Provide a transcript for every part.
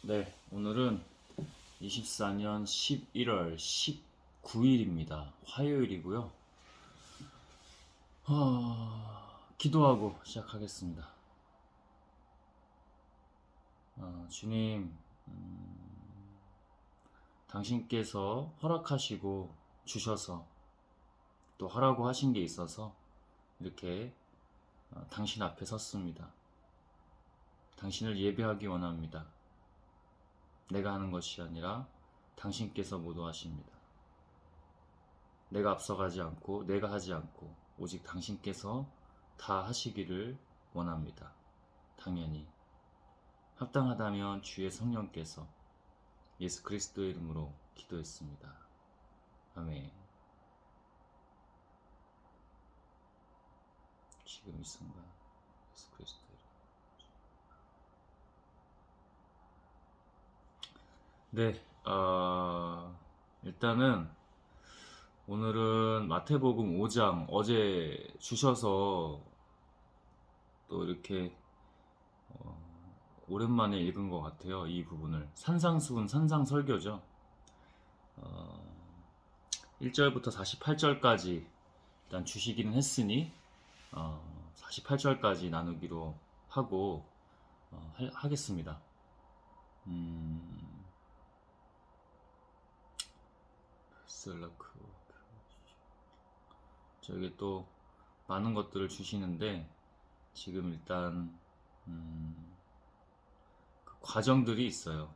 네, 오늘은 24년 11월 19일입니다. 화요일이고요. 기도하고 시작하겠습니다. 주님, 당신께서 허락하시고 주셔서 또 하라고 하신 게 있어서 이렇게 당신 앞에 섰습니다. 당신을 예배하기 원합니다. 내가 하는 것이 아니라 당신께서 모두 하십니다. 내가 앞서가지 않고 내가 하지 않고 오직 당신께서 다 하시기를 원합니다. 당연히 합당하다면 주의 성령께서 예수 그리스도의 이름으로 기도했습니다. 아멘. 지금 이 순간 예수 그리스도의 이름. 네, 일단은 오늘은 마태복음 5장 어제 주셔서 또 이렇게 오랜만에 읽은 것 같아요. 이 부분을 산상수훈 산상설교죠. 1절부터 48절까지 일단 주시기는 했으니 48절까지 나누기로 하고 하겠습니다. 저에게 또 많은 것들을 주시는데 지금 일단 그 과정들이 있어요.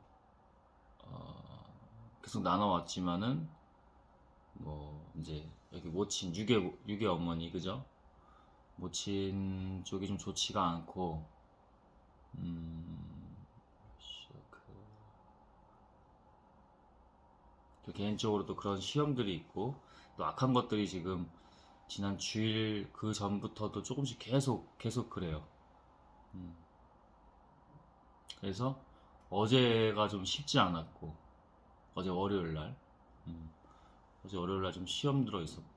계속 나눠왔지만은 뭐 이제 여기 모친 유괴 어머니 그죠? 모친 쪽이 좀 좋지가 않고 또 개인적으로도 그런 시험들이 있고 또 악한 것들이 지금 지난 주일 그 전부터도 조금씩 계속 그래요. 그래서 어제가 좀 쉽지 않았고 어제 월요일날 어제 월요일날 좀 시험 들어 있었고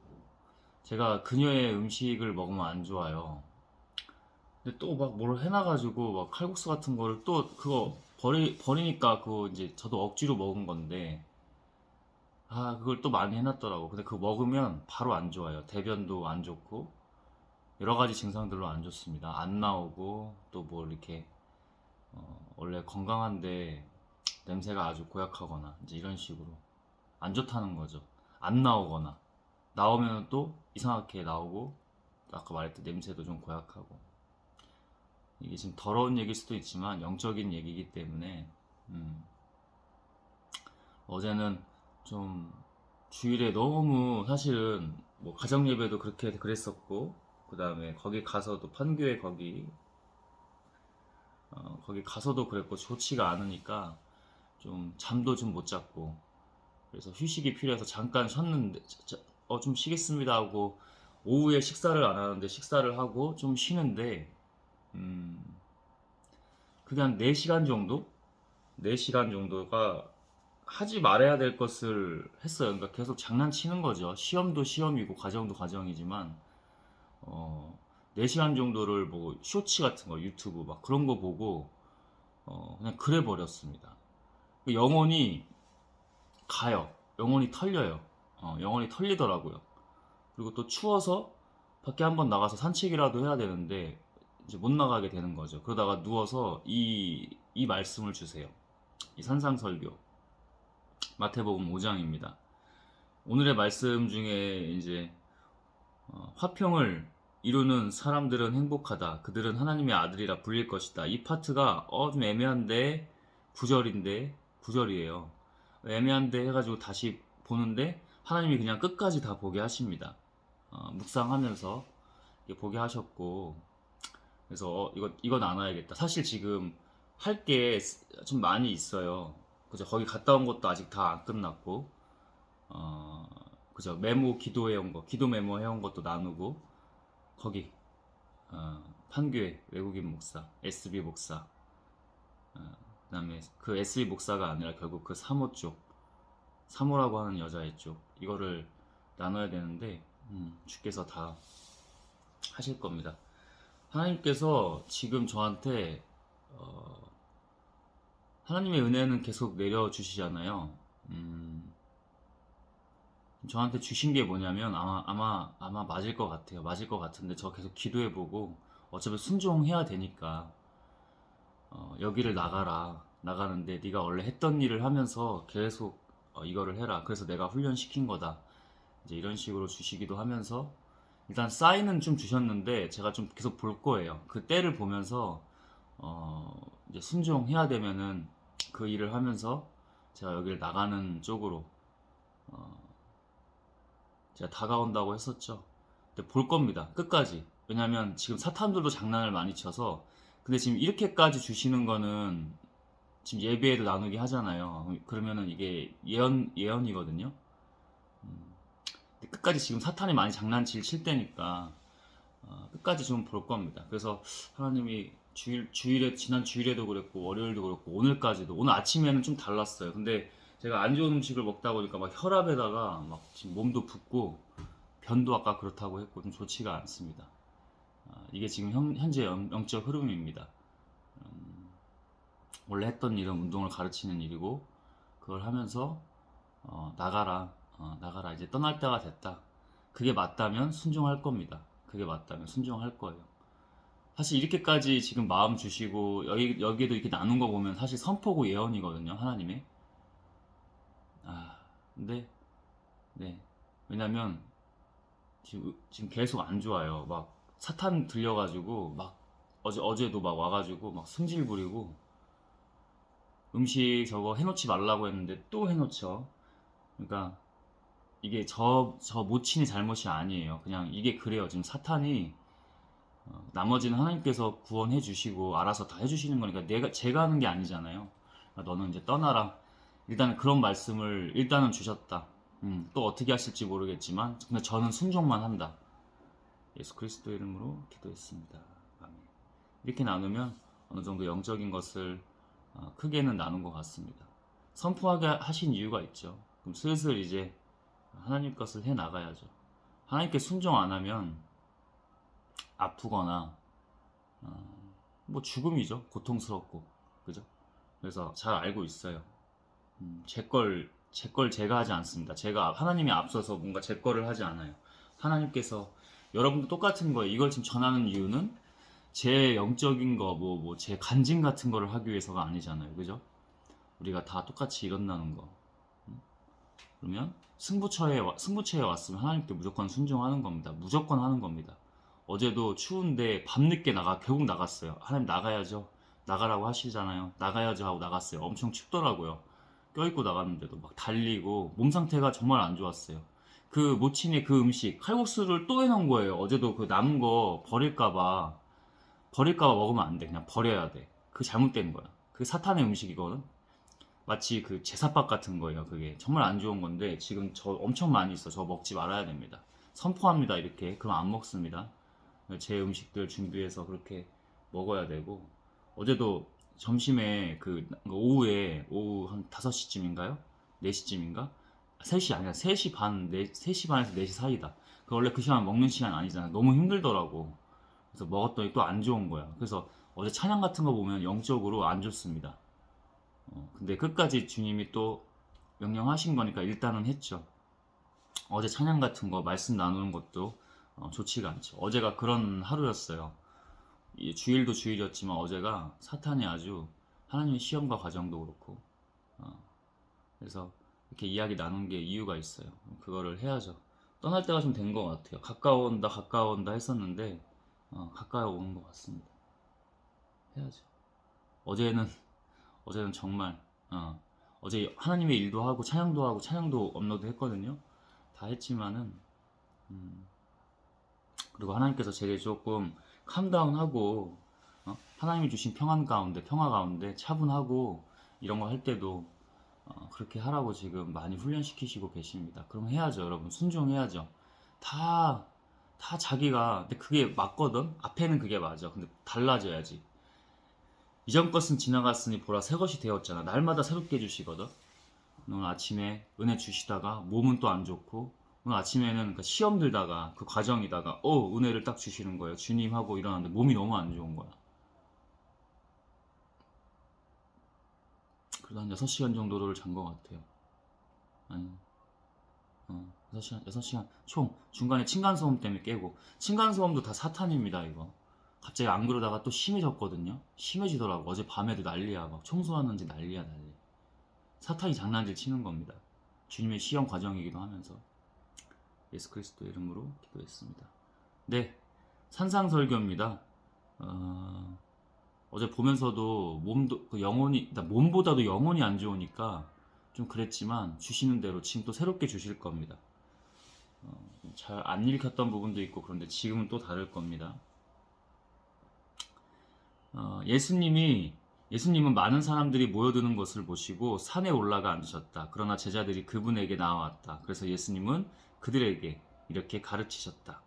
제가 그녀의 음식을 먹으면 안 좋아요. 근데 또 막 뭘 해놔가지고 막 칼국수 같은 거를 또 그거 버리니까 그거 이제 저도 억지로 먹은 건데 그걸 또 많이 해놨더라고. 근데 그거 먹으면 바로 안 좋아요. 대변도 안 좋고 여러 가지 증상들로 안 좋습니다. 안 나오고 또 뭐 이렇게 원래 건강한데 냄새가 아주 고약하거나 이제 이런 식으로 안 좋다는 거죠. 안 나오거나 나오면 또 이상하게 나오고 아까 말했듯 냄새도 좀 고약하고 이게 지금 더러운 얘기일 수도 있지만 영적인 얘기이기 때문에 어제는 좀 주일에 너무 사실은 뭐 가정 예배도 그렇게 그랬었고 그 다음에 거기 가서도 판교에 거기 가서도 그랬고 좋지가 않으니까 좀 잠도 좀 못 잤고 그래서 휴식이 필요해서 잠깐 쉬었는데 좀 쉬겠습니다 하고 오후에 식사를 안 하는데 식사를 하고 좀 쉬는데 그게 한 4시간 정도? 4시간 정도가 하지 말아야 될 것을 했어요. 그러니까 계속 장난치는 거죠. 시험도 시험이고 과정도 과정이지만 4시간 정도를 뭐 쇼츠 같은 거 유튜브 막 그런 거 보고 그냥 그래 버렸습니다. 영혼이 가요. 영혼이 털려요. 영혼이 털리더라고요. 그리고 또 추워서 밖에 한번 나가서 산책이라도 해야 되는데 이제 못 나가게 되는 거죠. 그러다가 누워서 이 말씀을 주세요. 이 산상설교 마태복음 5장입니다. 오늘의 말씀 중에 이제 화평을 이루는 사람들은 행복하다. 그들은 하나님의 아들이라 불릴 것이다. 이 파트가 좀 애매한데 구절이에요. 애매한데 해가지고 다시 보는데 하나님이 그냥 끝까지 다 보게 하십니다. 묵상하면서 보게 하셨고 그래서 이거 나눠야겠다. 사실 지금 할 게 좀 많이 있어요. 그죠? 거기 갔다 온 것도 아직 다 안 끝났고 그죠? 기도해온 거, 기도 메모 해온 것도 나누고 거기 판교의 외국인 목사, SB 목사, 그다음에 그 SB 목사가 아니라 결국 그 사모 쪽, 사모라고 하는 여자의 쪽 이거를 나눠야 되는데 주께서 다 하실 겁니다. 하나님께서 지금 저한테 하나님의 은혜는 계속 내려주시잖아요. 저한테 주신 게 뭐냐면 아마 맞을 것 같아요. 맞을 것 같은데 저 계속 기도해보고 어차피 순종해야 되니까 여기를 나가라. 나가는데 네가 원래 했던 일을 하면서 계속 이거를 해라. 그래서 내가 훈련시킨 거다. 이제 이런 식으로 주시기도 하면서 일단 사인은 좀 주셨는데 제가 좀 계속 볼 거예요. 그 때를 보면서 이제 순종해야 되면은 그 일을 하면서 제가 여기를 나가는 쪽으로 제가 다가온다고 했었죠. 근데 볼 겁니다. 끝까지. 왜냐면 지금 사탄들도 장난을 많이 쳐서 근데 지금 이렇게까지 주시는 거는 지금 예배에도 나누게 하잖아요. 그러면은 이게 예언이거든요. 근데 끝까지 지금 사탄이 많이 장난칠 칠 때니까 끝까지 좀 볼 겁니다. 그래서 하나님이 주일에 지난 주일에도 그랬고 월요일도 그렇고 오늘까지도 오늘 아침에는 좀 달랐어요. 근데 제가 안 좋은 음식을 먹다 보니까 막 혈압에다가 막 지금 몸도 붓고 변도 아까 그렇다고 했고 좀 좋지가 않습니다. 이게 지금 현재 영적 흐름입니다. 원래 했던 일은 운동을 가르치는 일이고 그걸 하면서 나가라 나가라 이제 떠날 때가 됐다. 그게 맞다면 순종할 겁니다. 그게 맞다면 순종할 거예요. 사실 이렇게까지 지금 마음 주시고 여기에도 이렇게 나눈 거 보면 사실 선포고 예언이거든요. 하나님의. 근데 네. 왜냐면 지금 계속 안 좋아요. 막 사탄 들려가지고 막 어제도 막 와가지고 막 승질 부리고 음식 저거 해놓지 말라고 했는데 또 해놓죠. 그러니까 이게 저 모친이 잘못이 아니에요. 그냥 이게 그래요. 지금 사탄이 나머지는 하나님께서 구원해 주시고 알아서 다 해주시는 거니까 제가 하는 게 아니잖아요. 그러니까 너는 이제 떠나라. 일단 그런 말씀을 일단은 주셨다. 또 어떻게 하실지 모르겠지만 근데 저는 순종만 한다. 예수 그리스도 이름으로 기도했습니다. 아멘. 이렇게 나누면 어느 정도 영적인 것을 크게는 나눈 것 같습니다. 선포하게 하신 이유가 있죠. 그럼 슬슬 이제 하나님 것을 해 나가야죠. 하나님께 순종 안 하면 아프거나 뭐 죽음이죠. 고통스럽고 그죠? 그래서 잘 알고 있어요. 제 걸 제가 하지 않습니다. 제가 하나님이 앞서서 뭔가 제 거를 하지 않아요. 하나님께서 여러분도 똑같은 거예요. 이걸 지금 전하는 이유는 제 영적인 거, 제 간증 같은 거를 하기 위해서가 아니잖아요. 그죠? 우리가 다 똑같이 일어나는 거. 그러면 승부처에 왔으면 하나님께 무조건 순종하는 겁니다. 무조건 하는 겁니다. 어제도 추운데 밤늦게 결국 나갔어요. 하나님 나가야죠. 나가라고 하시잖아요. 나가야죠 하고 나갔어요. 엄청 춥더라고요. 껴입고 나갔는데도 막 달리고 몸 상태가 정말 안 좋았어요. 그 모친의 그 음식 칼국수를 또 해놓은 거예요. 어제도 그 남은 거 버릴까봐 먹으면 안 돼. 그냥 버려야 돼. 그게 잘못된 거야. 그게 사탄의 음식이거든. 마치 그 제사밥 같은 거예요. 그게 정말 안 좋은 건데 지금 저 엄청 많이 있어. 저 먹지 말아야 됩니다. 선포합니다. 이렇게. 그럼 안 먹습니다. 제 음식들 준비해서 그렇게 먹어야 되고 어제도 점심에 오후 한 5시쯤인가요? 4시쯤인가? 3시 아니라 3시 반, 3시 반에서 4시 사이다. 원래 그 시간 먹는 시간 아니잖아. 너무 힘들더라고. 그래서 먹었더니 또 안 좋은 거야. 그래서 어제 찬양 같은 거 보면 영적으로 안 좋습니다. 근데 끝까지 주님이 또 명령하신 거니까 일단은 했죠. 어제 찬양 같은 거 말씀 나누는 것도 좋지가 않죠. 어제가 그런 하루였어요. 주일도 주일이었지만 어제가 사탄이 아주 하나님의 시험과 과정도 그렇고 그래서 이렇게 이야기 나눈 게 이유가 있어요. 그거를 해야죠. 떠날 때가 좀 된 것 같아요. 가까워온다 했었는데 가까워 오는 것 같습니다. 해야죠. 어제는 정말 어제 하나님의 일도 하고 찬양도 업로드 했거든요. 다 했지만은 그리고 하나님께서 제게 조금 캄다운하고 하나님이 주신 평화 가운데 차분하고 이런 거 할 때도 그렇게 하라고 지금 많이 훈련시키시고 계십니다. 그럼 해야죠, 여러분. 순종해야죠. 다 자기가 근데 그게 맞거든. 앞에는 그게 맞아. 근데 달라져야지. 이전 것은 지나갔으니 보라 새 것이 되었잖아. 날마다 새롭게 해주시거든. 오늘 아침에 은혜 주시다가 몸은 또 안 좋고 오늘 아침에는 그 시험 들다가 그 과정이다가 은혜를 딱 주시는 거예요. 주님 하고 일어났는데 몸이 너무 안 좋은 거야. 그래도 한 6시간 정도를 잔 것 같아요. 아니, 6시간 총 중간에 층간소음 때문에 깨고 층간소음도 다 사탄입니다 이거. 갑자기 안 그러다가 또 심해졌거든요. 심해지더라고. 어제 밤에도 난리야. 막 청소하는지 난리야 난리. 사탄이 장난질 치는 겁니다. 주님의 시험 과정이기도 하면서 예수 그리스도 이름으로 기도했습니다. 네, 산상설교입니다. 어제 보면서도 몸도 영혼이 몸보다도 영혼이 안 좋으니까 좀 그랬지만 주시는 대로 지금 또 새롭게 주실 겁니다. 잘 안 읽혔던 부분도 있고 그런데 지금은 또 다를 겁니다. 예수님은 많은 사람들이 모여드는 것을 보시고 산에 올라가 앉으셨다. 그러나 제자들이 그분에게 나왔다. 그래서 예수님은 그들에게 이렇게 가르치셨다.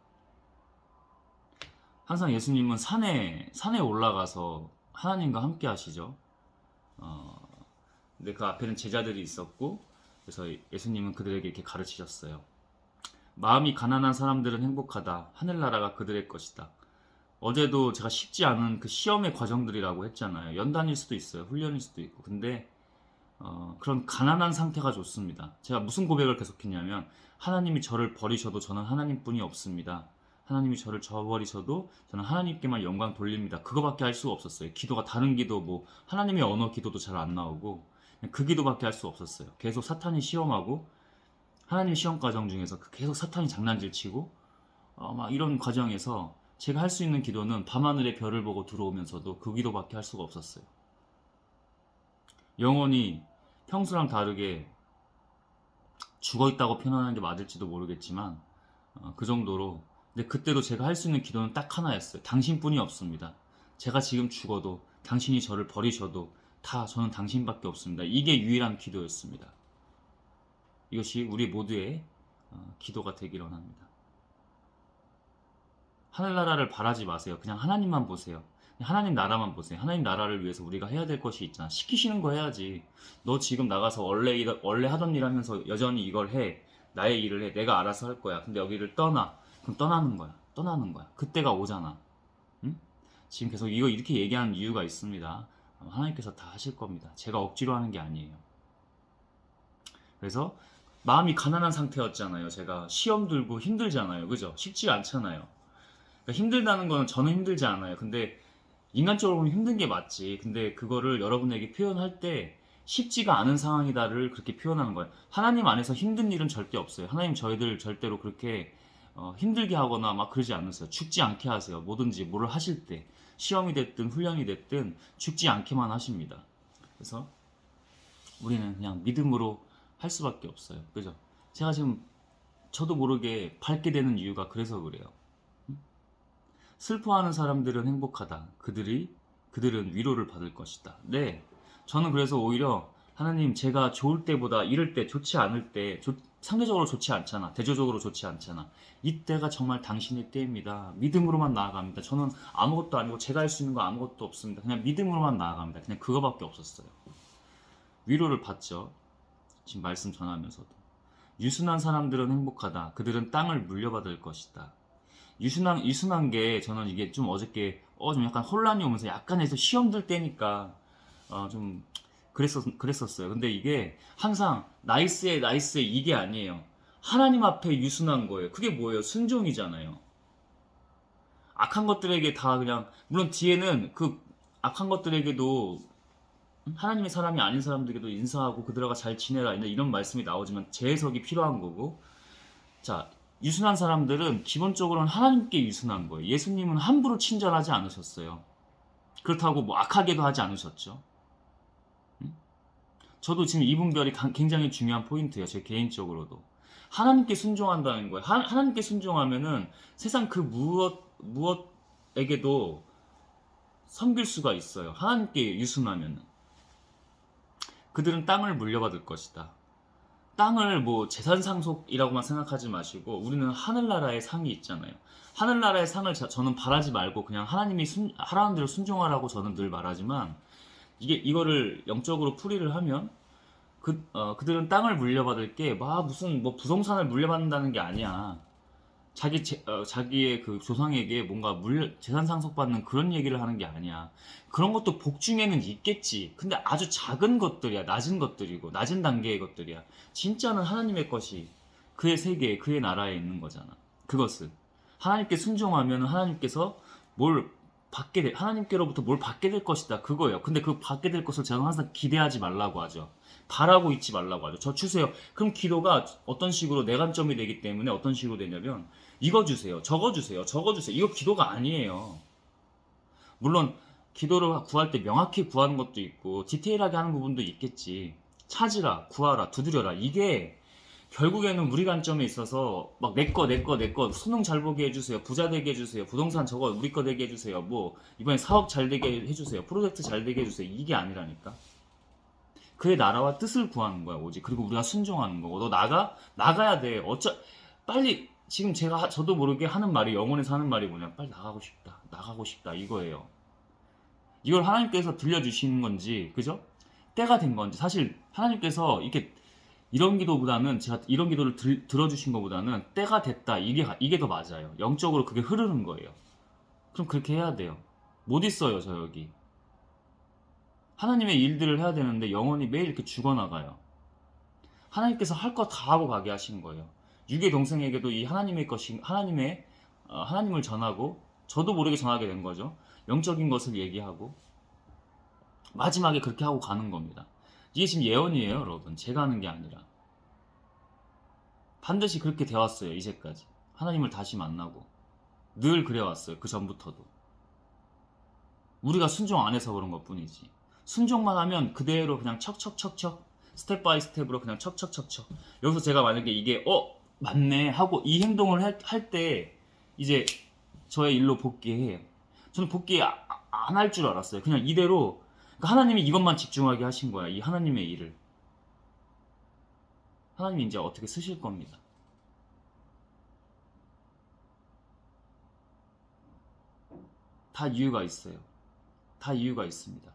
항상 예수님은 산에 올라가서 하나님과 함께 하시죠. 근데 그 앞에는 제자들이 있었고, 그래서 예수님은 그들에게 이렇게 가르치셨어요. 마음이 가난한 사람들은 행복하다. 하늘나라가 그들의 것이다. 어제도 제가 쉽지 않은 그 시험의 과정들이라고 했잖아요. 연단일 수도 있어요. 훈련일 수도 있고. 근데 그런 가난한 상태가 좋습니다. 제가 무슨 고백을 계속했냐면 하나님이 저를 버리셔도 저는 하나님뿐이 없습니다. 하나님이 저를 저버리셔도 저는 하나님께만 영광 돌립니다. 그거밖에 할 수가 없었어요. 기도가 다른 기도 뭐 하나님의 언어 기도도 잘 안 나오고 그 기도밖에 할 수 없었어요. 계속 사탄이 시험하고 하나님 시험 과정 중에서 계속 사탄이 장난질 치고 막 이런 과정에서 제가 할 수 있는 기도는 밤하늘의 별을 보고 들어오면서도 그 기도밖에 할 수가 없었어요. 영혼이 평소랑 다르게 죽어있다고 표현하는 게 맞을지도 모르겠지만 그 정도로. 근데 그때도 제가 할 수 있는 기도는 딱 하나였어요. 당신뿐이 없습니다. 제가 지금 죽어도 당신이 저를 버리셔도 다 저는 당신밖에 없습니다. 이게 유일한 기도였습니다. 이것이 우리 모두의 기도가 되기를 원합니다. 하늘나라를 바라지 마세요. 그냥 하나님만 보세요. 하나님 나라만 보세요. 하나님 나라를 위해서 우리가 해야 될 것이 있잖아. 시키시는 거 해야지. 너 지금 나가서 원래 하던 일 하면서 여전히 이걸 해. 나의 일을 해. 내가 알아서 할 거야. 근데 여기를 떠나. 그럼 떠나는 거야. 떠나는 거야. 그때가 오잖아. 응? 지금 계속 이거 이렇게 얘기하는 이유가 있습니다. 하나님께서 다 하실 겁니다. 제가 억지로 하는 게 아니에요. 그래서 마음이 가난한 상태였잖아요. 제가 시험 들고 힘들잖아요. 그죠? 쉽지 않잖아요. 그러니까 힘들다는 거는 저는 힘들지 않아요. 근데 인간적으로 보면 힘든 게 맞지. 근데 그거를 여러분에게 표현할 때 쉽지가 않은 상황이다를 그렇게 표현하는 거예요. 하나님 안에서 힘든 일은 절대 없어요. 하나님 저희들 절대로 그렇게 힘들게 하거나 막 그러지 않으세요. 죽지 않게 하세요. 뭐든지 뭐를 하실 때 시험이 됐든 훈련이 됐든 죽지 않게만 하십니다. 그래서 우리는 그냥 믿음으로 할 수밖에 없어요. 그죠? 제가 지금 저도 모르게 밝게 되는 이유가 그래서 그래요. 슬퍼하는 사람들은 행복하다. 그들은 위로를 받을 것이다. 네. 저는 그래서 오히려 하나님 제가 좋을 때보다 이럴 때 좋지 않을 때 상대적으로 좋지 않잖아. 대조적으로 좋지 않잖아. 이때가 정말 당신의 때입니다. 믿음으로만 나아갑니다. 저는 아무것도 아니고 제가 할 수 있는 거 아무것도 없습니다. 그냥 믿음으로만 나아갑니다. 그냥 그거밖에 없었어요. 위로를 받죠. 지금 말씀 전하면서도. 유순한 사람들은 행복하다. 그들은 땅을 물려받을 것이다. 유순한 게 저는 이게 좀 어저께 좀 약간 혼란이 오면서 약간에서 시험 들 때니까 좀 그랬었어요. 근데 이게 항상 나이스에 이게 아니에요. 하나님 앞에 유순한 거예요. 그게 뭐예요? 순종이잖아요. 악한 것들에게 다 그냥 물론 뒤에는 그 악한 것들에게도 하나님의 사람이 아닌 사람들에게도 인사하고 그들과 잘 지내라 이런 말씀이 나오지만 재해석이 필요한 거고. 자, 유순한 사람들은 기본적으로는 하나님께 유순한 거예요. 예수님은 함부로 친절하지 않으셨어요. 그렇다고 뭐 악하게도 하지 않으셨죠. 저도 지금 이 분별이 굉장히 중요한 포인트예요. 제 개인적으로도. 하나님께 순종한다는 거예요. 하나님께 순종하면은 세상 그 무엇에게도 섬길 수가 있어요. 하나님께 유순하면은. 그들은 땅을 물려받을 것이다. 땅을 뭐 재산 상속이라고만 생각하지 마시고 우리는 하늘나라의 상이 있잖아요. 하늘나라의 상을 저는 바라지 말고 그냥 하나님이 하라는 대로 순종하라고 저는 늘 말하지만 이거를 영적으로 풀이를 하면 그들은 땅을 물려받을 게 무슨 뭐 부동산을 물려받는다는 게 아니야. 자기의 그 조상에게 뭔가 재산 상속받는 그런 얘기를 하는 게 아니야. 그런 것도 복 중에는 있겠지. 근데 아주 작은 것들이야. 낮은 것들이고, 낮은 단계의 것들이야. 진짜는 하나님의 것이 그의 세계에, 그의 나라에 있는 거잖아. 그것은. 하나님께 순종하면 하나님께서 뭘 하나님께로부터 뭘 받게 될 것이다. 그거예요. 근데 그 받게 될 것을 저는 항상 기대하지 말라고 하죠. 바라고 있지 말라고 하죠. 저 주세요. 그럼 기도가 어떤 식으로 내관점이 되기 때문에 어떤 식으로 되냐면 이거 주세요. 저거 주세요. 저거 주세요. 이거 기도가 아니에요. 물론 기도를 구할 때 명확히 구하는 것도 있고 디테일하게 하는 부분도 있겠지. 찾으라, 구하라, 두드려라. 이게 결국에는 우리 관점에 있어서 막 내 거 수능 잘 보게 해주세요. 부자 되게 해주세요. 부동산 저거 우리 거 되게 해주세요. 뭐 이번에 사업 잘 되게 해주세요. 프로젝트 잘 되게 해주세요. 이게 아니라니까. 그의 나라와 뜻을 구하는 거야 오직. 그리고 우리가 순종하는 거고. 너 나가야 돼. 빨리 지금 저도 모르게 하는 말이, 영혼에서 하는 말이 뭐냐, 빨리 나가고 싶다 이거예요. 이걸 하나님께서 들려주시는 건지, 그죠? 때가 된 건지. 사실 하나님께서 이런 기도보다는, 제가 이런 기도를 들어주신 것보다는 때가 됐다, 이게 더 맞아요. 영적으로 그게 흐르는 거예요. 그럼 그렇게 해야 돼요. 못 있어요 저 여기. 하나님의 일들을 해야 되는데 영혼이 매일 이렇게 죽어나가요. 하나님께서 할 거 다 하고 가게 하신 거예요. 유괴 동생에게도 이 하나님을 전하고, 저도 모르게 전하게 된 거죠. 영적인 것을 얘기하고 마지막에 그렇게 하고 가는 겁니다. 이게 지금 예언이에요 여러분. 제가 하는 게 아니라 반드시 그렇게 되었어요. 이제까지 하나님을 다시 만나고 늘 그래왔어요. 그 전부터도. 우리가 순종 안 해서 그런 것 뿐이지. 순종만 하면 그대로 그냥 척척척척, 스텝 바이 스텝으로 그냥 척척척척. 여기서 제가 만약에 이게 맞네 하고 이 행동을 할 때 이제 저의 일로 복귀해요. 저는 복귀 안 할 줄 알았어요. 그냥 이대로. 그러니까 하나님이 이것만 집중하게 하신 거야. 이 하나님의 일을. 하나님이 이제 어떻게 쓰실 겁니다. 다 이유가 있어요. 다 이유가 있습니다.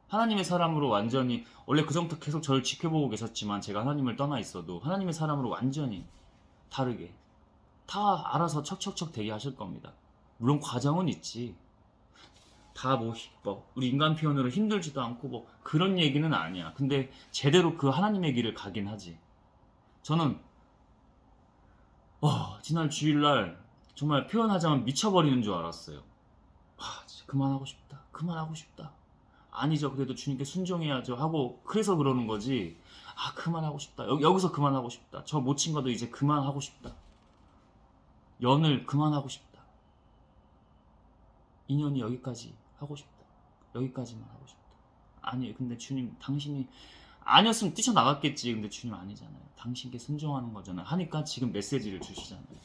하나님의 사람으로 완전히, 원래 그전부터 계속 저를 지켜보고 계셨지만 제가 하나님을 떠나 있어도 하나님의 사람으로 완전히 다르게 다 알아서 척척척 되게 하실 겁니다. 물론 과정은 있지. 다 뭐 우리 인간 표현으로 힘들지도 않고 뭐 그런 얘기는 아니야. 근데 제대로 그 하나님의 길을 가긴 하지. 저는 지난 주일날 정말 표현하자면 미쳐버리는 줄 알았어요. 진짜 그만하고 싶다. 아니죠. 그래도 주님께 순종해야죠 하고, 그래서 그러는 거지. 그만하고 싶다. 여기서 그만하고 싶다. 저 못 친 거도 이제 그만하고 싶다. 연을 그만하고 싶다. 인연이 여기까지 하고 싶다. 여기까지만 하고 싶다. 아니에요. 근데 주님, 당신이 아니었으면 뛰쳐나갔겠지. 근데 주님 아니잖아요. 당신께 순종하는 거잖아요. 하니까 지금 메시지를 주시잖아요.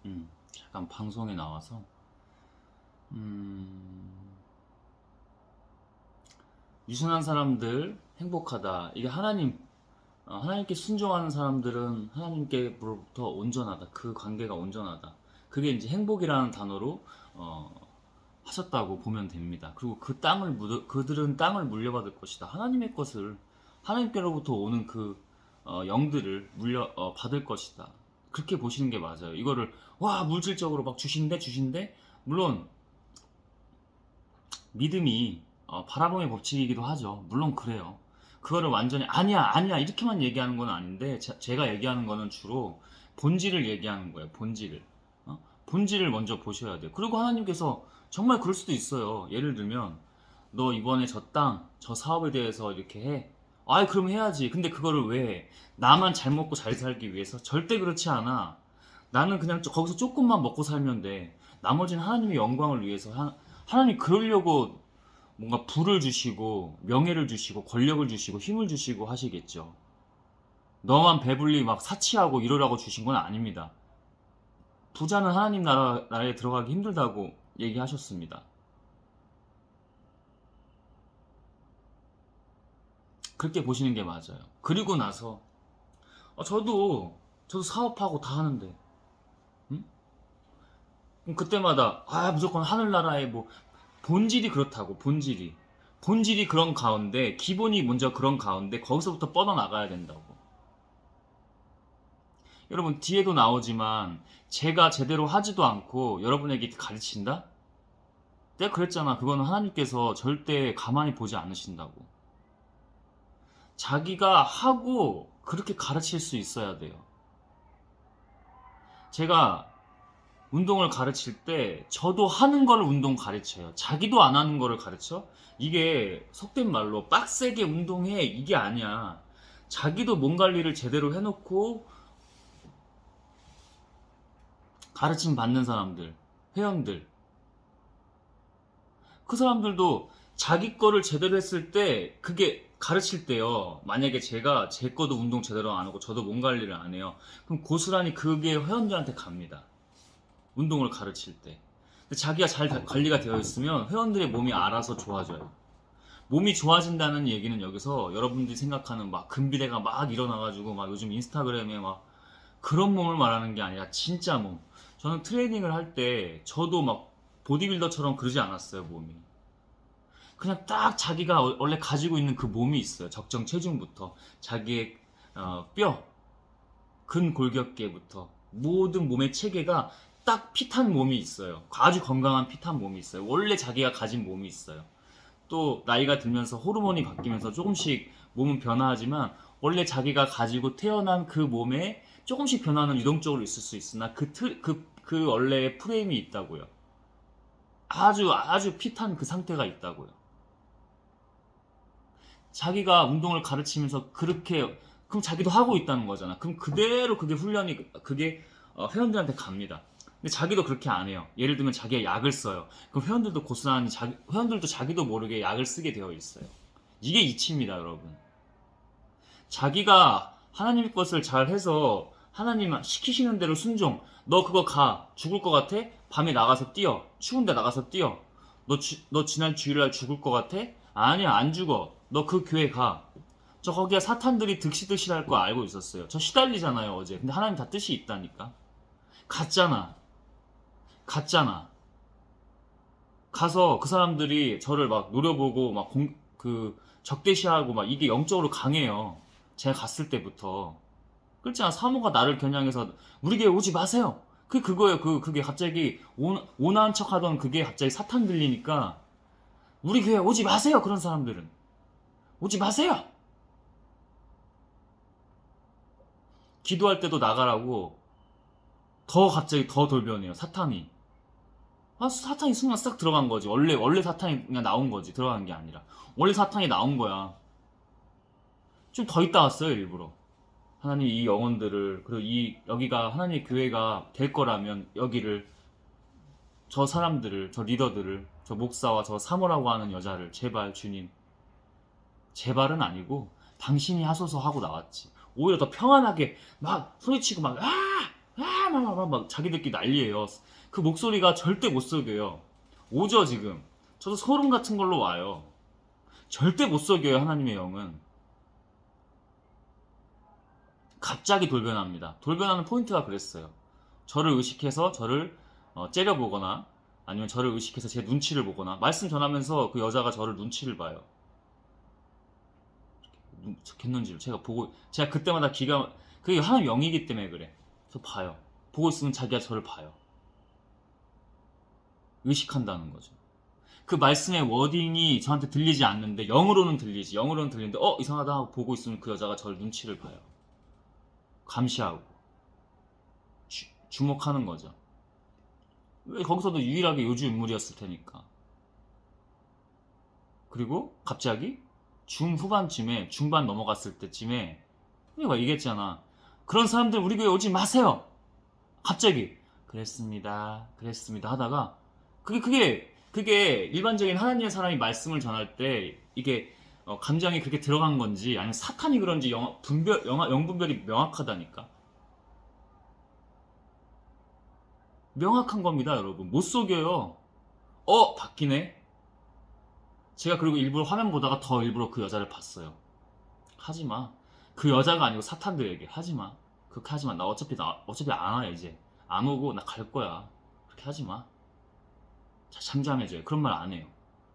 응? 잠깐 방송에 나와서 유순한 사람들 행복하다. 이게 하나님께 순종하는 사람들은 하나님께로부터 온전하다. 그 관계가 온전하다. 그게 이제 행복이라는 단어로 하셨다고 보면 됩니다. 그리고 그들은 땅을 물려받을 것이다. 하나님의 것을, 하나님께로부터 오는 그 영들을 받을 것이다. 그렇게 보시는 게 맞아요. 이거를 물질적으로 막 주신대. 물론 믿음이 바라봄의 법칙이기도 하죠. 물론 그래요. 그거를 완전히 아니야 이렇게만 얘기하는 건 아닌데, 제가 얘기하는 거는 주로 본질을 얘기하는 거예요. 본질을 먼저 보셔야 돼요. 그리고 하나님께서 정말 그럴 수도 있어요. 예를 들면 너 이번에 저 사업에 대해서 이렇게 해. 그럼 해야지. 근데 그거를 왜 해? 나만 잘 먹고 잘 살기 위해서? 절대 그렇지 않아. 나는 그냥 거기서 조금만 먹고 살면 돼. 나머지는 하나님의 영광을 위해서. 하나님 그러려고 뭔가 부를 주시고 명예를 주시고 권력을 주시고 힘을 주시고 하시겠죠. 너만 배불리 막 사치하고 이러라고 주신 건 아닙니다. 부자는 하나님 나라에 들어가기 힘들다고 얘기하셨습니다. 그렇게 보시는 게 맞아요. 그리고 나서 저도 사업하고 다 하는데, 응? 그럼 그때마다 무조건 하늘나라의 뭐 본질이 그렇다고. 본질이 본질이 그런 가운데, 기본이 먼저 그런 가운데 거기서부터 뻗어나가야 된다고. 여러분, 뒤에도 나오지만 제가 제대로 하지도 않고 여러분에게 가르친다? 내가 그랬잖아. 그거는 하나님께서 절대 가만히 보지 않으신다고. 자기가 하고 그렇게 가르칠 수 있어야 돼요. 제가 운동을 가르칠 때 저도 하는 거를 운동 가르쳐요. 자기도 안 하는 거를 가르쳐? 이게 속된 말로 빡세게 운동해 이게 아니야. 자기도 몸 관리를 제대로 해놓고 가르침 받는 사람들, 회원들, 그 사람들도 자기 거를 제대로 했을 때 그게 가르칠 때요. 만약에 제가 제 거도 운동 제대로 안 하고 저도 몸 관리를 안 해요. 그럼 고스란히 그게 회원들한테 갑니다. 운동을 가르칠 때. 근데 자기가 잘 관리가 되어 있으면 회원들의 몸이 알아서 좋아져요. 몸이 좋아진다는 얘기는 여기서 여러분들이 생각하는 막 금비대가 막 일어나가지고 막 요즘 인스타그램에 막 그런 몸을 말하는 게 아니라 진짜 몸. 저는 트레이닝을 할 때 저도 막 보디빌더처럼 그러지 않았어요, 몸이. 그냥 딱 자기가 원래 가지고 있는 그 몸이 있어요. 적정 체중부터 자기의 뼈, 근골격계부터 모든 몸의 체계가 딱 핏한 몸이 있어요. 아주 건강한 핏한 몸이 있어요. 원래 자기가 가진 몸이 있어요. 또 나이가 들면서 호르몬이 바뀌면서 조금씩 몸은 변화하지만 원래 자기가 가지고 태어난 그 몸에 조금씩 변화는 유동적으로 있을 수 있으나 그 원래의 프레임이 있다고요. 아주 핏한 그 상태가 있다고요. 자기가 운동을 가르치면서 그렇게 그럼 자기도 하고 있다는 거잖아. 그럼 그대로 그게 훈련이 그게 회원들한테 갑니다. 근데 자기도 그렇게 안 해요. 예를 들면 자기가 약을 써요. 그럼 회원들도 고스란히 회원들도 자기도 모르게 약을 쓰게 되어 있어요. 이게 이치입니다, 여러분. 자기가 하나님 것을 잘 해서 하나님 시키시는 대로 순종. 너 그거 가. 죽을 것 같아? 밤에 나가서 뛰어. 추운데 나가서 뛰어. 너 지난 주일날 죽을 것 같아? 아니야, 안 죽어. 너 그 교회 가. 저 거기에 사탄들이 득실득실할 거 알고 있었어요. 저 시달리잖아요, 어제. 근데 하나님 다 뜻이 있다니까. 갔잖아. 갔잖아. 가서 그 사람들이 저를 막 노려보고 막 적대시하고 막 이게 영적으로 강해요. 제가 갔을 때부터. 그렇잖아. 사모가 나를 겨냥해서 우리 교회 오지 마세요. 그거예요. 그게 갑자기 온화한 척 하던 그게 갑자기 사탄 들리니까 우리 교회 오지 마세요. 그런 사람들은. 오지 마세요. 기도할 때도 나가라고 갑자기 더 돌변해요. 사탄이. 사탄이 순간 싹 들어간 거지. 원래 사탄이 그냥 나온 거지. 들어간 게 아니라. 원래 사탄이 나온 거야. 좀 더 있다 왔어요, 일부러. 하나님 이 영혼들을, 그리고 여기가 하나님의 교회가 될 거라면 여기를, 저 사람들을, 저 리더들을, 저 목사와 저 사모라고 하는 여자를 제발 주님. 제발은 아니고 당신이 하소서 하고 나왔지. 오히려 더 평안하게 막 소리치고 막 자기들끼리 난리예요. 그 목소리가 절대 못 속여요. 오죠 지금. 저도 소름 같은 걸로 와요. 절대 못 속여요 하나님의 영은. 갑자기 돌변합니다. 돌변하는 포인트가 그랬어요. 저를 의식해서 저를 째려보거나 아니면 저를 의식해서 제 눈치를 보거나 말씀 전하면서 그 여자가 저를 눈치를 봐요. 좋겠는지를 제가 그때마다 그게 하나님 영이기 때문에 그래. 저 봐요. 보고 있으면 자기가 저를 봐요. 의식한다는 거죠. 그 말씀의 워딩이 저한테 들리지 않는데 영으로는 들리는데 이상하다 하고 보고 있으면 그 여자가 저를 눈치를 봐요. 감시하고 주목하는 거죠. 왜 거기서도 유일하게 요주 인물이었을 테니까. 그리고 갑자기 중반 넘어갔을 때쯤에 내가 얘기했잖아. 그런 사람들 우리 교회 오지 마세요. 갑자기 그랬습니다 하다가 그게 일반적인 하나님의 사람이 말씀을 전할 때 이게 감정이 그렇게 들어간 건지 아니면 사탄이 그런지 영분별이 명확하다니까. 명확한 겁니다, 여러분. 못 속여요. 바뀌네. 제가 그리고 일부러 화면 보다가 더 일부러 그 여자를 봤어요. 하지마. 그 여자가 아니고 사탄들에게 하지마. 그렇게 하지마. 나 어차피 안 와, 이제. 안 오고 나 갈 거야. 그렇게 하지마. 자, 잠잠해져요. 그런 말 안 해요.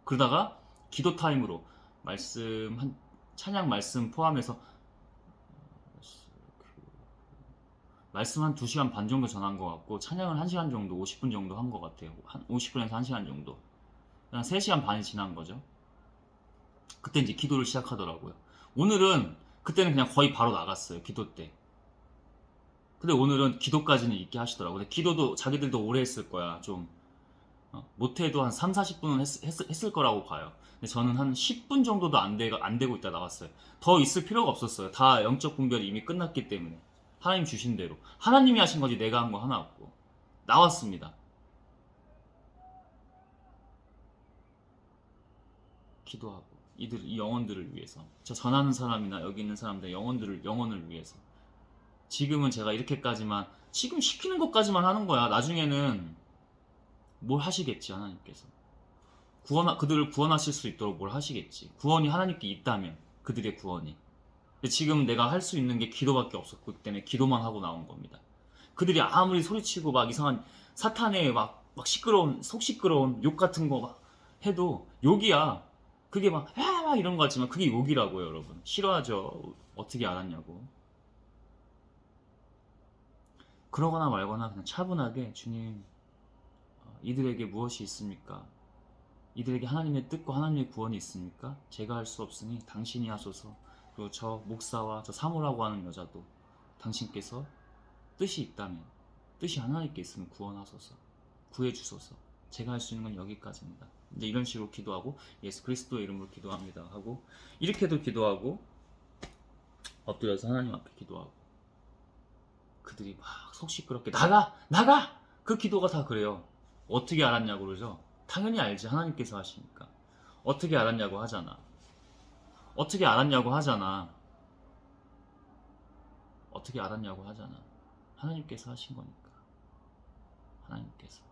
그러다가 기도 타임으로 찬양 말씀 포함해서 말씀 한 2시간 반 정도 전한 것 같고 찬양은 1시간 정도 50분 정도 한 것 같아요. 한 50분에서 1시간 정도. 그냥 3시간 반이 지난 거죠. 그때 이제 기도를 시작하더라고요. 오늘은 그때는 그냥 거의 바로 나갔어요. 기도 때. 근데 오늘은 기도까지는 있게 하시더라고요. 근데 기도도 자기들도 오래 했을 거야. 좀 못해도 한 3, 40분은 했을 거라고 봐요. 근데 저는 한 10분 정도도 안 되고 있다 나왔어요. 더 있을 필요가 없었어요. 다 영적 분별이 이미 끝났기 때문에. 하나님 주신 대로. 하나님이 하신 거지 내가 한 거 하나 없고. 나왔습니다. 기도하고 이 영혼들을 위해서. 저 전하는 사람이나 여기 있는 사람들 영혼을 위해서. 지금은 제가 이렇게까지만 지금 시키는 것까지만 하는 거야. 나중에는 뭘 하시겠지 하나님께서. 그들을 구원하실 수 있도록 뭘 하시겠지. 구원이 하나님께 있다면 그들의 구원이. 근데 지금 내가 할 수 있는 게 기도밖에 없었기 때문에 기도만 하고 나온 겁니다. 그들이 아무리 소리치고 막 이상한 사탄의 막 속 시끄러운 욕 같은 거 막 해도 욕이야. 그게 막 이런 거 같지만 그게 욕이라고요, 여러분. 싫어하죠. 어떻게 알았냐고. 그러거나 말거나 그냥 차분하게 주님, 이들에게 무엇이 있습니까? 이들에게 하나님의 뜻과 하나님의 구원이 있습니까? 제가 할 수 없으니 당신이 하소서. 그리고 저 목사와 저 사모라고 하는 여자도 당신께서 뜻이 있다면, 뜻이 하나님께 있으면 구원하소서. 구해주소서. 제가 할 수 있는 건 여기까지입니다. 이제 이런 식으로 기도하고 예수 그리스도의 이름으로 기도합니다 하고 이렇게도 기도하고 엎드려서 하나님 앞에 기도하고 그들이 막 속 시끄럽게 나가! 그 기도가 다 그래요. 어떻게 알았냐고 그러죠. 당연히 알지. 하나님께서 하시니까. 어떻게 알았냐고 하잖아. 어떻게 알았냐고 하잖아. 하나님께서 하신 거니까. 하나님께서.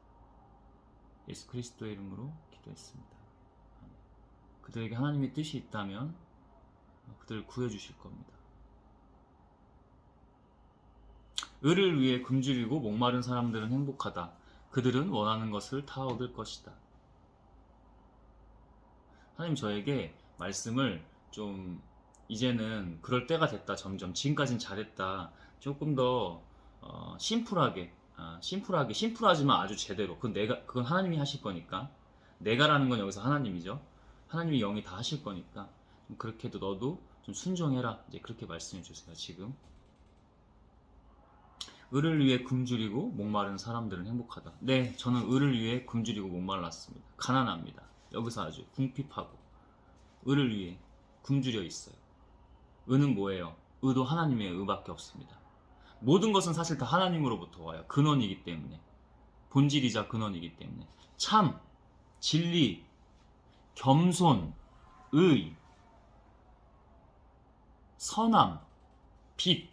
예수 그리스도의 이름으로 기도했습니다. 그들에게 하나님의 뜻이 있다면 그들을 구해주실 겁니다. 의를 위해 굶주리고 목마른 사람들은 행복하다. 그들은 원하는 것을 다 얻을 것이다. 하나님 저에게 말씀을 좀 이제는 그럴 때가 됐다. 점점 지금까진 잘했다. 조금 더 심플하지만 아주 제대로. 그건 하나님이 하실 거니까. 내가라는 건 여기서 하나님이죠. 하나님이 영이 다 하실 거니까 좀 그렇게 해도 너도 좀 순종해라. 이제 그렇게 말씀해 주세요. 지금. 의를 위해 굶주리고 목마른 사람들은 행복하다. 네, 저는 의를 위해 굶주리고 목말랐습니다. 가난합니다. 여기서 아주 궁핍하고 의를 위해 굶주려 있어요. 의는 뭐예요? 의도 하나님의 의밖에 없습니다. 모든 것은 사실 다 하나님으로부터 와요. 근원이기 때문에. 본질이자 근원이기 때문에. 참, 진리, 겸손, 의, 선함, 빛,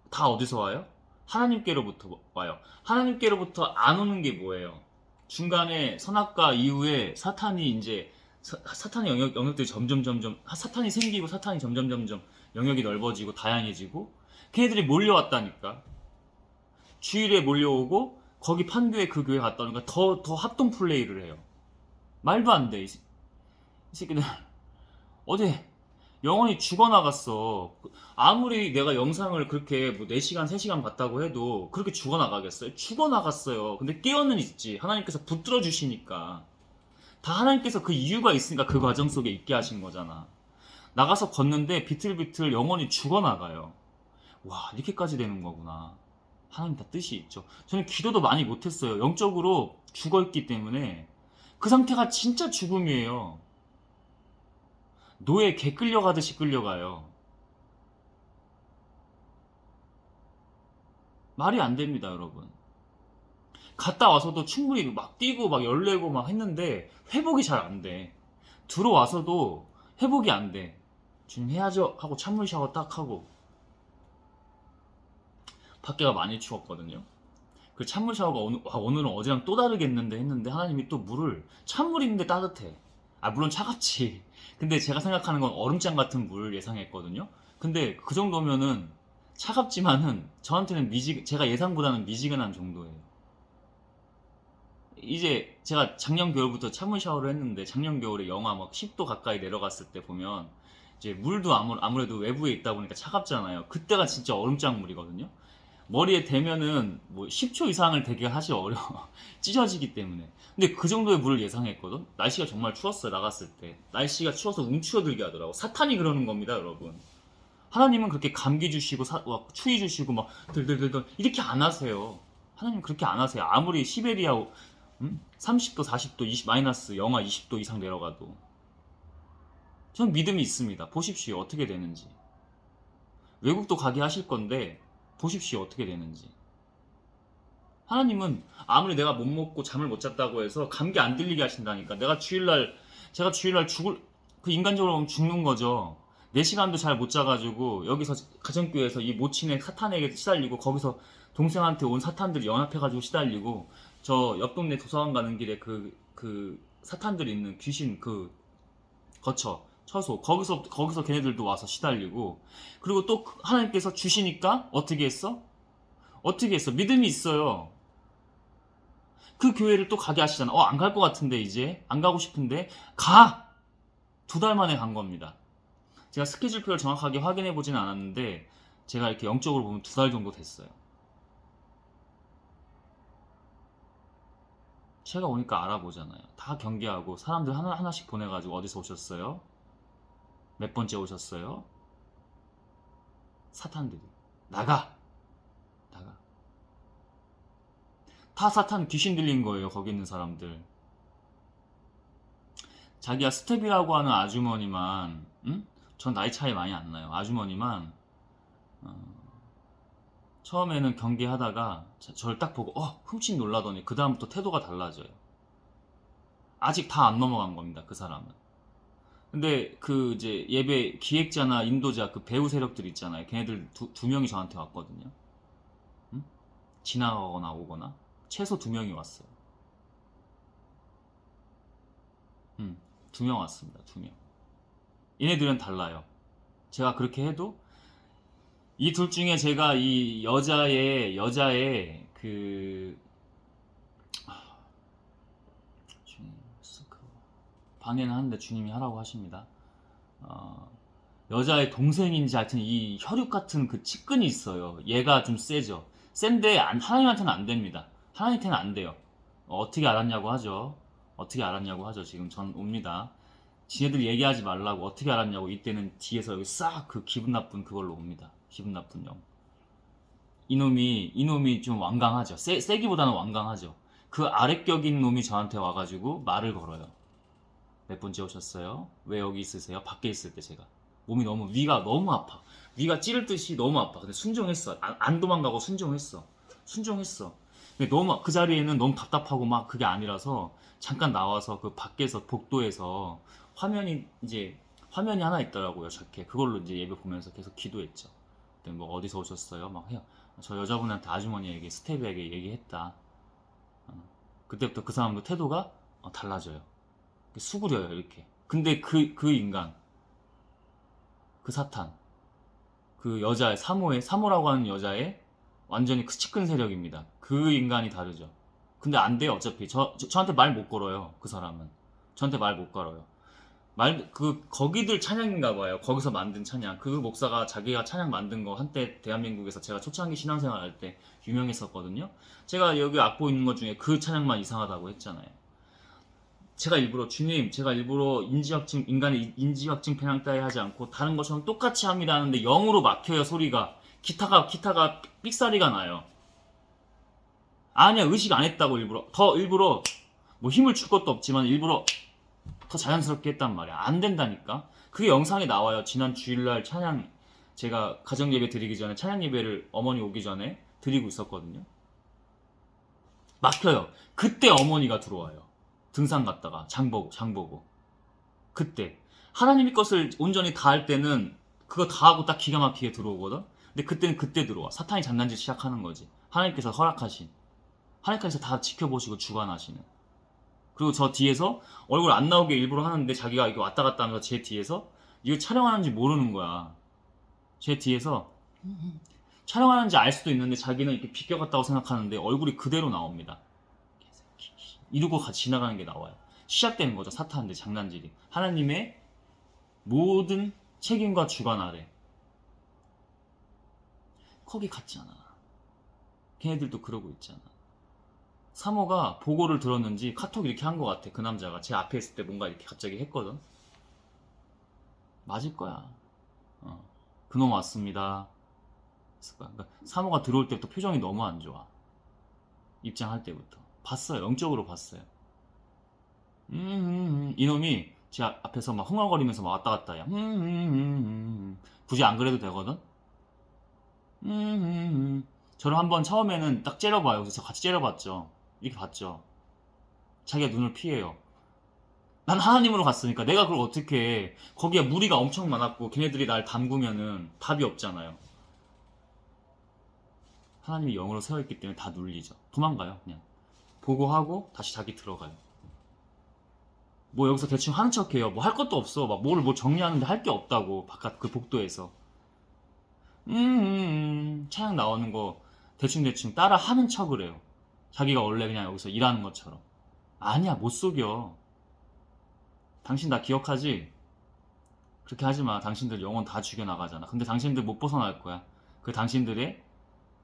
다 어디서 와요? 하나님께로부터 와요. 하나님께로부터 안 오는 게 뭐예요? 중간에 선악과 이후에 사탄이 사탄의 영역들이 점점 사탄이 생기고 사탄이 점점 영역이 넓어지고 다양해지고 걔네들이 몰려왔다니까. 주일에 몰려오고 거기 판교에 그 교회 갔다 오니까 더 합동 플레이를 해요. 말도 안 돼. 이 새끼들 어제 영혼이 죽어나갔어. 아무리 내가 영상을 그렇게 뭐 4시간, 3시간 봤다고 해도 그렇게 죽어나가겠어요? 죽어나갔어요. 근데 깨어는 있지. 하나님께서 붙들어 주시니까. 다 하나님께서 그 이유가 있으니까 그 과정 속에 있게 하신 거잖아. 나가서 걷는데 비틀비틀 영혼이 죽어나가요. 와, 이렇게까지 되는 거구나. 하나님 다 뜻이 있죠. 저는 기도도 많이 못했어요. 영적으로 죽어있기 때문에 그 상태가 진짜 죽음이에요. 노예 개 끌려가듯이 끌려가요. 말이 안 됩니다, 여러분. 갔다 와서도 충분히 막 뛰고 막 열내고 막 했는데 회복이 잘 안 돼. 들어와서도 회복이 안 돼. 주님 해야죠 하고 찬물 샤워 딱 하고. 밖에가 많이 추웠거든요. 그 찬물 샤워가 오늘은 어제랑 또 다르겠는데 했는데 하나님이 또 찬물인데 따뜻해. 물론 차갑지. 근데 제가 생각하는 건 얼음장 같은 물 예상했거든요. 근데 그 정도면은 차갑지만은 저한테는 제가 예상보다는 미지근한 정도예요. 이제 제가 작년 겨울부터 찬물 샤워를 했는데 작년 겨울에 영하 막 10도 가까이 내려갔을 때 보면 이제 물도 아무래도 외부에 있다 보니까 차갑잖아요. 그때가 진짜 얼음장물이거든요. 머리에 대면은 뭐 10초 이상을 대기가 사실 어려워. 찢어지기 때문에. 근데 그 정도의 물을 예상했거든. 날씨가 정말 추웠어요. 나갔을 때. 날씨가 추워서 움츠러들게 하더라고. 사탄이 그러는 겁니다, 여러분. 하나님은 그렇게 감기 주시고 추위 주시고 막 들들들들 이렇게 안 하세요. 하나님 그렇게 안 하세요. 아무리 시베리아 30도, 40도, 20 마이너스 영하 20도 이상 내려가도 전 믿음이 있습니다. 보십시오. 어떻게 되는지. 외국도 가게 하실 건데 보십시오. 어떻게 되는지. 하나님은 아무리 내가 못 먹고 잠을 못 잤다고 해서 감기 안 들리게 하신다니까. 제가 주일날 그 인간적으로 보면 죽는 거죠. 4시간도 잘 못 자가지고 여기서 가정교회에서 이 모친의 사탄에게 시달리고 거기서 동생한테 온 사탄들이 연합해가지고 시달리고 저 옆 동네 도서관 가는 길에 그 사탄들이 있는 귀신 처소 거기서 걔네들도 와서 시달리고 그리고 또 하나님께서 주시니까 어떻게 했어? 믿음이 있어요. 그 교회를 또 가게 하시잖아. 안 갈 것 같은데 이제 안 가고 싶은데 가! 2달 만에 간 겁니다. 제가 스케줄표를 정확하게 확인해 보진 않았는데 제가 이렇게 영적으로 보면 2달 정도 됐어요. 제가 오니까 알아보잖아요. 다 경계하고 사람들 하나씩 보내가지고 어디서 오셨어요? 몇 번째 오셨어요? 사탄들이 나가! 다 사탄 귀신 들린 거예요. 거기 있는 사람들. 자기야 스텝이라고 하는 아주머니만 전 나이 차이 많이 안 나요. 아주머니만 처음에는 경계하다가 저를 딱 보고 흠칫 놀라더니 그 다음부터 태도가 달라져요. 아직 다 안 넘어간 겁니다. 그 사람은. 근데 그 이제 예배 기획자나 인도자 그 배우 세력들 있잖아요. 걔네들 두 명이 저한테 왔거든요. 지나가거나 오거나 최소 2명이 왔어요. 2명 왔습니다. 2명. 얘네들은 달라요. 제가 그렇게 해도 이 둘 중에 제가 이 여자의 방해는 하는데 주님이 하라고 하십니다. 여자의 동생인지 하여튼 이 혈육 같은 그 측근이 있어요. 얘가 좀 세죠. 센데 하나님한테는 안 됩니다. 하나님한테는 안 돼요. 어떻게 알았냐고 하죠. 지금 전 옵니다. 지네들 얘기하지 말라고 어떻게 알았냐고 이때는 뒤에서 여기 싹 그 기분 나쁜 그걸로 옵니다. 기분 나쁜 영. 이놈이 좀 완강하죠. 세기보다는 완강하죠. 그 아래격인 놈이 저한테 와가지고 말을 걸어요. 몇 번째 오셨어요? 왜 여기 있으세요? 밖에 있을 때 제가 몸이 위가 너무 아파. 위가 찌를 듯이 너무 아파. 근데 순종했어. 안 도망가고 순종했어. 근데 너무 그 자리에는 너무 답답하고 막 그게 아니라서 잠깐 나와서 그 밖에서 복도에서 화면이 하나 있더라고요. 저렇게 그걸로 이제 예배 보면서 계속 기도했죠. 근데 뭐 어디서 오셨어요? 막 해요. 저 여자분한테 아주머니에게 스텝에게 얘기했다. 그때부터 그 사람도 태도가 달라져요. 수그려요 이렇게. 근데 그 인간 그 사탄 그 여자의 사모라고 하는 여자의 완전히 그 측근 세력입니다. 그 인간이 다르죠. 근데 안 돼요. 어차피 저한테 말 못 걸어요. 그 사람은 저한테 말 못 걸어요. 거기들 찬양인가 봐요. 거기서 만든 찬양. 그 목사가 자기가 찬양 만든 거 한때 대한민국에서 제가 초창기 신앙생활 할 때 유명했었거든요. 제가 여기 악보 있는 것 중에 그 찬양만 이상하다고 했잖아요. 제가 일부러 인간의 인지확증 편향 따위 하지 않고 다른 것처럼 똑같이 합니다 하는데 0으로 막혀요. 소리가 기타가 삑사리가 나요. 아니야 의식 안 했다고 일부러 뭐 힘을 줄 것도 없지만 일부러 더 자연스럽게 했단 말이야. 안 된다니까. 그게 영상에 나와요. 지난 주일날 찬양 제가 가정예배 드리기 전에 찬양 예배를 어머니 오기 전에 드리고 있었거든요. 막혀요. 그때 어머니가 들어와요. 등산 갔다가 장 보고 그때 하나님의 것을 온전히 다 할 때는 그거 다 하고 딱 기가 막히게 들어오거든. 근데 그때는 그때 들어와. 사탄이 장난질 시작하는 거지. 하나님께서 하나님께서 다 지켜보시고 주관하시는. 그리고 저 뒤에서 얼굴 안 나오게 일부러 하는데 자기가 이렇게 왔다 갔다 하면서 제 뒤에서 이거 촬영하는지 모르는 거야. 제 뒤에서 촬영하는지 알 수도 있는데 자기는 이렇게 비껴갔다고 생각하는데 얼굴이 그대로 나옵니다. 이루고 같이 지나가는 게 나와요. 시작되는 거죠. 사탄한테 장난질이. 하나님의 모든 책임과 주관 아래. 거기 갔잖아. 걔네들도 그러고 있잖아. 사모가 보고를 들었는지 카톡 이렇게 한 것 같아. 그 남자가 제 앞에 있을 때 뭔가 이렇게 갑자기 했거든. 맞을 거야. 그놈 왔습니다. 그러니까 사모가 들어올 때부터 표정이 너무 안 좋아. 입장할 때부터 봤어요. 영적으로 봤어요. 이놈이 제 앞에서 막 흥얼거리면서 막 왔다 갔다 해. 굳이 안 그래도 되거든. 저를 한번 처음에는 딱 째려봐요. 그래서 같이 째려봤죠. 이렇게 봤죠. 자기가 눈을 피해요. 난 하나님으로 갔으니까 내가 그걸 어떻게 해. 거기에 무리가 엄청 많았고 걔네들이 날 담그면은 답이 없잖아요. 하나님이 영으로 세워있기 때문에 다 눌리죠. 도망가요. 그냥 보고하고 다시 자기 들어가요. 뭐 여기서 대충 하는 척해요. 뭐 할 것도 없어. 막 뭐 정리하는데 할 게 없다고. 바깥 그 복도에서 차량 나오는 거 대충 따라 하는 척을 해요. 자기가 원래 그냥 여기서 일하는 것처럼. 아니야, 못 속여. 당신 나 기억하지? 그렇게 하지 마. 당신들 영혼 다 죽여나가잖아. 근데 당신들 못 벗어날 거야. 그 당신들의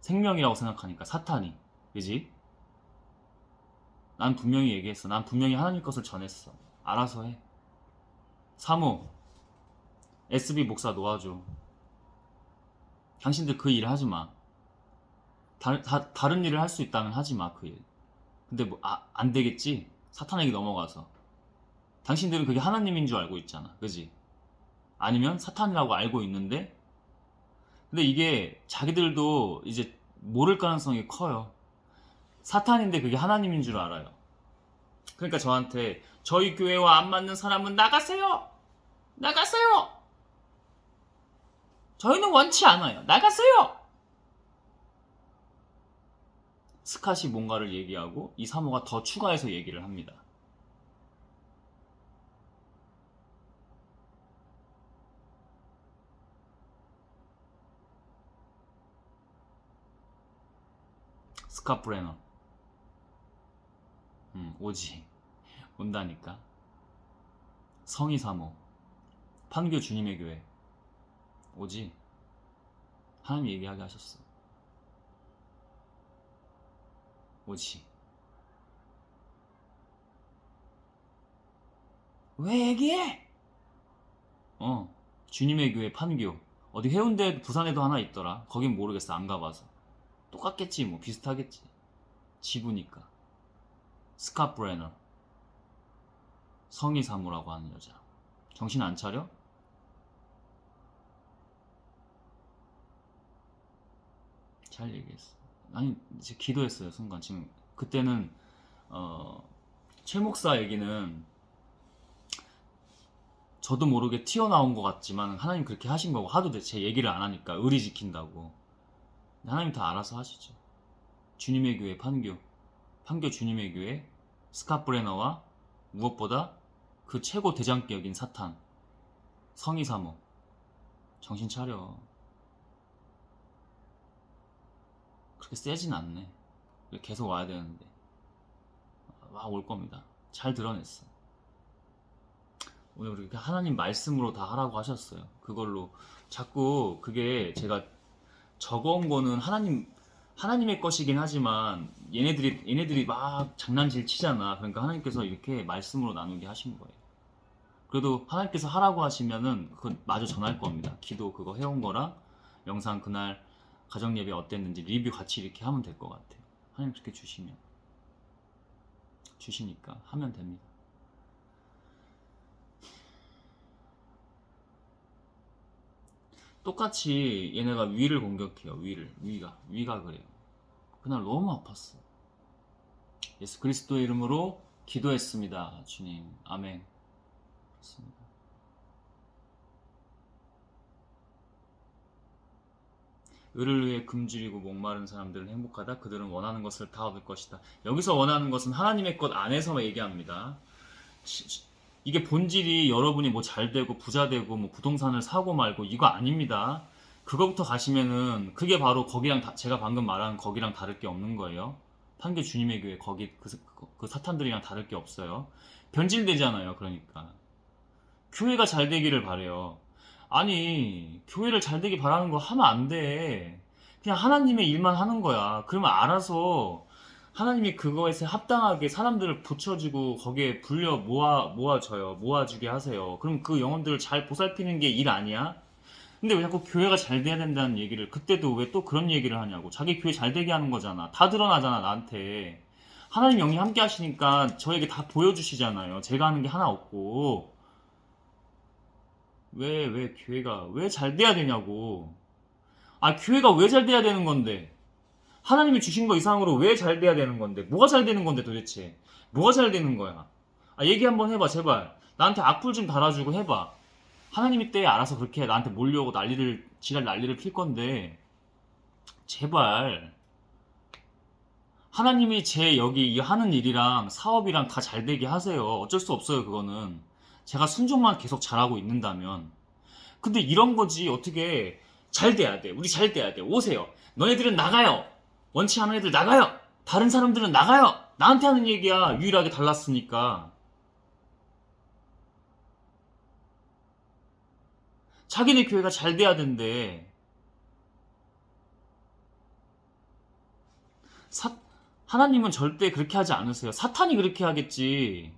생명이라고 생각하니까 사탄이. 그지? 난 분명히 얘기했어. 난 분명히 하나님 것을 전했어. 알아서 해. 사모, SB 목사 놓아줘. 당신들 그 일 하지 마. 다른 일을 할 수 있다면 하지 마, 그 일. 근데 뭐, 안 되겠지? 사탄에게 넘어가서. 당신들은 그게 하나님인 줄 알고 있잖아. 그지? 아니면 사탄이라고 알고 있는데, 근데 이게 자기들도 이제 모를 가능성이 커요. 사탄인데 그게 하나님인 줄 알아요. 그러니까 저한테 저희 교회와 안 맞는 사람은 나가세요! 나가세요! 저희는 원치 않아요. 나가세요! 스캇이 뭔가를 얘기하고 이 사모가 더 추가해서 얘기를 합니다. 스캇 브레너. 오지. 온다니까. 성희 사모. 판교 주님의 교회. 오지. 하나님 얘기하게 하셨어. 오지. 왜 얘기해? 주님의 교회 판교. 어디 해운대 부산에도 하나 있더라. 거긴 모르겠어. 안 가봐서. 똑같겠지 뭐. 비슷하겠지. 지구니까. 스캇 브레너. 성희 사모라고 하는 여자. 정신 안 차려? 잘 얘기했어. 아니 이제 기도했어요. 순간 지금 그때는 최 목사 얘기는 저도 모르게 튀어나온 것 같지만 하나님 그렇게 하신 거고 하도 제 얘기를 안 하니까 의리 지킨다고. 하나님 다 알아서 하시죠. 주님의 교회 판교 주님의 교회 스캇 브레너와 무엇보다 그 최고 대장격인 사탄 성희 사모. 정신 차려. 그렇게 세진 않네. 계속 와야 되는데 와 올 겁니다. 잘 드러냈어. 오늘 우리 하나님 말씀으로 다 하라고 하셨어요. 그걸로 자꾸 그게 제가 적어온 거는 하나님의 것이긴 하지만 얘네들이 막 장난질 치잖아. 그러니까 하나님께서 이렇게 말씀으로 나누게 하신 거예요. 그래도 하나님께서 하라고 하시면은 그거 마저 전할 겁니다. 기도 그거 해온 거랑 영상 그날 가정 예배 어땠는지 리뷰 같이 이렇게 하면 될 것 같아요. 하나님 그렇게 주시니까 하면 됩니다. 똑같이 얘네가 위를 공격해요. 위가 그래요. 그날 너무 아팠어. 예수 그리스도의 이름으로 기도했습니다. 주님 아멘. 그렇습니다. 의를 위해 굶주리고 목마른 사람들은 행복하다. 그들은 원하는 것을 다 얻을 것이다. 여기서 원하는 것은 하나님의 것 안에서 얘기합니다. 이게 본질이 여러분이 뭐 잘되고 부자되고 뭐 부동산을 사고 말고 이거 아닙니다. 그거부터 가시면은 그게 바로 거기랑 제가 방금 말한 거기랑 다를 게 없는 거예요. 판교 주님의 교회 거기 그 사탄들이랑 다를 게 없어요. 변질되잖아요. 그러니까 교회가 잘 되기를 바래요. 아니 교회를 잘 되기 바라는 거 하면 안 돼. 그냥 하나님의 일만 하는 거야. 그러면 알아서 하나님이 그거에서 합당하게 사람들을 붙여주고 거기에 불려 모아줘요. 모아주게 하세요. 그럼 그 영혼들을 잘 보살피는 게 일 아니야? 근데 왜 자꾸 교회가 잘 돼야 된다는 얘기를 그때도 왜 또 그런 얘기를 하냐고. 자기 교회 잘 되게 하는 거잖아. 다 드러나잖아 나한테. 하나님 영이 함께 하시니까 저에게 다 보여주시잖아요. 제가 하는 게 하나 없고. 왜 교회가 왜 잘 돼야 되냐고. 아 교회가 왜 잘 돼야 되는 건데. 하나님이 주신 거 이상으로 왜 잘 돼야 되는 건데. 뭐가 잘 되는 건데 도대체. 뭐가 잘 되는 거야. 아 얘기 한번 해봐 제발. 나한테 악플 좀 달아주고 해봐. 하나님이 때에 알아서 그렇게 나한테 몰려오고 지랄 난리를 필 건데 제발 하나님이 제 여기 이 하는 일이랑 사업이랑 다 잘 되게 하세요. 어쩔 수 없어요 그거는. 제가 순종만 계속 잘하고 있는다면. 근데 이런 거지 어떻게 잘 돼야 돼. 우리 잘 돼야 돼. 오세요. 너네들은 나가요. 원치 않은 애들 나가요. 다른 사람들은 나가요. 나한테 하는 얘기야. 유일하게 달랐으니까. 자기네 교회가 잘 돼야 된대. 사, 하나님은 절대 그렇게 하지 않으세요. 사탄이 그렇게 하겠지.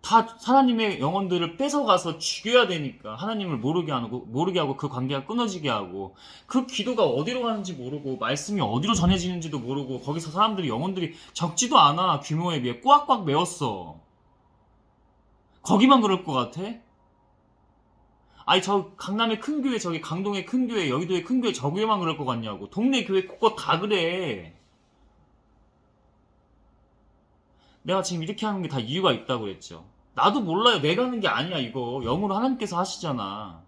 다 하나님의 영혼들을 뺏어가서 죽여야 되니까 하나님을 모르게 하고 그 관계가 끊어지게 하고 그 기도가 어디로 가는지 모르고 말씀이 어디로 전해지는지도 모르고 거기서 사람들이 영혼들이 적지도 않아. 규모에 비해 꽉꽉 메웠어. 거기만 그럴 것 같아? 아니 저 강남의 큰 교회 저기 강동의 큰 교회 여의도의 큰 교회 저 교회만 그럴 것 같냐고. 동네 교회 그거 다 그래. 내가 지금 이렇게 하는 게 다 이유가 있다고 그랬죠. 나도 몰라요. 내가 하는 게 아니야 이거. 영으로 하나님께서 하시잖아.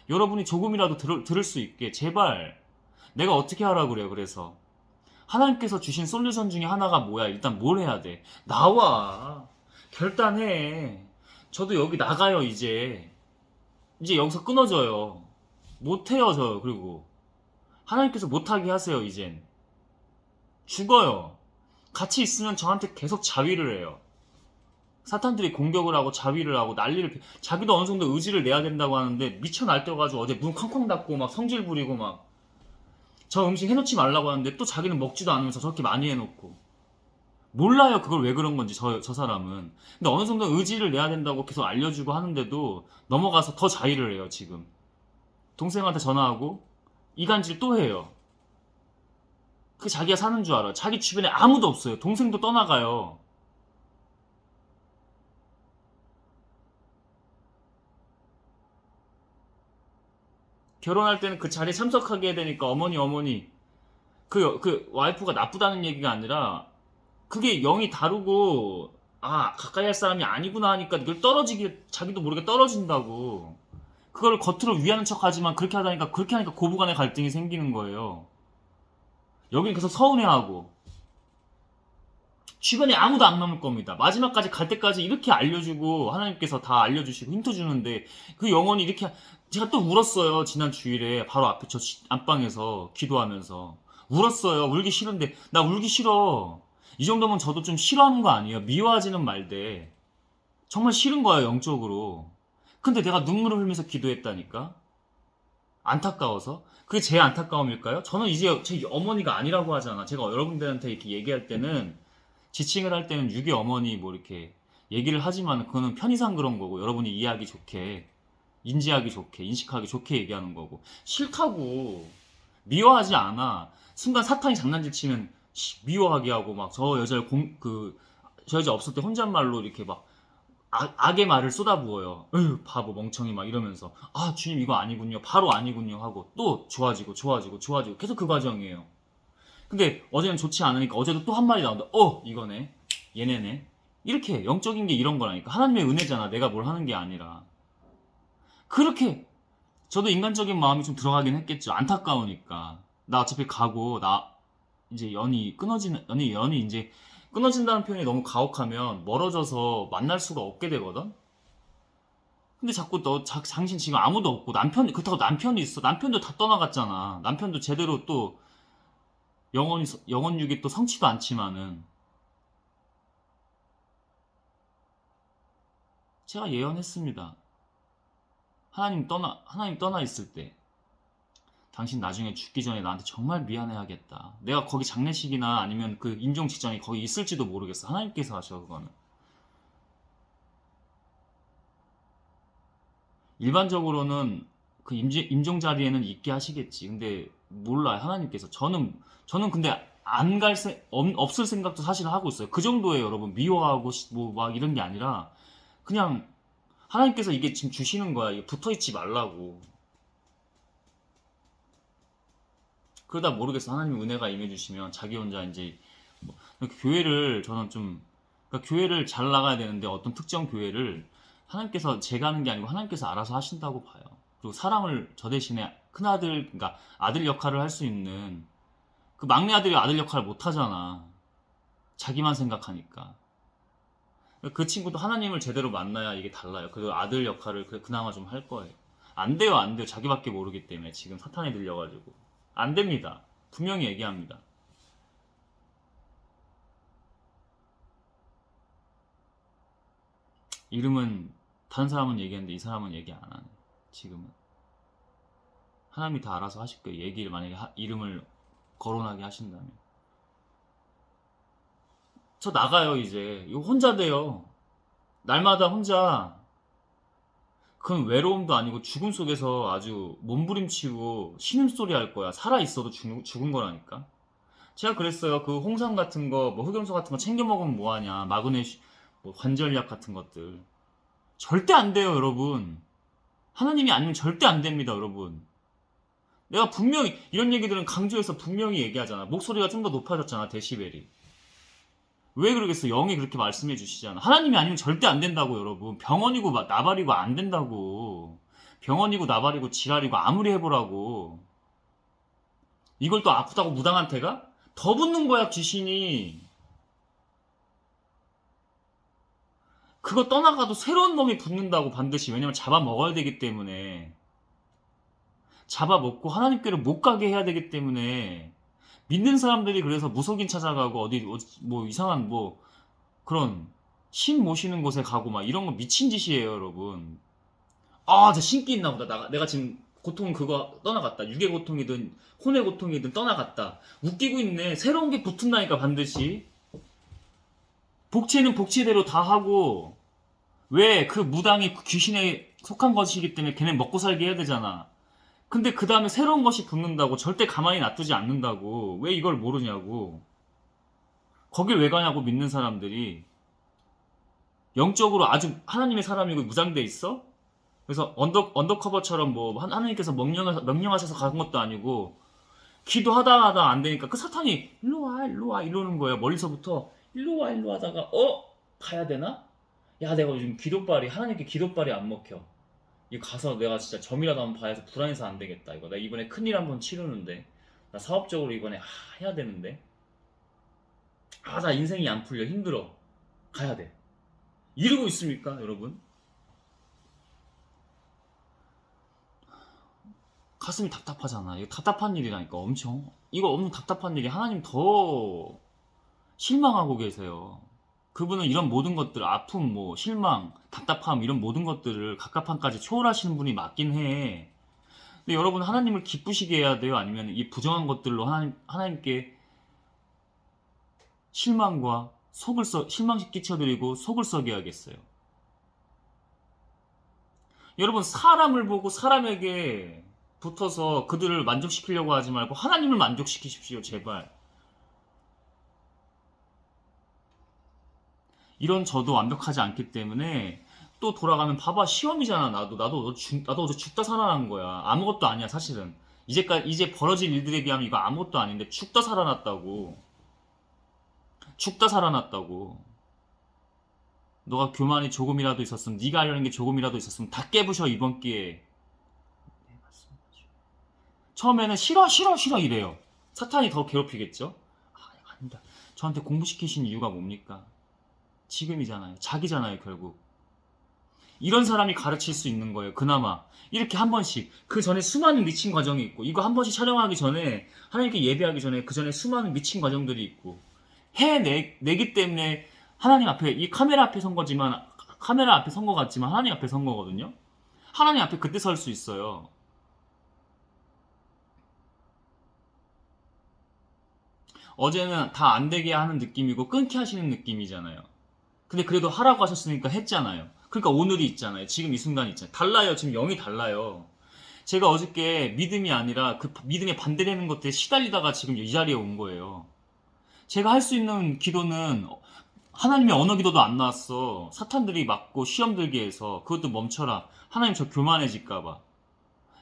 여러분이 조금이라도 들을 수 있게 제발. 내가 어떻게 하라고 그래요. 그래서 하나님께서 주신 솔루션 중에 하나가 뭐야. 일단 뭘 해야 돼. 나와. 결단해. 저도 여기 나가요 이제. 이제 여기서 끊어져요. 못해요 저. 그리고 하나님께서 못하게 하세요 이젠. 죽어요. 같이 있으면 저한테 계속 자위를 해요. 사탄들이 공격을 하고 자위를 하고 자기도 어느 정도 의지를 내야 된다고 하는데 미쳐 날뛰어가지고 어제 문 쾅쾅 닫고 막 성질 부리고 막 저 음식 해놓지 말라고 하는데 또 자기는 먹지도 않으면서 저렇게 많이 해놓고 몰라요 그걸 왜 그런 건지 저 사람은. 근데 어느 정도 의지를 내야 된다고 계속 알려주고 하는데도 넘어가서 더 자위를 해요 지금. 동생한테 전화하고 이간질 또 해요. 그 자기가 사는 줄 알아. 자기 주변에 아무도 없어요. 동생도 떠나가요. 결혼할 때는 그 자리에 참석하게 해야 되니까 어머니 그 와이프가 나쁘다는 얘기가 아니라 그게 영이 다르고 아 가까이 할 사람이 아니구나 하니까 이걸 떨어지게 자기도 모르게 떨어진다고. 그걸 겉으로 위하는 척 하지만 그렇게 하니까 고부간의 갈등이 생기는 거예요. 여기는 계속 서운해하고 주변에 아무도 안 남을 겁니다. 마지막까지 갈 때까지 이렇게 알려주고 하나님께서 다 알려주시고 힌트 주는데 그 영혼이 이렇게. 제가 또 울었어요 지난 주일에 바로 앞에 저 안방에서 기도하면서 울었어요. 울기 싫은데 나 울기 싫어. 이 정도면 저도 좀 싫어하는 거 아니에요. 미워하지는 말되 정말 싫은 거야 영적으로. 근데 내가 눈물을 흘리면서 기도했다니까. 안타까워서. 그게 제 안타까움일까요? 저는 이제 제 어머니가 아니라고 하잖아. 제가 여러분들한테 이렇게 얘기할 때는 지칭을 할 때는 유기 어머니 뭐 이렇게 얘기를 하지만 그거는 편의상 그런 거고 여러분이 이해하기 좋게 인지하기 좋게 인식하기 좋게 얘기하는 거고. 싫다고. 미워하지 않아. 순간 사탄이 장난질 치면 미워하게 하고 막 저 여자를 저 여자 없을 때 혼잣말로 이렇게 막 악의 말을 쏟아부어요. 으 바보 멍청이 막 이러면서 아 주님 이거 아니군요. 바로 아니군요 하고 또 좋아지고 계속 그 과정이에요. 근데 어제는 좋지 않으니까 어제도 또 한 마디 나온다. 이거네. 얘네네. 이렇게 영적인 게 이런 거라니까. 하나님의 은혜잖아. 내가 뭘 하는 게 아니라. 그렇게 저도 인간적인 마음이 좀 들어가긴 했겠죠. 안타까우니까. 나 어차피 가고 나 이제 연이 이제 끊어진다는 표현이 너무 가혹하면 멀어져서 만날 수가 없게 되거든. 근데 자꾸 당신 지금 아무도 없고 그렇다고 남편이 있어. 남편도 다 떠나갔잖아. 남편도 제대로 또 영혼육이 또 성치도 않지만은 제가 예언했습니다. 하나님 떠나 있을 때 당신 나중에 죽기 전에 나한테 정말 미안해하겠다. 내가 거기 장례식이나 아니면 그 임종 직전에 거기 있을지도 모르겠어. 하나님께서 하셔 그거는. 일반적으로는 그 임종 자리에는 있게 하시겠지. 근데 몰라요 하나님께서. 저는 근데 없을 생각도 사실 하고 있어요. 그 정도예요 여러분. 미워하고 뭐 막 이런 게 아니라 그냥 하나님께서 이게 지금 주시는 거야. 이게 붙어있지 말라고. 그러다 모르겠어. 하나님 은혜가 임해주시면 자기 혼자 이제 뭐, 교회를 저는 좀 그러니까 교회를 잘 나가야 되는데 어떤 특정 교회를 하나님께서 제가 하는 게 아니고 하나님께서 알아서 하신다고 봐요. 그리고 사람을 저 대신에 큰아들 그러니까 아들 역할을 할 수 있는 그 막내 아들이 아들 역할을 못 하잖아. 자기만 생각하니까. 그 친구도 하나님을 제대로 만나야 이게 달라요. 그 아들 역할을 그나마 좀 할 거예요. 안 돼요, 안 돼요. 자기밖에 모르기 때문에 지금 사탄에 들려가지고. 안 됩니다. 분명히 얘기합니다. 이름은 다른 사람은 얘기했는데 이 사람은 얘기 안 하네. 지금은. 하나님이 다 알아서 하실 거예요. 얘기를 만약에 이름을 거론하게 하신다면. 저 나가요, 이제. 이거 혼자 돼요. 날마다 혼자. 그건 외로움도 아니고 죽음 속에서 아주 몸부림치고 신음소리 할 거야. 살아있어도 죽은 거라니까. 제가 그랬어요. 그 홍삼 같은 거, 뭐 흑염소 같은 거 챙겨 먹으면 뭐하냐. 마그네슘, 뭐 관절약 같은 것들. 절대 안 돼요, 여러분. 하나님이 아니면 절대 안 됩니다, 여러분. 내가 분명히, 이런 얘기들은 강조해서 분명히 얘기하잖아. 목소리가 좀 더 높아졌잖아, 데시벨이. 왜 그러겠어? 영이 그렇게 말씀해 주시잖아. 하나님이 아니면 절대 안 된다고, 여러분. 병원이고 나발이고 안 된다고. 병원이고 나발이고 지랄이고 아무리 해보라고. 이걸 또 아프다고 무당한테가? 더 붙는 거야, 귀신이. 그거 떠나가도 새로운 놈이 붙는다고 반드시. 왜냐면 잡아먹어야 되기 때문에. 잡아먹고 하나님께를 못 가게 해야 되기 때문에. 믿는 사람들이 그래서 무속인 찾아가고 뭐 이상한 뭐 그런 신 모시는 곳에 가고 막 이런 거 미친 짓이에요, 여러분. 아, 저 신기 있나 보다. 내가 지금 고통 그거 떠나갔다. 육의 고통이든 혼의 고통이든 떠나갔다. 웃기고 있네. 새로운 게 붙은다니까 반드시. 복체는 복체대로 다 하고 왜 그 무당이 귀신에 속한 것이기 때문에 걔네 먹고 살게 해야 되잖아. 근데 그 다음에 새로운 것이 붙는다고 절대 가만히 놔두지 않는다고. 왜 이걸 모르냐고. 거길 왜 가냐고 믿는 사람들이. 영적으로 아주 하나님의 사람이고 무장돼 있어? 그래서 언더커버처럼 뭐 하나님께서 명령하셔서 간 것도 아니고 기도하다 안 되니까 그 사탄이 일로 와 이러는 거예요. 멀리서부터 일로 와 하다가 가야 되나? 야 내가 요즘 기도발이 하나님께 기도발이 안 먹혀. 이 가서 내가 진짜 점이라도 한번 봐야지 불안해서 안 되겠다 이거. 나 이번에 큰일 한번 치르는데 나 사업적으로 이번에 해야 되는데 나 인생이 안 풀려 힘들어 가야 돼. 이러고 있습니까 여러분? 가슴이 답답하잖아. 이거 답답한 일이라니까 엄청. 이거 엄청 답답한 일이 하나님 더 실망하고 계세요. 그분은 이런 모든 것들, 아픔, 뭐 실망, 답답함 이런 모든 것들을 갑갑함까지 초월하시는 분이 맞긴 해. 근데 여러분 하나님을 기쁘시게 해야 돼요? 아니면 이 부정한 것들로 하나님께 실망시 끼쳐드리고 속을 썩게 하겠어요? 여러분 사람을 보고 사람에게 붙어서 그들을 만족시키려고 하지 말고 하나님을 만족시키십시오, 제발. 이런 저도 완벽하지 않기 때문에 또 돌아가면 봐봐 시험이잖아. 나도 어제 죽다 살아난 거야. 아무것도 아니야 사실은. 이제 벌어질 일들에 비하면 이거 아무것도 아닌데 죽다 살아났다고. 죽다 살아났다고. 너가 교만이 조금이라도 있었으면 네가 하려는 게 조금이라도 있었으면 다 깨부셔 이번 기회에. 네, 맞습니다. 처음에는 싫어 이래요. 사탄이 더 괴롭히겠죠. 아닙니다. 저한테 공부시키신 이유가 뭡니까? 지금이잖아요. 자기잖아요 결국. 이런 사람이 가르칠 수 있는 거예요. 그나마 이렇게 한 번씩, 그 전에 수많은 미친 과정이 있고, 이거 한 번씩 촬영하기 전에, 하나님께 예배하기 전에 그 전에 수많은 미친 과정들이 있고, 해내기 때문에 하나님 앞에, 이 카메라 앞에 선 거지만, 카메라 앞에 선 거 같지만 하나님 앞에 선 거거든요. 하나님 앞에 그때 설 수 있어요. 어제는 다 안 되게 하는 느낌이고 끊게 하시는 느낌이잖아요. 근데 그래도 하라고 하셨으니까 했잖아요. 그러니까 오늘이 있잖아요. 지금 이 순간이 있잖아요. 달라요. 지금 영이 달라요. 제가 어저께 믿음이 아니라 그 믿음에 반대되는 것들에 시달리다가 지금 이 자리에 온 거예요. 제가 할 수 있는 기도는, 하나님의 언어 기도도 안 나왔어. 사탄들이 맞고 시험 들게 해서 그것도 멈춰라. 하나님 저 교만해질까봐.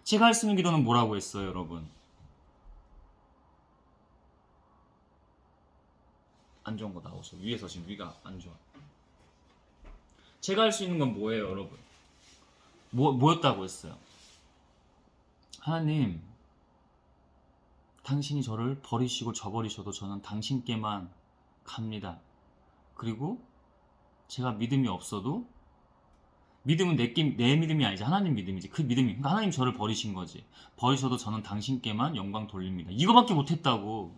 제가 할 수 있는 기도는 뭐라고 했어요, 여러분? 안 좋은 거 나오죠. 위에서 지금 위가 안 좋아. 제가 할 수 있는 건 뭐예요, 여러분? 뭐였다고 했어요? 하나님, 당신이 저를 버리시고 저버리셔도 저는 당신께만 갑니다. 그리고 제가 믿음이 없어도, 믿음은 내 믿음이 아니지 하나님 믿음이지. 그 믿음이, 그러니까 하나님 저를 버리신 거지. 버리셔도 저는 당신께만 영광 돌립니다. 이거밖에 못했다고.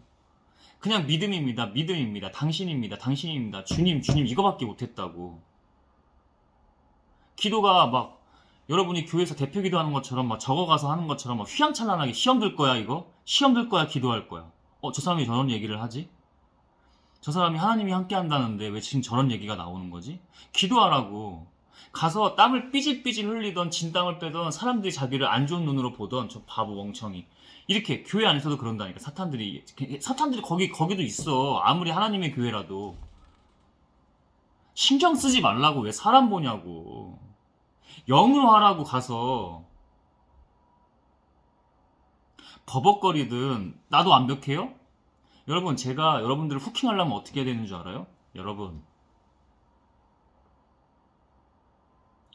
그냥 믿음입니다. 믿음입니다. 당신입니다. 당신입니다. 주님, 주님, 이거밖에 못했다고. 기도가 막 여러분이 교회에서 대표 기도하는 것처럼 막 적어가서 하는 것처럼 막 휘황찬란하게 시험 들 거야 이거? 시험 들 거야 기도할 거야. 저 사람이 저런 얘기를 하지? 저 사람이 하나님이 함께 한다는데 왜 지금 저런 얘기가 나오는 거지? 기도하라고. 가서 땀을 삐질삐질 흘리던 진땀을 빼던 사람들이 자기를 안 좋은 눈으로 보던 저 바보 멍청이. 이렇게 교회 안에서도 그런다니까. 사탄들이 거기도 있어. 아무리 하나님의 교회라도. 신경 쓰지 말라고. 왜 사람 보냐고. 영으로 하라고. 가서 버벅거리든. 나도 완벽해요? 여러분, 제가 여러분들을 후킹하려면 어떻게 해야 되는 줄 알아요?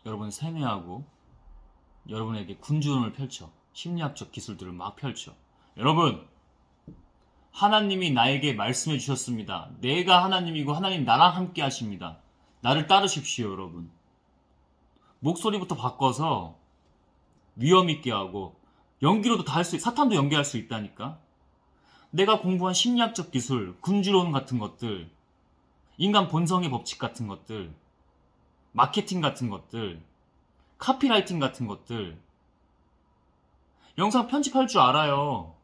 여러분 세뇌하고 여러분에게 군주론을 펼쳐. 심리학적 기술들을 막 펼쳐. 여러분, 하나님이 나에게 말씀해 주셨습니다. 내가 하나님이고 하나님 나랑 함께 하십니다. 나를 따르십시오. 여러분, 목소리부터 바꿔서 위험 있게 하고, 연기로도 다 할 수, 사탄도 연기할 수 있다니까. 내가 공부한 심리학적 기술, 군주론 같은 것들, 인간 본성의 법칙 같은 것들, 마케팅 같은 것들, 카피라이팅 같은 것들, 영상 편집할 줄 알아요.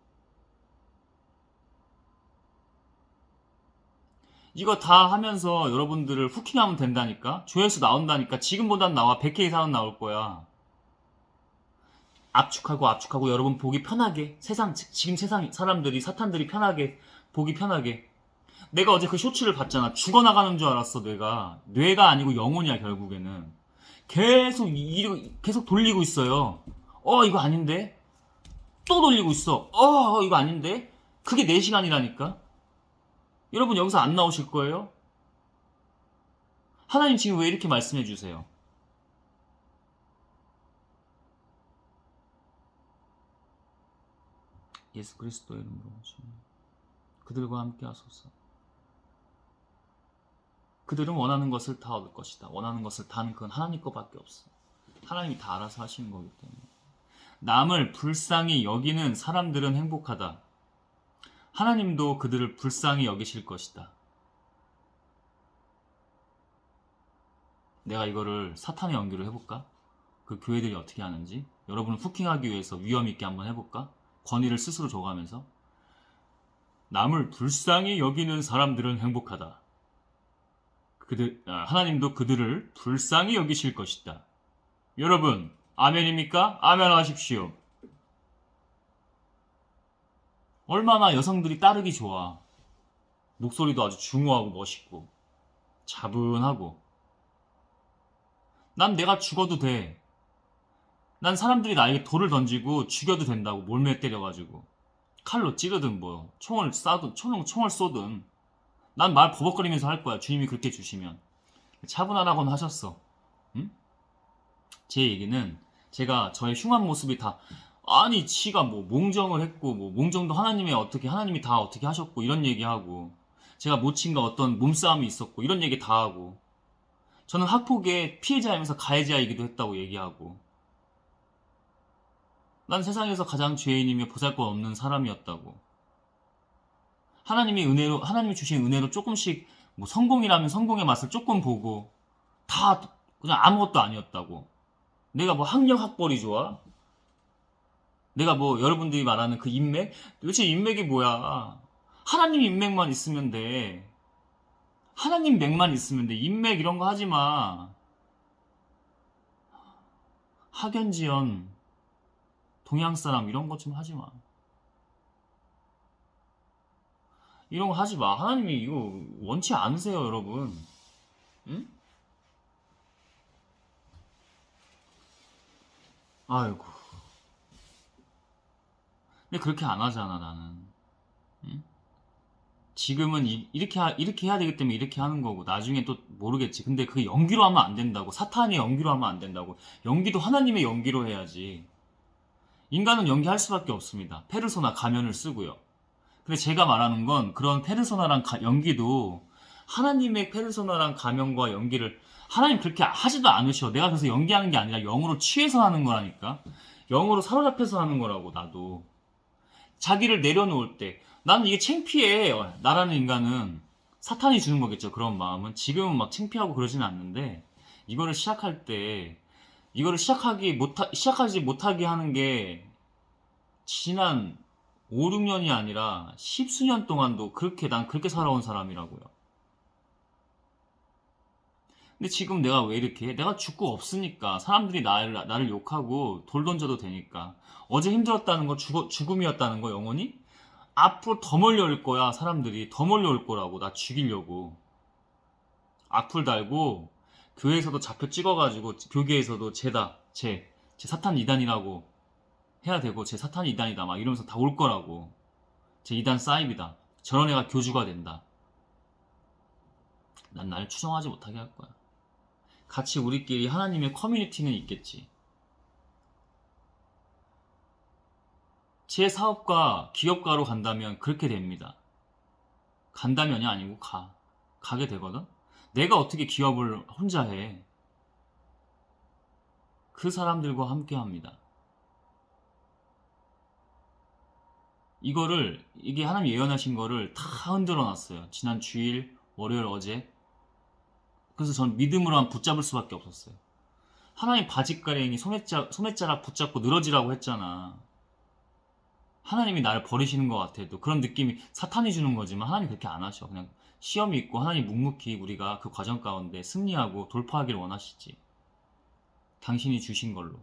이거 다 하면서 여러분들을 후킹하면 된다니까. 조회수 나온다니까. 지금보단 나와. 100K 이상은 나올 거야. 압축하고 여러분 보기 편하게, 지금 세상 사람들이, 사탄들이 편하게 보기 편하게. 내가 어제 그 쇼츠를 봤잖아. 죽어나가는 줄 알았어. 뇌가 아니고 영혼이야. 결국에는 계속 돌리고 있어요. 이거 아닌데. 또 돌리고 있어. 이거 아닌데. 그게 4시간이라니까. 여러분, 여기서 안 나오실 거예요? 하나님 지금 왜 이렇게 말씀해 주세요? 예수 그리스도의 이름으로 그들과 함께 하소서. 그들은 원하는 것을 다 얻을 것이다. 원하는 것을 다는 그건 하나님 것밖에 없어. 하나님이 다 알아서 하시는 거기 때문에. 남을 불쌍히 여기는 사람들은 행복하다. 하나님도 그들을 불쌍히 여기실 것이다. 내가 이거를 사탄에 연기를 해볼까? 그 교회들이 어떻게 하는지 여러분을 후킹하기 위해서 위험 있게 한번 해볼까? 권위를 스스로 줘가면서. 남을 불쌍히 여기는 사람들은 행복하다. 하나님도 그들을 불쌍히 여기실 것이다. 여러분, 아멘입니까? 아멘 하십시오. 얼마나 여성들이 따르기 좋아. 목소리도 아주 중후하고 멋있고 차분하고. 난 내가 죽어도 돼. 난 사람들이 나에게 돌을 던지고 죽여도 된다고. 몰매 때려가지고 칼로 찌르든 뭐 총을 쏘든 난 말 버벅거리면서 할 거야. 주님이 그렇게 주시면. 차분하라고는 하셨어. 응? 제 얘기는, 제가 저의 흉한 모습이 다, 아니 지가 뭐 몽정을 했고, 뭐 몽정도 하나님이 다 어떻게 하셨고, 이런 얘기하고, 제가 모친과 어떤 몸싸움이 있었고, 이런 얘기 다 하고, 저는 학폭의 피해자이면서 가해자이기도 했다고 얘기하고, 난 세상에서 가장 죄인이며 보잘것없는 사람이었다고. 하나님이 주신 은혜로 조금씩, 뭐 성공이라면 성공의 맛을 조금 보고, 다 그냥 아무것도 아니었다고. 내가 뭐 학력 학벌이 좋아? 내가 뭐 여러분들이 말하는 그 인맥? 도대체 인맥이 뭐야? 하나님 인맥만 있으면 돼. 하나님 맥만 있으면 돼. 인맥 이런 거 하지 마. 학연지연, 동양 사람 이런 거 좀 하지 마. 이런 거 하지 마. 하나님이 이거 원치 않으세요, 여러분. 응? 아이고. 근데 그렇게 안 하잖아, 나는. 응? 지금은 이렇게 해야 되기 때문에 이렇게 하는 거고, 나중에 또 모르겠지. 근데 그게 연기로 하면 안 된다고. 사탄이 연기로 하면 안 된다고. 연기도 하나님의 연기로 해야지. 인간은 연기할 수밖에 없습니다. 페르소나 가면을 쓰고요. 근데 제가 말하는 건 그런 페르소나랑 연기도 하나님의 페르소나랑 가면과 연기를 하나님 그렇게 하지도 않으셔. 내가 그래서 연기하는 게 아니라 영으로 취해서 하는 거라니까. 영으로 사로잡혀서 하는 거라고. 나도 자기를 내려놓을 때 나는 이게 창피해. 나라는 인간은 사탄이 주는 거겠죠. 그런 마음은 지금은 막 창피하고 그러지는 않는데, 이거를 시작할 때 이거를 시작하지 못하게 하는 게 지난 5, 6년이 아니라 십수년 동안도 난 그렇게 살아온 사람이라고요. 근데 지금 내가 왜 이렇게 해? 내가 죽고 없으니까. 사람들이 나를 욕하고 돌 던져도 되니까. 어제 힘들었다는 거 죽음이었다는 거 영원히? 앞으로 더 몰려올 거야. 사람들이 더 몰려올 거라고. 나 죽이려고. 악플 달고 교회에서도 잡혀 찍어가지고 교계에서도 제 사탄 이단이라고 해야 되고, 제 사탄 이단이다 막 이러면서 다 올 거라고. 제 이단 사입이다. 저런 애가 교주가 된다. 난 나를 추정하지 못하게 할 거야. 같이 우리끼리 하나님의 커뮤니티는 있겠지. 제 사업가 기업가로 간다면 그렇게 됩니다. 간다면이 아니고 가게 되거든. 내가 어떻게 기업을 혼자 해? 그 사람들과 함께 합니다. 이게 하나님 예언하신 거를 다 흔들어 놨어요. 지난 주일, 월요일, 어제. 그래서 전 믿음으로만 붙잡을 수밖에 없었어요. 하나님 바짓가랭이 소매자락 붙잡고 늘어지라고 했잖아. 하나님이 나를 버리시는 것 같아도 그런 느낌이 사탄이 주는 거지만, 하나님 그렇게 안 하셔. 그냥 시험이 있고 하나님 묵묵히 우리가 그 과정 가운데 승리하고 돌파하기를 원하시지. 당신이 주신 걸로.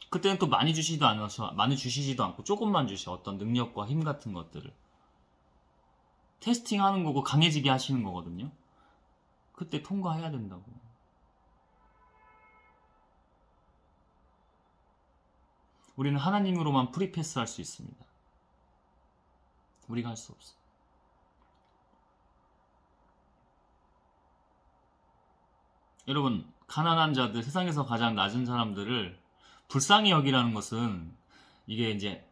그때는 또 많이 주시지도 않고 조금만 주셔. 어떤 능력과 힘 같은 것들을 테스팅하는 거고 강해지게 하시는 거거든요. 그때 통과해야 된다고. 우리는 하나님으로만 프리패스 할 수 있습니다. 우리가 할 수 없어. 여러분, 가난한 자들, 세상에서 가장 낮은 사람들을 불쌍히 여기라는 것은, 이게 이제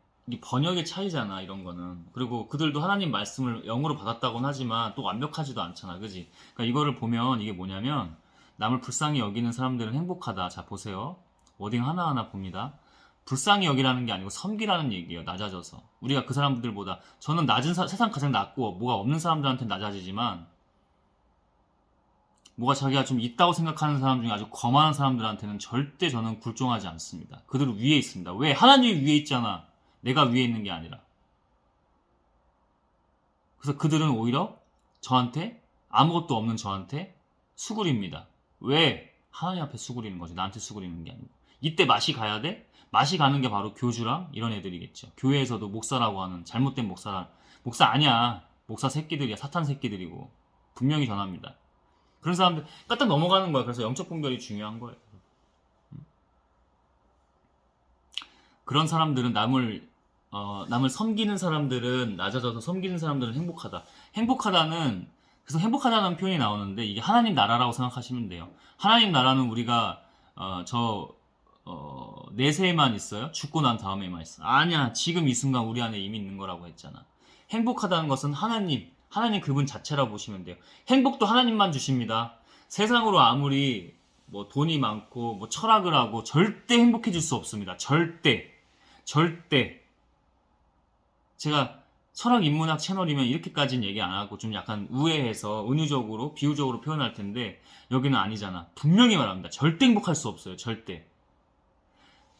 번역의 차이잖아, 이런 거는. 그리고 그들도 하나님 말씀을 영으로 받았다고는 하지만 또 완벽하지도 않잖아, 그지? 그러니까 이거를 보면 이게 뭐냐면, 남을 불쌍히 여기는 사람들은 행복하다. 자, 보세요. 워딩 하나하나 봅니다. 불쌍히 여기라는 게 아니고 섬기라는 얘기예요. 낮아져서. 우리가 그 사람들보다, 저는 세상 가장 낮고 뭐가 없는 사람들한테 낮아지지만, 뭐가 자기가 좀 있다고 생각하는 사람 중에 아주 거만한 사람들한테는 절대 저는 굴종하지 않습니다. 그들은 위에 있습니다. 왜? 하나님이 위에 있잖아. 내가 위에 있는 게 아니라. 그래서 그들은 오히려 아무것도 없는 저한테 수구립니다. 왜? 하나님 앞에 수구리는 거지. 나한테 수구리는 게 아니고. 이때 맛이 가야 돼? 맛이 가는 게 바로 교주랑 이런 애들이겠죠. 교회에서도 목사라고 하는 잘못된 목사 아니야. 목사 새끼들이야. 사탄 새끼들이고. 분명히 전합니다. 그런 사람들 까딱 넘어가는 거야. 그래서 영적 분별이 중요한 거예요. 그런 사람들은 남을 섬기는 사람들은, 낮아져서 섬기는 사람들은 행복하다. 그래서 행복하다는 표현이 나오는데, 이게 하나님 나라라고 생각하시면 돼요. 하나님 나라는 우리가 내세에만 있어요? 죽고 난 다음에만 있어? 아니야. 지금 이 순간 우리 안에 이미 있는 거라고 했잖아. 행복하다는 것은 하나님 그분 자체라고 보시면 돼요. 행복도 하나님만 주십니다. 세상으로 아무리 뭐 돈이 많고 뭐 철학을 하고 절대 행복해질 수 없습니다. 절대. 절대. 제가 철학 인문학 채널이면 이렇게까지는 얘기 안 하고 좀 약간 우회해서 은유적으로 비유적으로 표현할 텐데 여기는 아니잖아. 분명히 말합니다. 절대 행복할 수 없어요. 절대.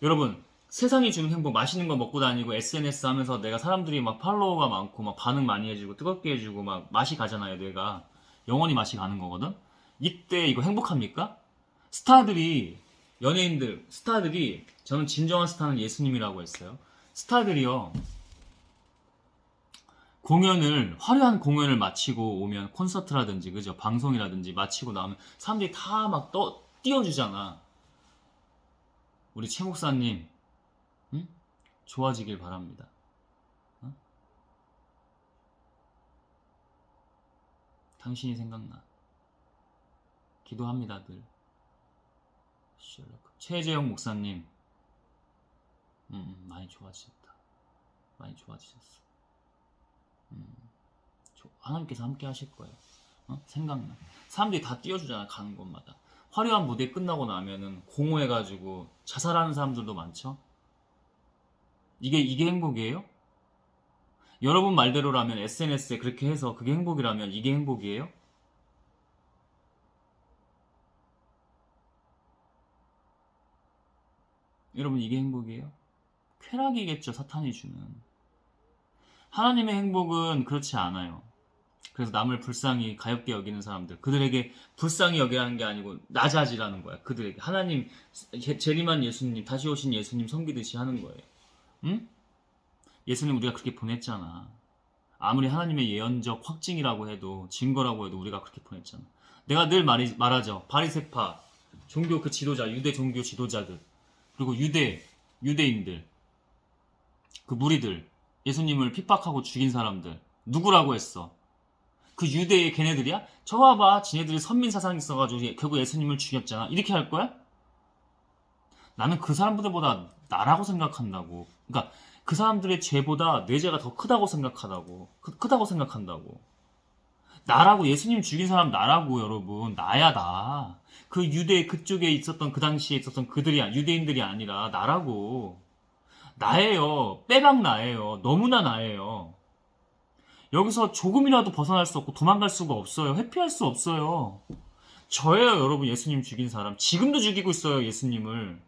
여러분 세상이 주는 행복, 맛있는 거 먹고 다니고 SNS 하면서 내가 사람들이 막 팔로워가 많고 막 반응 많이 해주고 뜨겁게 해주고 막 맛이 가잖아요. 뇌가 영원히 맛이 가는 거거든. 이때 이거 행복합니까? 스타들이 연예인들 스타들이 저는 진정한 스타는 예수님이라고 했어요. 스타들이요 공연을 화려한 공연을 마치고 오면 콘서트라든지 그죠 방송이라든지 마치고 나오면 사람들이 다 막 띄워주잖아. 우리 최 목사님 응? 좋아지길 바랍니다. 어? 당신이 생각나. 기도합니다 늘. 최재형 목사님 많이 좋아지셨다. 많이 좋아지셨어. 하나님께서 함께 하실 거예요. 생각나. 사람들이 다 띄워주잖아 가는 곳마다. 화려한 무대 끝나고 나면은 공허해가지고 자살하는 사람들도 많죠. 이게 행복이에요? 여러분 말대로라면 SNS에 그렇게 해서 그게 행복이라면 이게 행복이에요? 여러분 이게 행복이에요? 쾌락이겠죠. 사탄이 주는. 하나님의 행복은 그렇지 않아요. 그래서 남을 불쌍히 가엽게 여기는 사람들 그들에게 불쌍히 여기라는 게 아니고 낮아지라는 거야. 그들에게 하나님 재림한 예수님 다시 오신 예수님 섬기듯이 하는 거예요. 응? 예수님 우리가 그렇게 보냈잖아. 아무리 하나님의 예언적 확증이라고 해도 증거라고 해도 우리가 그렇게 보냈잖아. 내가 늘 말하죠. 바리새파 종교 그 지도자 유대 종교 지도자들 그리고 유대인들 그 무리들 예수님을 핍박하고 죽인 사람들 누구라고 했어? 그 유대의 걔네들이야? 저 봐봐 지네들이 선민 사상이 있어가지고 결국 예수님을 죽였잖아. 이렇게 할 거야? 나는 그 사람들보다 나라고 생각한다고. 그러니까 그 사람들의 죄보다 내 죄가 더 크다고 생각하다고. 크다고 생각한다고. 나라고. 예수님 죽인 사람 나라고. 여러분 나야 나. 그 유대 그쪽에 있었던 그 당시에 있었던 그들이 유대인들이 아니라 나라고. 나예요. 빼박 나예요. 너무나 나예요. 여기서 조금이라도 벗어날 수 없고 도망갈 수가 없어요. 회피할 수 없어요. 저예요, 여러분. 예수님 죽인 사람. 지금도 죽이고 있어요, 예수님을.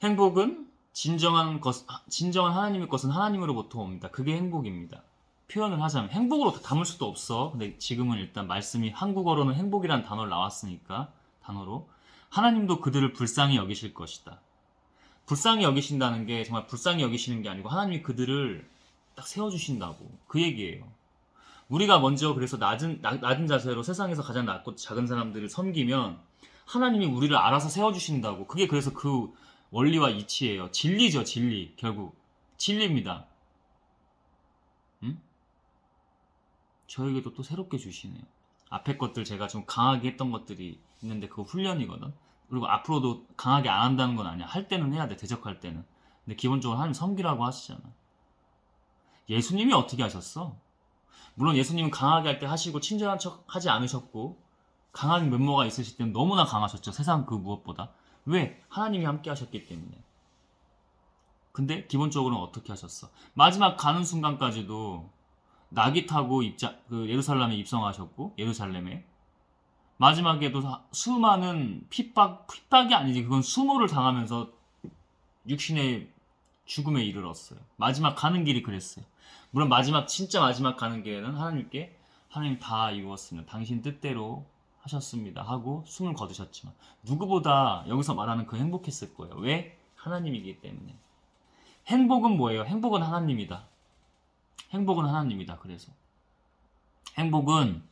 행복은 진정한 하나님의 것은 하나님으로부터 옵니다. 그게 행복입니다. 표현을 하자면 행복으로 다 담을 수도 없어. 근데 지금은 일단 말씀이 한국어로는 행복이라는 단어를 나왔으니까 단어로 하나님도 그들을 불쌍히 여기실 것이다. 불쌍히 여기신다는 게 정말 불쌍히 여기시는 게 아니고 하나님이 그들을 딱 세워주신다고 그 얘기예요. 우리가 먼저 그래서 낮은 자세로 세상에서 가장 낮고 작은 사람들을 섬기면 하나님이 우리를 알아서 세워주신다고. 그게 그래서 그 원리와 이치예요. 진리죠, 진리. 결국 진리입니다. 응? 저에게도 또 새롭게 주시네요. 앞에 것들 제가 좀 강하게 했던 것들이 있는데 그거 훈련이거든. 그리고 앞으로도 강하게 안 한다는 건 아니야. 할 때는 해야 돼. 대적할 때는. 근데 기본적으로 하나님 섬기라고 하시잖아. 예수님이 어떻게 하셨어? 물론 예수님은 강하게 할 때 하시고 친절한 척 하지 않으셨고 강한 면모가 있으실 때는 너무나 강하셨죠. 세상 그 무엇보다. 왜? 하나님이 함께 하셨기 때문에. 근데 기본적으로는 어떻게 하셨어? 마지막 가는 순간까지도 나귀 타고 예루살렘에 입성하셨고 예루살렘에 마지막에도 수많은 핍박이 아니지 그건 수모를 당하면서 육신의 죽음에 이르렀어요. 마지막 가는 길이 그랬어요. 물론 진짜 마지막 가는 길에는 하나님께 하나님 다 이루었습니다. 당신 뜻대로 하셨습니다 하고 숨을 거두셨지만 누구보다 여기서 말하는 그 행복했을 거예요. 왜? 하나님이기 때문에. 행복은 뭐예요? 행복은 하나님이다. 행복은 하나님이다. 그래서 행복은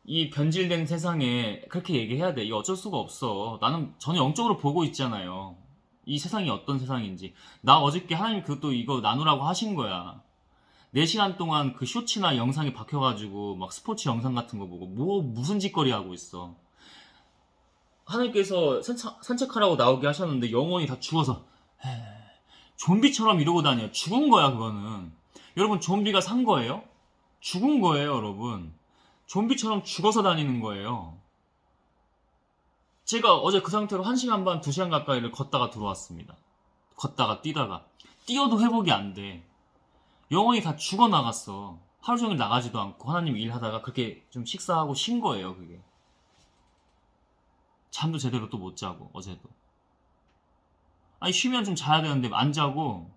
이 변질된 세상에 그렇게 얘기해야 돼. 이거 어쩔 수가 없어. 저는 영적으로 보고 있잖아요. 이 세상이 어떤 세상인지. 나 어저께 하나님 그것도 이거 나누라고 하신 거야. 4시간 동안 그 쇼츠나 영상이 박혀가지고 막 스포츠 영상 같은 거 보고 무슨 짓거리 하고 있어. 하나님께서 산책하라고 나오게 하셨는데 영혼이 다 죽어서 좀비처럼 이러고 다녀. 죽은 거야 그거는. 여러분 좀비가 산 거예요? 죽은 거예요 여러분. 좀비처럼 죽어서 다니는 거예요. 제가 어제 그 상태로 1시간 반, 2시간 가까이를 걷다가 들어왔습니다. 걷다가 뛰다가. 뛰어도 회복이 안 돼. 영혼이 다 죽어나갔어. 하루 종일 나가지도 않고 하나님 일하다가 그렇게 좀 식사하고 쉰 거예요 그게. 잠도 제대로 또 못 자고 어제도. 아니 쉬면 좀 자야 되는데 안 자고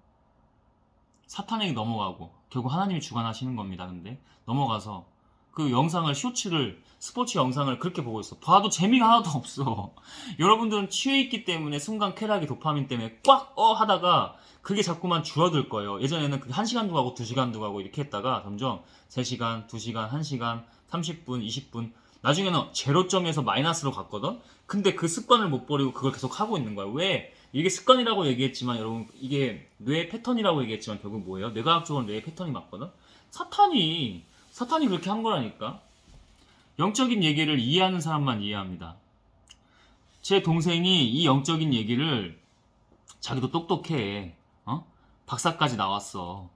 사탄에게 넘어가고 결국 하나님이 주관하시는 겁니다. 근데 넘어가서 그 영상을 쇼츠를 스포츠 영상을 그렇게 보고 있어. 봐도 재미가 하나도 없어. 여러분들은 취해 있기 때문에 순간 쾌락이 도파민 때문에 꽉 하다가 그게 자꾸만 줄어들 거예요. 예전에는 그 1시간도 가고 2시간도 가고 이렇게 했다가 점점 3시간, 2시간, 1시간, 30분, 20분 나중에는 제로점에서 마이너스로 갔거든. 근데 그 습관을 못 버리고 그걸 계속 하고 있는 거야. 왜? 이게 습관이라고 얘기했지만 여러분 이게 뇌의 패턴이라고 얘기했지만 결국 뭐예요? 뇌과학적으로 뇌의 패턴이 맞거든. 사탄이 그렇게 한 거라니까. 영적인 얘기를 이해하는 사람만 이해합니다. 제 동생이 이 영적인 얘기를 자기도 똑똑해. 박사까지 나왔어.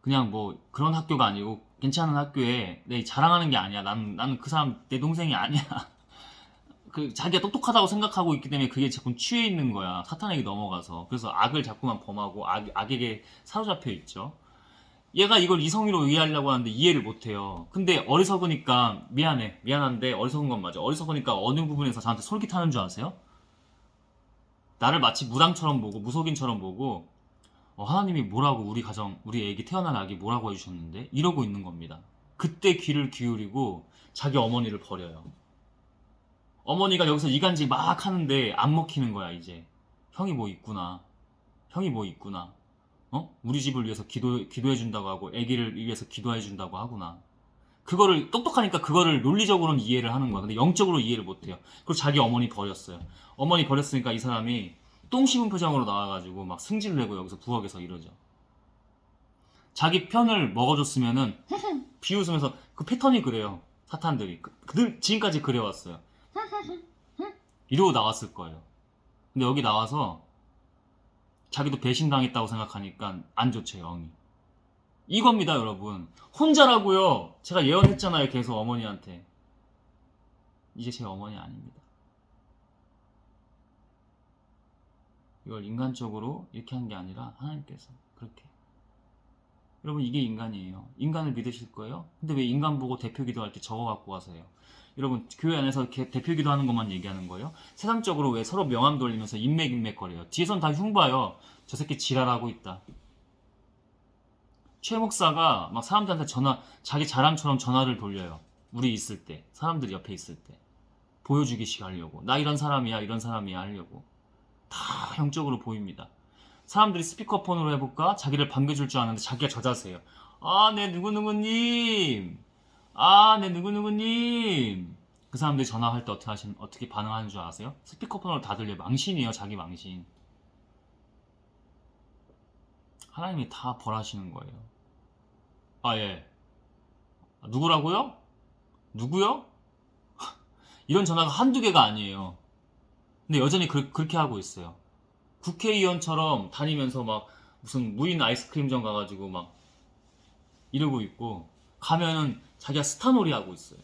그냥 뭐 그런 학교가 아니고 괜찮은 학교에 내 자랑하는 게 아니야. 나는 그 사람 내 동생이 아니야. 그 자기가 똑똑하다고 생각하고 있기 때문에 그게 자꾸 취해 있는 거야. 사탄에게 넘어가서. 그래서 악을 자꾸만 범하고 악에게 사로잡혀 있죠. 얘가 이걸 이성으로 이해하려고 하는데 이해를 못해요. 근데 어리석으니까 미안한데 어리석은 건 맞아. 어리석으니까 어느 부분에서 저한테 솔깃하는 줄 아세요? 나를 마치 무당처럼 보고 무속인처럼 보고 하나님이 뭐라고 우리 애기 태어난 아기 뭐라고 해주셨는데 이러고 있는 겁니다. 그때 귀를 기울이고 자기 어머니를 버려요. 어머니가 여기서 이간질 막 하는데 안 먹히는 거야 이제. 형이 뭐 있구나. 우리 집을 위해서 기도해준다고 하고 애기를 위해서 기도해준다고 하구나. 그거를 똑똑하니까 그거를 논리적으로는 이해를 하는 거야. 근데 영적으로 이해를 못해요. 그리고 자기 어머니 버렸어요. 어머니 버렸으니까 이 사람이 똥 씹은 표정으로 나와가지고 막 승질 내고 여기서 부엌에서 이러죠. 자기 편을 먹어줬으면은 비웃으면서 그 패턴이 그래요. 사탄들이 지금까지 그래왔어요. 이러고 나왔을 거예요. 근데 여기 나와서 자기도 배신당했다고 생각하니까 안 좋죠 영이. 이겁니다 여러분. 혼자라고요. 제가 예언했잖아요 계속 어머니한테. 이제 제 어머니 아닙니다. 이걸 인간적으로 이렇게 한 게 아니라 하나님께서 그렇게. 여러분 이게 인간이에요. 인간을 믿으실 거예요? 근데 왜 인간 보고 대표 기도할 때 저거 갖고 와서 해요? 여러분 교회 안에서 대표 기도하는 것만 얘기하는 거예요? 세상적으로 왜 서로 명함 돌리면서 인맥 거려요? 뒤에선 다 흉봐요. 저 새끼 지랄하고 있다. 최 목사가 막 사람들한테 자기 자랑처럼 전화를 돌려요. 우리 있을 때, 사람들이 옆에 있을 때 보여주기식 하려고. 나 이런 사람이야 하려고. 다 영적으로 보입니다. 사람들이 스피커폰으로 해볼까? 자기를 반겨줄 줄 아는데 자기가 저 자세예요. 네 누구누구님. 네 누구누구님. 그 사람들이 전화할 때 어떻게 반응하는 줄 아세요? 스피커폰으로 다 들려요. 망신이에요. 자기 망신. 하나님이 다 벌하시는 거예요. 예. 누구라고요? 누구요? 이런 전화가 한두 개가 아니에요. 근데 여전히 그렇게 하고 있어요. 국회의원처럼 다니면서 막 무슨 무인 아이스크림점 가가지고 막 이러고 있고 가면은 자기가 스타놀이 하고 있어요.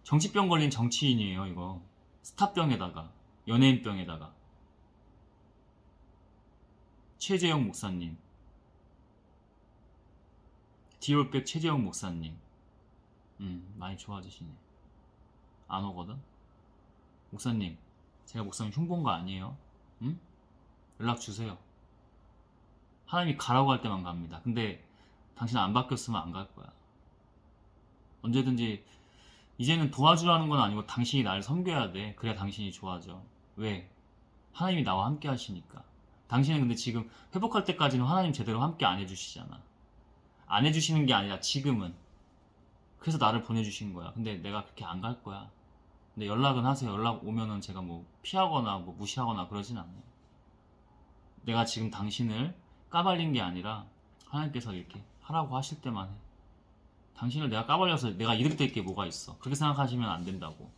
정치병 걸린 정치인이에요 이거. 스타병에다가 연예인병에다가. 최재형 목사님, 디올백 최재형 목사님. 많이 좋아지시네. 안 오거든? 목사님, 제가 목사님 흉본 거 아니에요? 응? 연락 주세요. 하나님이 가라고 할 때만 갑니다. 근데 당신 안 바뀌었으면 안 갈 거야. 언제든지 이제는 도와주라는 건 아니고 당신이 나를 섬겨야 돼. 그래야 당신이 좋아져. 왜? 하나님이 나와 함께 하시니까. 당신은 근데 지금 회복할 때까지는 하나님 제대로 함께 안 해주시잖아. 안 해주시는 게 아니라 지금은. 그래서 나를 보내주신 거야. 근데 내가 그렇게 안 갈 거야. 근데 연락은 하세요. 연락 오면은 제가 뭐 피하거나 뭐 무시하거나 그러진 않아요. 내가 지금 당신을 까발린 게 아니라 하나님께서 이렇게 하라고 하실 때만 해. 당신을 내가 까발려서 내가 이렇게 될 게 뭐가 있어. 그렇게 생각하시면 안 된다고.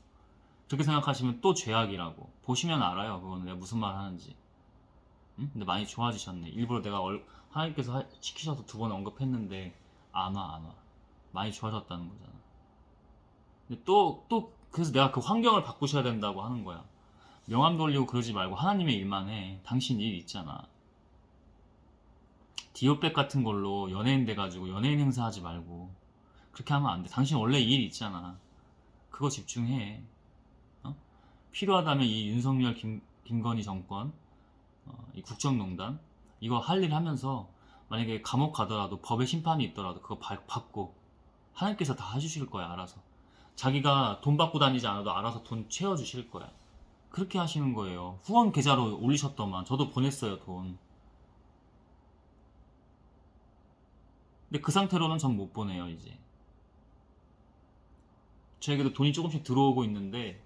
그렇게 생각하시면 또 죄악이라고. 보시면 알아요. 그거는 내가 무슨 말 하는지. 응? 근데 많이 좋아지셨네. 일부러 내가 하나님께서 시키셔서 2번 언급했는데 안 와, 안 와. 많이 좋아졌다는 거잖아. 근데 또 그래서 내가 그 환경을 바꾸셔야 된다고 하는 거야. 명함 돌리고 그러지 말고 하나님의 일만 해. 당신 일 있잖아. 디오백 같은 걸로 연예인 돼가지고 연예인 행사하지 말고 그렇게 하면 안 돼. 당신 원래 일 있잖아. 그거 집중해. 어? 필요하다면 이 윤석열 김건희 정권, 이 국정농단 이거 할 일 하면서 만약에 감옥 가더라도 법의 심판이 있더라도 그거 받고 하나님께서 다 해주실 거야. 알아서. 자기가 돈 받고 다니지 않아도 알아서 돈 채워주실 거야. 그렇게 하시는 거예요. 후원 계좌로 올리셨더만 저도 보냈어요 돈. 근데 그 상태로는 전 못 보내요 이제. 저에게도 돈이 조금씩 들어오고 있는데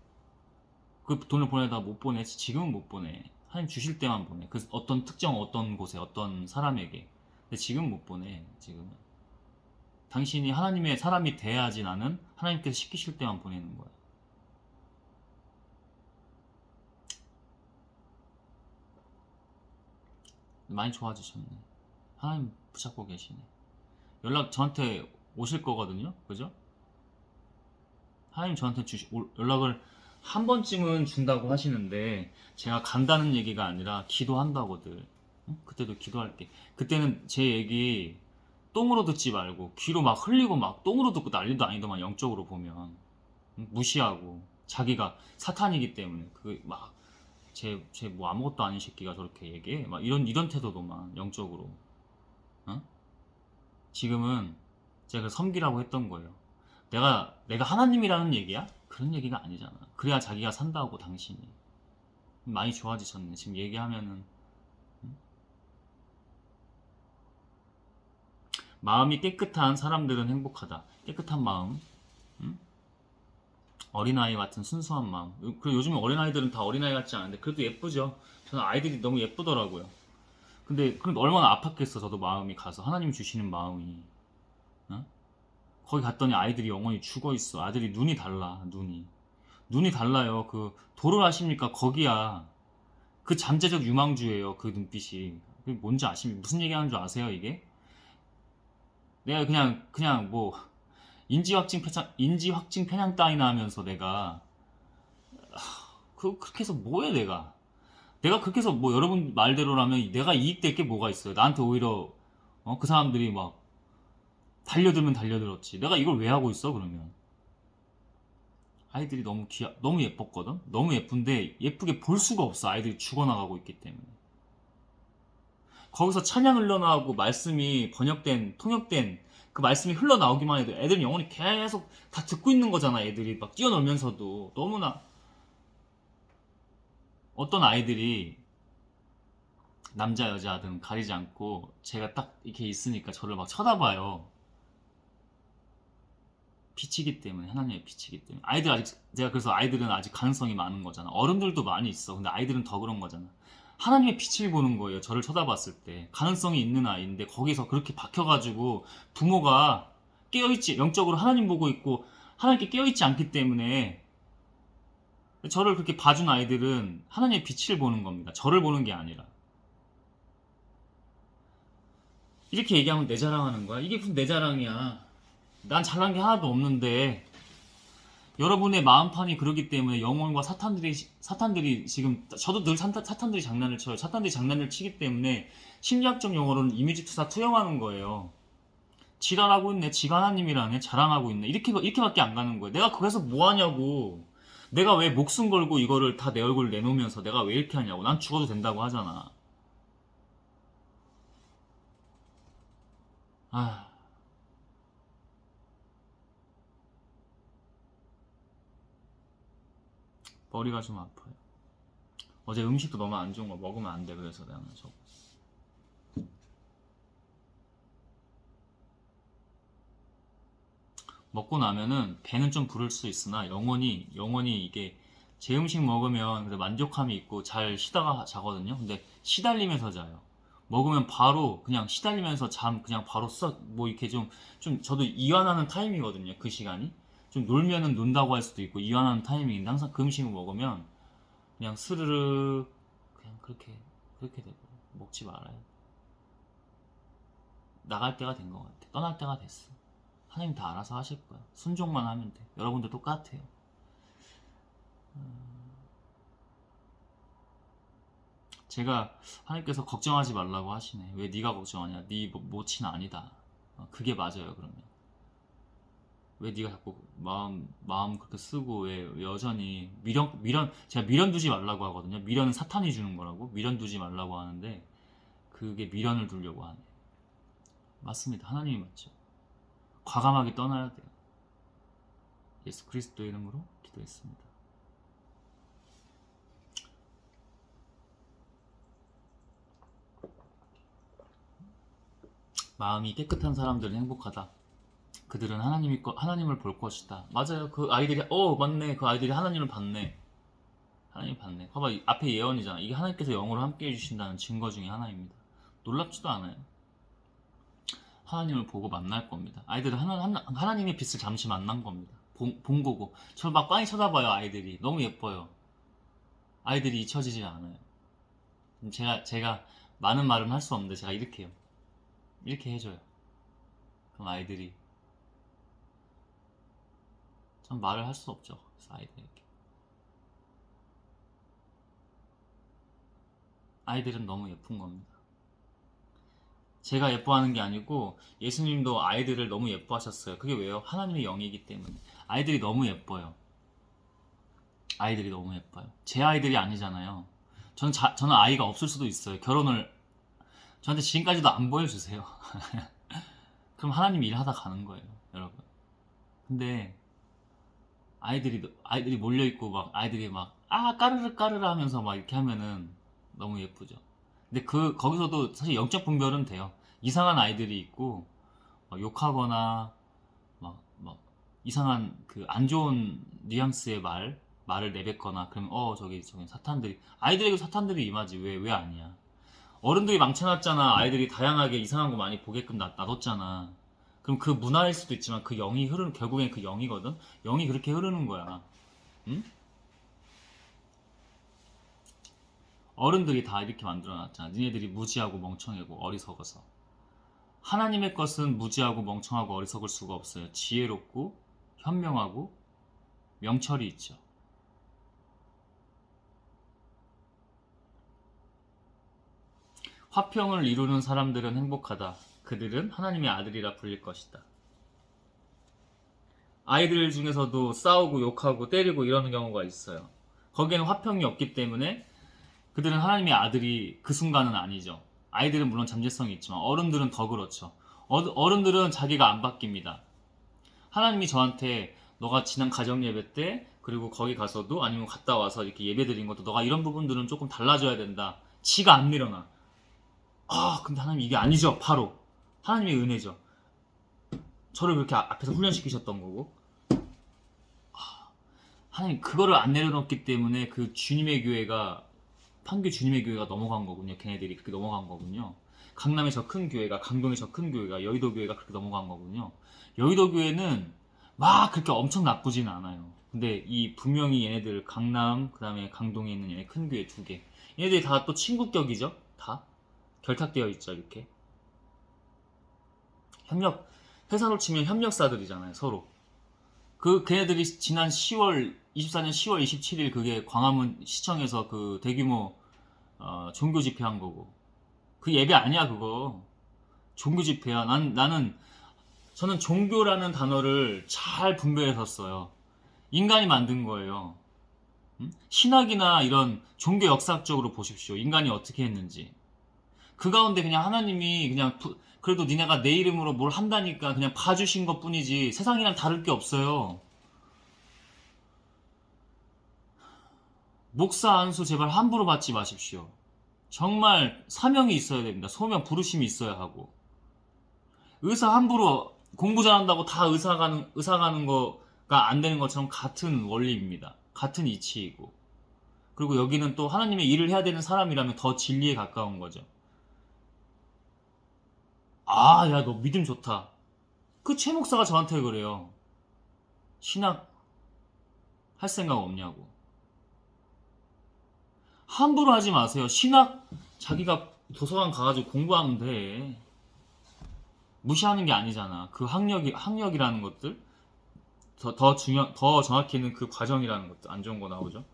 그 돈을 보내다 못 보내. 지금은 못 보내. 하나님 주실 때만 보내. 그 어떤 특정 어떤 곳에 어떤 사람에게. 근데 지금 못 보내. 지금은. 당신이 하나님의 사람이 돼야지 나는 하나님께서 시키실 때만 보내는 거야. 많이 좋아지셨네. 하나님 붙잡고 계시네. 연락 저한테 오실 거거든요. 그죠? 하나님 저한테 연락을 한 번쯤은 준다고 하시는데 제가 간다는 얘기가 아니라 기도한다고들. 응? 그때도 기도할게. 그때는 제 얘기 똥으로 듣지 말고 귀로 막 흘리고 막 똥으로 듣고 난리도 아니더만 영적으로 보면. 응? 무시하고 자기가 사탄이기 때문에 그 막 제 뭐 아무것도 아닌 새끼가 저렇게 얘기해 막 이런 태도도만 영적으로. 어? 지금은 제가 섬기라고 했던 거예요. 내가 하나님이라는 얘기야? 그런 얘기가 아니잖아. 그래야 자기가 산다고 당신이. 많이 좋아지셨네. 지금 얘기하면은. 마음이 깨끗한 사람들은 행복하다. 깨끗한 마음. 응? 어린아이 같은 순수한 마음. 그리고 요즘 어린아이들은 다 어린아이 같지 않은데 그래도 예쁘죠. 저는 아이들이 너무 예쁘더라고요. 근데 그럼 얼마나 아팠겠어. 저도 마음이 가서 하나님이 주시는 마음이. 어? 거기 갔더니 아이들이 영원히 죽어 있어. 아들이 눈이 달라. 눈이 달라요. 그 도를 아십니까? 거기야. 그 잠재적 유망주예요. 그 눈빛이. 그게 뭔지 아십니까? 무슨 얘기하는 줄 아세요, 이게? 내가 그냥 뭐 인지 확증 편향 따위나 하면서 내가 그렇게 해서 뭐해 내가 그렇게 해서 뭐 여러분 말대로라면 내가 이익될 게 뭐가 있어요? 나한테 오히려 그 사람들이 막 달려들면 달려들었지. 내가 이걸 왜 하고 있어 그러면? 아이들이 너무 예뻤거든. 너무 예쁜데 예쁘게 볼 수가 없어. 아이들이 죽어나가고 있기 때문에. 거기서 찬양 흘러나오고 말씀이 통역된 그 말씀이 흘러나오기만 해도 애들은 영혼이 계속 다 듣고 있는 거잖아. 애들이 막 뛰어놀면서도 너무나. 어떤 아이들이 남자 여자든 가리지 않고 제가 딱 이렇게 있으니까 저를 막 쳐다봐요. 빛이기 때문에, 하나님의 빛이기 때문에. 제가 그래서 아이들은 아직 가능성이 많은 거잖아. 어른들도 많이 있어. 근데 아이들은 더 그런 거잖아. 하나님의 빛을 보는 거예요. 저를 쳐다봤을 때. 가능성이 있는 아이인데 거기서 그렇게 박혀가지고 부모가 깨어있지, 영적으로 하나님 보고 있고 하나님께 깨어있지 않기 때문에 저를 그렇게 봐준 아이들은 하나님의 빛을 보는 겁니다. 저를 보는 게 아니라. 이렇게 얘기하면 내 자랑하는 거야? 이게 무슨 내 자랑이야. 난 잘난 게 하나도 없는데 여러분의 마음판이 그러기 때문에 영혼과 사탄들이 지금 저도 늘 사탄들이 장난을 쳐요. 사탄들이 장난을 치기 때문에 심리학적 용어로는 이미지 투사 투영하는 거예요. 지랄하고 있네. 지가 하나님이라네. 자랑하고 있네. 이렇게밖에 안 가는 거예요. 내가 거기서 뭐 하냐고. 내가 왜 목숨 걸고 이거를 다 내 얼굴 내놓으면서 내가 왜 이렇게 하냐고. 난 죽어도 된다고 하잖아. 아, 머리가 좀 아파요. 어제 음식도 너무 안 좋은 거 먹으면 안 돼. 그래서 나는 저거. 먹고 나면은 배는 좀 부를 수 있으나 영원히 이게 제 음식 먹으면 그래도 만족감이 있고 잘 쉬다가 자거든요. 근데 시달리면서 자요. 먹으면 바로 그냥 시달리면서 그냥 바로 뭐 이렇게 좀 저도 이완하는 타임이거든요. 그 시간이. 좀 놀면은 논다고 할 수도 있고 이완하는 타이밍인데 항상 그 음식을 먹으면 그냥 스르륵 그냥 그렇게 되고. 먹지 말아요. 나갈 때가 된 것 같아. 떠날 때가 됐어. 하나님 다 알아서 하실 거야. 순종만 하면 돼. 여러분들 똑같아요. 제가 하나님께서 걱정하지 말라고 하시네. 왜 네가 걱정하냐? 네 모치는 아니다. 그게 맞아요. 그러면 왜 네가 자꾸 마음 그렇게 쓰고 왜 여전히 미련 제가 미련 두지 말라고 하거든요. 미련은 사탄이 주는 거라고. 미련 두지 말라고 하는데 그게 미련을 두려고 하네. 맞습니다. 하나님이 맞죠. 과감하게 떠나야 돼요. 예수 그리스도의 이름으로 기도했습니다. 마음이 깨끗한 사람들은 행복하다. 그들은 하나님을 볼 것이다. 맞아요. 그 아이들이 맞네. 그 아이들이 하나님을 봤네. 하나님 봤네. 봐봐, 앞에 예언이잖아. 이게 하나님께서 영으로 함께 해주신다는 증거 중에 하나입니다. 놀랍지도 않아요. 하나님을 보고 만날 겁니다. 아이들은 하나님의 빛을 잠시 만난 겁니다. 본 거고. 저 막 빤히 쳐다봐요, 아이들이. 너무 예뻐요. 아이들이 잊혀지지 않아요. 제가 많은 말은 할 수 없는데 제가 이렇게 해요. 이렇게 해줘요. 그럼 아이들이 전 말을 할 수 없죠. 그래서 아이들은 너무 예쁜 겁니다. 제가 예뻐하는 게 아니고 예수님도 아이들을 너무 예뻐하셨어요. 그게 왜요? 하나님의 영이기 때문에. 아이들이 너무 예뻐요. 아이들이 너무 예뻐요. 제 아이들이 아니잖아요. 저는 아이가 없을 수도 있어요. 결혼을 저한테 지금까지도 안 보여주세요. 그럼 하나님이 일하다 가는 거예요, 여러분. 근데 아이들이 몰려 있고 막 아이들이 막 까르르 까르르 하면서 막 이렇게 하면은 너무 예쁘죠. 근데 거기서도 사실 영적 분별은 돼요. 이상한 아이들이 있고 막 욕하거나 막 이상한 그 안 좋은 뉘앙스의 말을 내뱉거나 그러면 저기 사탄들이 아이들에게 사탄들이 임하지 왜 아니야. 어른들이 망쳐놨잖아. 아이들이 다양하게 이상한 거 많이 보게끔 놔뒀잖아. 그럼 그 문화일 수도 있지만 그 영이 결국엔 그 영이거든. 영이 그렇게 흐르는 거야. 응? 어른들이 다 이렇게 만들어놨잖아. 니네들이 무지하고 멍청하고 어리석어서. 하나님의 것은 무지하고 멍청하고 어리석을 수가 없어요. 지혜롭고 현명하고 명철이 있죠. 화평을 이루는 사람들은 행복하다. 그들은 하나님의 아들이라 불릴 것이다. 아이들 중에서도 싸우고 욕하고 때리고 이러는 경우가 있어요. 거기에는 화평이 없기 때문에 그들은 하나님의 아들이 그 순간은 아니죠. 아이들은 물론 잠재성이 있지만 어른들은 더 그렇죠. 어른들은 자기가 안 바뀝니다. 하나님이 저한테 너가 지난 가정 예배 때 그리고 거기 가서도 아니면 갔다 와서 이렇게 예배 드린 것도 너가 이런 부분들은 조금 달라져야 된다. 지가 안 밀어나. 근데 하나님 이게 아니죠. 바로 하나님의 은혜죠. 저를 그렇게 앞에서 훈련시키셨던 거고 하나님 그거를 안 내려놓기 때문에 그 주님의 교회가 판교 주님의 교회가 넘어간 거군요. 걔네들이 그렇게 넘어간 거군요. 강남의 저 큰 교회가 강동의 저 큰 교회가 여의도 교회가 그렇게 넘어간 거군요. 여의도 교회는 막 그렇게 엄청 나쁘진 않아요. 근데 이 분명히 얘네들 강남 그다음에 강동에 있는 얘네 큰 교회 두 개. 얘네들이 다 또 친국격이죠. 다 결탁되어 있죠. 이렇게 회사로 치면 협력사들이잖아요. 서로. 걔네들이 지난 24년 10월 27일 그게 광화문 시청에서 그 대규모 종교 집회한 거고 그 예배 아니야 그거. 종교 집회야. 저는 종교라는 단어를 잘 분별해서 써요. 인간이 만든 거예요. 신학이나 이런 종교 역사적으로 보십시오. 인간이 어떻게 했는지. 그 가운데 그냥 하나님이 그냥 그래도 니네가 내 이름으로 뭘 한다니까 그냥 봐주신 것 뿐이지 세상이랑 다를 게 없어요. 목사 안수 제발 함부로 받지 마십시오. 정말 사명이 있어야 됩니다. 소명 부르심이 있어야 하고 의사 함부로 공부 잘한다고 다 의사 가는 거가 안 되는 것처럼 같은 원리입니다. 같은 이치이고 그리고 여기는 또 하나님의 일을 해야 되는 사람이라면 더 진리에 가까운 거죠. 야, 너 믿음 좋다. 그 최 목사가 저한테 그래요. 신학 할 생각 없냐고. 함부로 하지 마세요. 신학 자기가 도서관 가가지고 공부하면 돼. 무시하는 게 아니잖아. 그 학력이라는 것들, 더 정확히는 그 과정이라는 것들. 안 좋은 거 나오죠?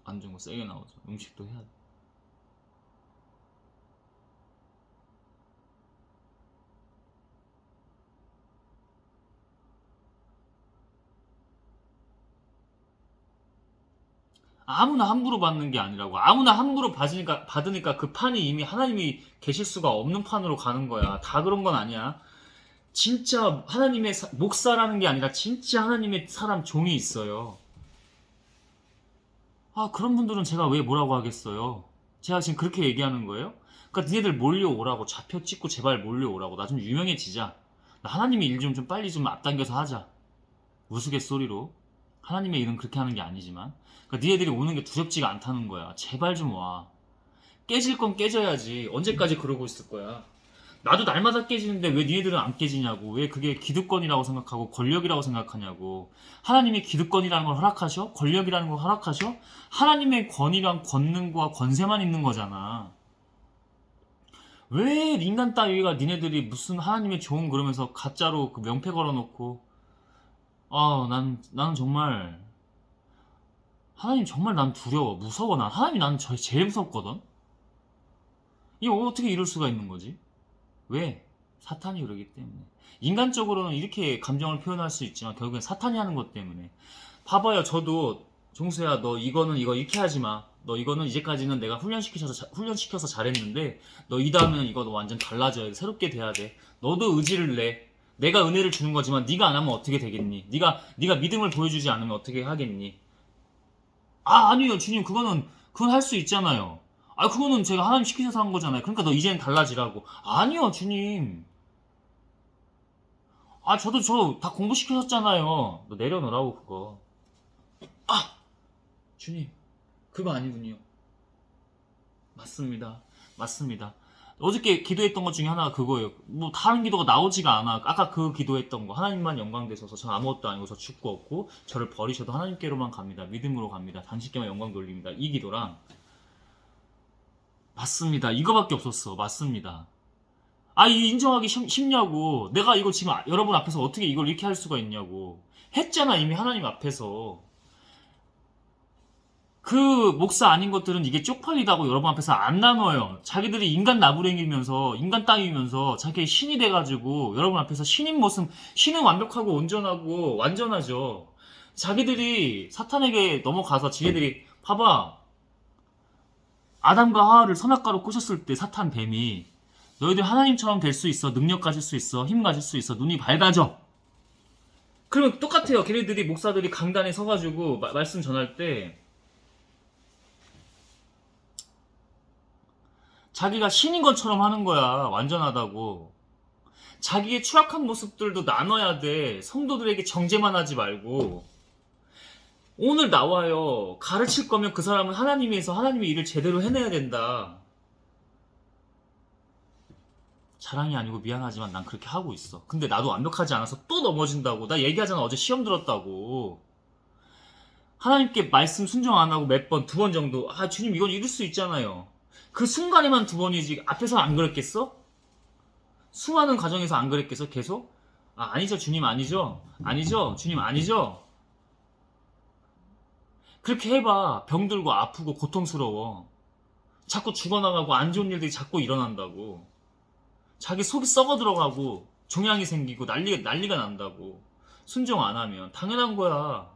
안 좋은 거 세게 나오죠. 음식도 해야 돼. 아무나 함부로 받는 게 아니라고. 아무나 함부로 받으니까 그 판이 이미 하나님이 계실 수가 없는 판으로 가는 거야. 다 그런 건 아니야. 진짜 하나님의 목사라는 게 아니라 진짜 하나님의 사람 종이 있어요. 아, 그런 분들은 제가 왜 뭐라고 하겠어요? 제가 지금 그렇게 얘기하는 거예요? 그러니까 니네들 몰려오라고. 좌표 찍고 제발 몰려오라고. 나 좀 유명해지자. 나 하나님의 일 좀 빨리 좀 앞당겨서 하자. 우스갯소리로. 하나님의 일은 그렇게 하는 게 아니지만. 그러니까 니네들이 오는 게 두렵지가 않다는 거야. 제발 좀 와. 깨질 건 깨져야지. 언제까지 그러고 있을 거야. 나도 날마다 깨지는데 왜 니네들은 안 깨지냐고. 왜 그게 기득권이라고 생각하고 권력이라고 생각하냐고. 하나님이 기득권이라는 걸 허락하셔? 권력이라는 걸 허락하셔? 하나님의 권위랑 권능과 권세만 있는 거잖아. 왜 인간 따위가 니네들이 무슨 하나님의 종 그러면서 가짜로 그 명패 걸어놓고. 나는 정말 하나님 정말 난 두려워. 무서워. 난 하나님이 나는 제일 무섭거든. 이거 어떻게 이럴 수가 있는 거지? 왜? 사탄이 그러기 때문에. 인간적으로는 이렇게 감정을 표현할 수 있지만 결국엔 사탄이 하는 것 때문에. 봐봐요. 저도 종수야, 너 이거는 이거 이렇게 하지 마. 너 이거는 이제까지는 내가 훈련시켜서 잘했는데 너 이 다음에는 이거 너 완전 달라져야 돼. 새롭게 돼야 돼. 너도 의지를 내. 내가 은혜를 주는 거지만 네가 안 하면 어떻게 되겠니? 네가 믿음을 보여주지 않으면 어떻게 하겠니? 아니요 주님, 그건 할 수 있잖아요. 그거는 제가 하나님 시키셔서 한 거잖아요. 그러니까 너 이제는 달라지라고. 아니요 주님. 저도 저 다 공부시키셨잖아요. 너 내려놓으라고 그거. 주님, 그거 아니군요. 맞습니다. 맞습니다. 어저께 기도했던 것 중에 하나가 그거예요. 뭐 다른 기도가 나오지가 않아. 아까 그 기도했던 거. 하나님만 영광 되소서. 전 아무것도 아니고 저 죽고 없고 저를 버리셔도 하나님께로만 갑니다. 믿음으로 갑니다. 당신께만 영광 돌립니다. 이 기도랑 맞습니다. 이거밖에 없었어. 맞습니다. 이 인정하기 쉽냐고. 내가 이거 지금 여러분 앞에서 어떻게 이걸 이렇게 할 수가 있냐고. 했잖아 이미 하나님 앞에서. 그 목사 아닌 것들은 이게 쪽팔리다고 여러분 앞에서 안 나눠요. 자기들이 인간 나부랭이면서 인간 땅이면서 자기 신이 돼가지고 여러분 앞에서 신인 모습, 신은 완벽하고 온전하고 완전하죠. 자기들이 사탄에게 넘어가서 지네들이 봐봐, 아담과 하와를 선악과로 꼬셨을 때 사탄 뱀이 너희들 하나님처럼 될 수 있어, 능력 가질 수 있어, 힘 가질 수 있어, 눈이 밝아져. 그러면 똑같아요. 걔네들이 목사들이 강단에 서가지고 말씀 전할 때 자기가 신인 것처럼 하는 거야. 완전하다고. 자기의 추악한 모습들도 나눠야 돼. 성도들에게 정죄만 하지 말고. 오늘 나와요. 가르칠 거면 그 사람은 하나님에서 하나님의 일을 제대로 해내야 된다. 자랑이 아니고 미안하지만 난 그렇게 하고 있어. 근데 나도 완벽하지 않아서 또 넘어진다고. 나 얘기하잖아. 어제 시험 들었다고. 하나님께 말씀 순종 안 하고 몇 번, 두 번 정도. 주님 이건 이룰 수 있잖아요. 그 순간에만 두 번이지 앞에서 안 그랬겠어? 수많은 과정에서 안 그랬겠어? 계속? 아니죠 주님 아니죠? 아니죠 주님 아니죠? 그렇게 해봐. 병들고 아프고 고통스러워. 자꾸 죽어나가고 안 좋은 일들이 자꾸 일어난다고. 자기 속이 썩어 들어가고 종양이 생기고 난리가 난다고. 순종 안 하면 당연한 거야.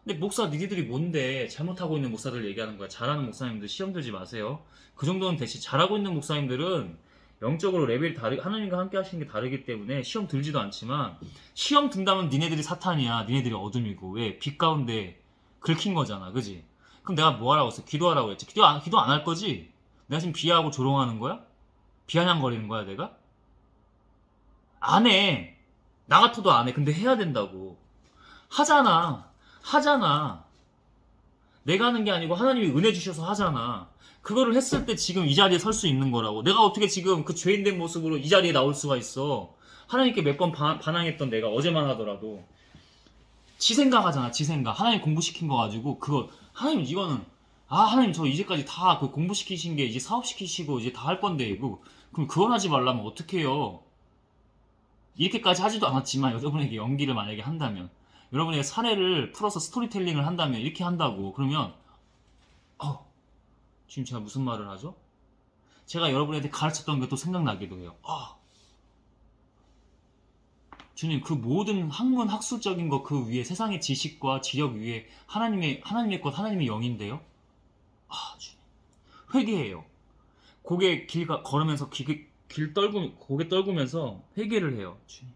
근데 목사 니들이 뭔데 잘못하고 있는 목사들 얘기하는 거야. 잘하는 목사님들 시험 들지 마세요. 그 정도는 대신 잘하고 있는 목사님들은 영적으로 레벨이 하나님과 함께 하시는 게 다르기 때문에 시험 들지도 않지만 시험 든다면 니네들이 사탄이야. 니네들이 어둠이고. 왜? 빛 가운데 긁힌 거잖아. 그지? 그럼 내가 뭐 하라고 했어? 기도하라고 했지. 기도 안 할 거지? 내가 지금 비하하고 조롱하는 거야? 비아냥거리는 거야 내가? 안 해. 나 같아도 안 해. 근데 해야 된다고. 하잖아. 내가 하는 게 아니고 하나님이 은혜 주셔서 하잖아. 그거를 했을 때 지금 이 자리에 설 수 있는 거라고. 내가 어떻게 지금 그 죄인된 모습으로 이 자리에 나올 수가 있어. 하나님께 몇 번 반항했던 내가 어제만 하더라도 지 생각하잖아. 지 생각. 하나님 공부시킨 거 가지고 그거 하나님 이거는 아, 하나님 저 이제까지 다 그 공부시키신 게 이제 사업시키시고 이제 다 할 건데, 그럼 그건 하지 말라면 어떡해요? 이렇게까지 하지도 않았지만 여러분에게 연기를 만약에 한다면, 여러분에게 사례를 풀어서 스토리텔링을 한다면, 이렇게 한다고, 그러면, 어, 지금 제가 무슨 말을 하죠? 제가 여러분한테 가르쳤던 게 또 생각나기도 해요. 주님, 그 모든 학문 학술적인 거 그 위에 세상의 지식과 지력 위에 하나님의 것, 하나님의 영인데요? 주님. 회개해요. 걸으면서 고개 떨구면서 회개를 해요. 주님.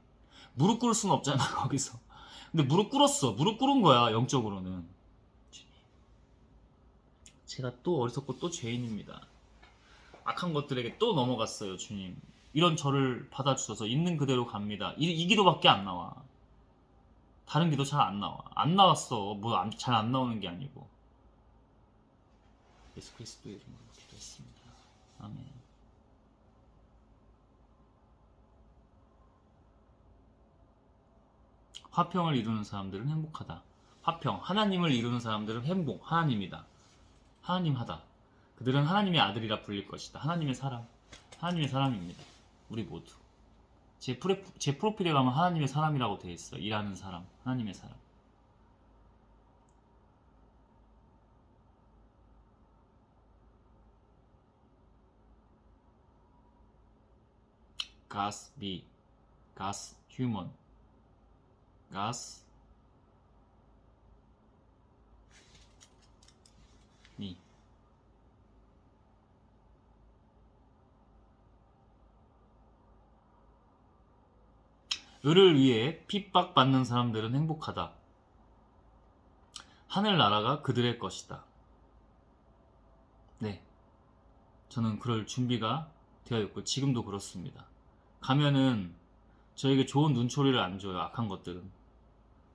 무릎 꿇을 수는 없잖아, 거기서. 근데 무릎 꿇었어. 무릎 꿇은 거야, 영적으로는. 주님. 제가 또 어리석고 또 죄인입니다. 악한 것들에게 또 넘어갔어요, 주님. 이런 저를 받아주셔서 있는 그대로 갑니다. 이 기도밖에 안 나와. 다른 기도 잘 안 나와. 안 나왔어. 뭐 잘 안 나오는 게 아니고. 예수 그리스도의 이름으로 기도했습니다. 아멘. 화평을 이루는 사람들은 행복하다. 화평, 하나님을 이루는 사람들은 행복, 하나님이다. 하나님하다. 그들은 하나님의 아들이라 불릴 것이다. 하나님의 사람, 하나님의 사람입니다. 우리 모두. 제 프로필에 가면 하나님의 사람이라고 되어 있어요. 일하는 사람, 하나님의 사람. God's be, God's human, God's me. 을을 위해 핍박받는 사람들은 행복하다. 하늘나라가 그들의 것이다. 네, 저는 그럴 준비가 되어 있고 지금도 그렇습니다. 가면은 저에게 좋은 눈초리를 안 줘요. 악한 것들은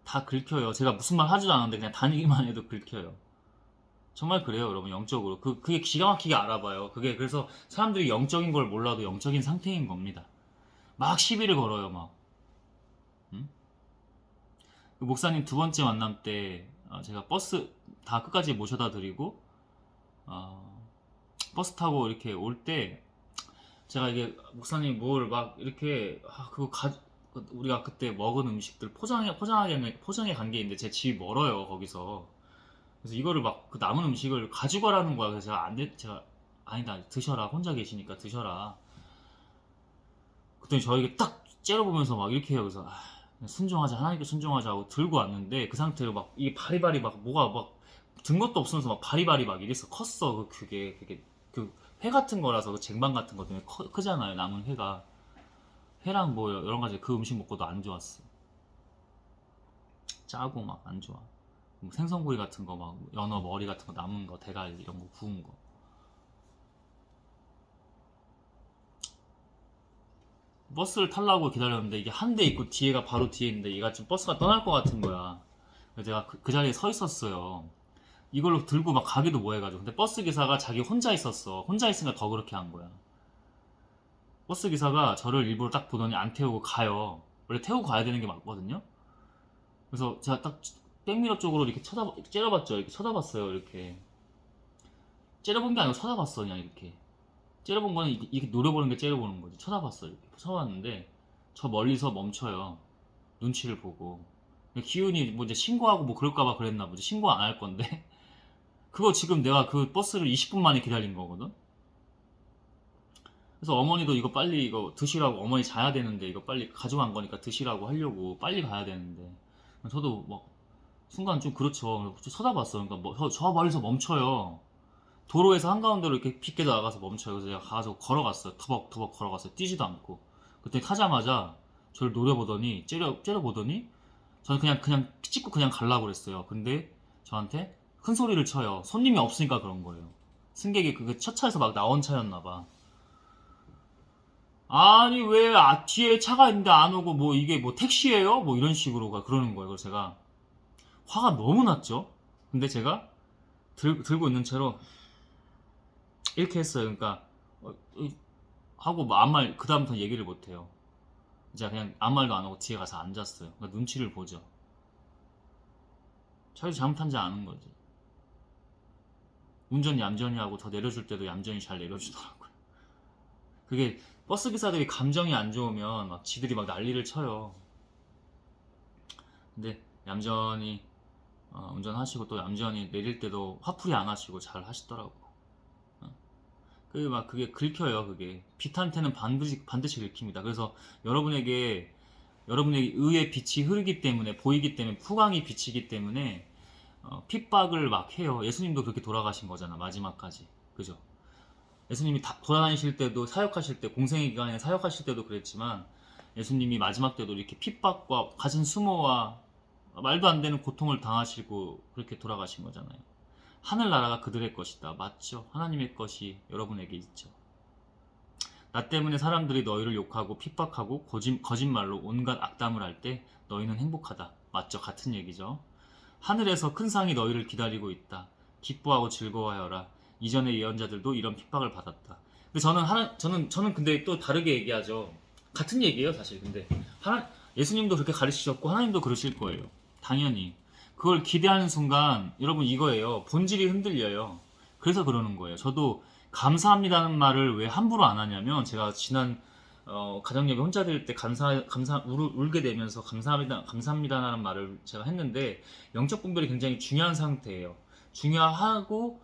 다 긁혀요. 제가 무슨 말 하지도 않았는데 그냥 다니기만 해도 긁혀요. 정말 그래요, 여러분. 영적으로 그게 기가 막히게 알아봐요. 그게 그래서 사람들이 영적인 걸 몰라도 영적인 상태인 겁니다. 막 시비를 걸어요, 막. 응? 그 목사님 두 번째 만남 때 제가 버스 다 끝까지 모셔다 드리고 버스 타고 이렇게 올 때 제가 이게 목사님 뭘 막 이렇게 우리가 그때 먹은 음식들 포장해 간 게 있는데 제 집이 멀어요, 거기서. 그래서 이거를 막 그 남은 음식을 가지고 가라는 거야. 그래서 제가 아니다, 드셔라, 혼자 계시니까 드셔라. 그랬더니 저에게 딱 째려보면서 막 이렇게 해요. 그래서 그냥 순종하자, 하나님께 순종하자 하고 들고 왔는데 그 상태로 막 이게 바리바리 막 뭐가 막 든 것도 없으면서 막 바리바리 막 이랬어. 컸어. 그게 그 회 같은 거라서 그 쟁반 같은 거 때문에 크잖아요. 남은 회랑 뭐 여러 가지 그 음식 먹고도 안 좋았어. 짜고 막 안 좋아. 뭐 생선구이 같은 거 막 연어 머리 같은 거 남은 거 대가리 이런 거 구운 거. 버스를 타려고 기다렸는데 이게 한 대 있고 뒤에가 바로 뒤에 있는데 얘가 지금 버스가 떠날 것 같은 거야. 그래서 제가 그 자리에 서 있었어요. 이걸로 들고 막 가기도 뭐해가지고. 근데 버스 기사가 자기 혼자 있었어. 혼자 있으니까 더 그렇게 한 거야. 버스 기사가 저를 일부러 딱 보더니 안 태우고 가요. 원래 태우고 가야 되는 게 맞거든요. 그래서 제가 딱 백미러 쪽으로 이렇게 째려봤죠. 이렇게 쳐다봤어요. 이렇게 째려본 게 아니고 쳐다봤어. 그냥 이렇게 째려본 거는 이렇게 노려보는 게 째려보는 거지. 쳐다봤어. 이렇게 쳐다봤는데 저 멀리서 멈춰요. 눈치를 보고. 기운이 뭐 이제 신고하고 뭐 그럴까봐 그랬나 보지. 신고 안 할 건데. 그거 지금 내가 그 버스를 20분 만에 기다린 거거든. 그래서 어머니도 이거 빨리 이거 드시라고, 어머니 자야 되는데 이거 빨리 가져간 거니까 드시라고 하려고 빨리 가야 되는데 저도 막 순간 좀 그렇죠. 쳐다봤어. 그러니까 뭐 저 멀리서 멈춰요. 도로에서 한가운데로 이렇게 빗게 나가서 멈춰요. 그래서 제가 가서 걸어갔어요. 터벅터벅 걸어갔어요. 뛰지도 않고. 그때 타자마자 저를 노려보더니 째려보더니 저는 그냥 찍고 그냥 가려고 그랬어요. 근데 저한테 큰 소리를 쳐요. 손님이 없으니까 그런 거예요. 승객이 그게 첫 차에서 막 나온 차였나 봐. 아니 왜 뒤에 차가 있는데 안 오고 뭐 이게 뭐 택시예요? 뭐 이런 식으로 그러는 거예요. 그래서 제가 화가 너무 났죠. 근데 제가 들고 있는 채로 이렇게 했어요. 그러니까 하고 뭐 아무 말 그다음부터 얘기를 못 해요. 이제 그냥 아무 말도 안 하고 뒤에 가서 앉았어요. 그러니까 눈치를 보죠. 자기 잘못한 지 아는 거지. 운전 얌전히 하고 더 내려줄 때도 얌전히 잘 내려주더라고요. 그게 버스 기사들이 감정이 안 좋으면 막 지들이 막 난리를 쳐요. 근데 얌전히 운전하시고 또 얌전히 내릴 때도 화풀이 안 하시고 잘 하시더라고. 그게 막 그게 긁혀요. 그게 빛한테는 반드시 긁힙니다. 그래서 여러분에게 의의 빛이 흐르기 때문에 보이기 때문에 후광이 비치기 때문에 핍박을 막 해요. 예수님도 그렇게 돌아가신 거잖아 마지막까지. 그죠? 예수님이 돌아다니실 때도 사역하실 때 공생의 기간에 사역하실 때도 그랬지만 예수님이 마지막 때도 이렇게 핍박과 가진 수모와 말도 안 되는 고통을 당하시고 그렇게 돌아가신 거잖아요. 하늘나라가 그들의 것이다. 맞죠? 하나님의 것이 여러분에게 있죠. 나 때문에 사람들이 너희를 욕하고 핍박하고 거짓말로 온갖 악담을 할 때 너희는 행복하다. 맞죠? 같은 얘기죠. 하늘에서 큰 상이 너희를 기다리고 있다. 기뻐하고 즐거워하여라. 이전의 예언자들도 이런 핍박을 받았다. 근데 저는 근데 또 다르게 얘기하죠. 같은 얘기예요, 사실. 근데 예수님도 그렇게 가르치셨고 하나님도 그러실 거예요. 당연히. 그걸 기대하는 순간 여러분 이거예요. 본질이 흔들려요. 그래서 그러는 거예요. 저도 감사합니다는 말을 왜 함부로 안 하냐면 제가 지난 가정예배 혼자 드릴 때 울게 되면서 감사합니다라는 말을 제가 했는데 영적 분별이 굉장히 중요한 상태예요. 중요하고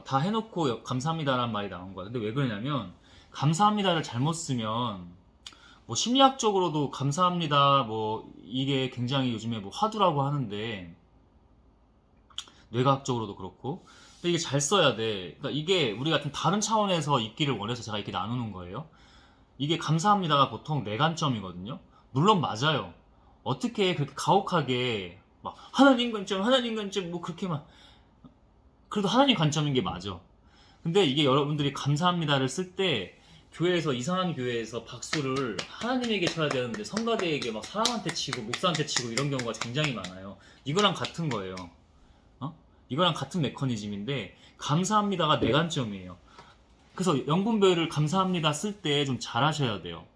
다 해놓고 감사합니다라는 말이 나온 거야. 근데 왜 그러냐면 감사합니다를 잘못 쓰면 뭐 심리학적으로도 감사합니다 뭐 이게 굉장히 요즘에 뭐 화두라고 하는데 뇌과학적으로도 그렇고 근데 이게 잘 써야 돼. 그러니까 이게 우리가 좀 다른 차원에서 있기를 원해서 제가 이렇게 나누는 거예요. 이게 감사합니다가 보통 내 관점이거든요. 물론 맞아요. 어떻게 그렇게 가혹하게 막 하나님 관점 뭐 그렇게 막 그래도 하나님 관점인 게 맞아. 근데 이게 여러분들이 감사합니다를 쓸 때 교회에서 이상한 교회에서 박수를 하나님에게 쳐야 되는데 성가대에게 막 사람한테 치고 목사한테 치고 이런 경우가 굉장히 많아요. 이거랑 같은 거예요. 이거랑 같은 메커니즘인데 감사합니다가 내 관점이에요. 그래서 영분별을 감사합니다 쓸 때 좀 잘하셔야 돼요.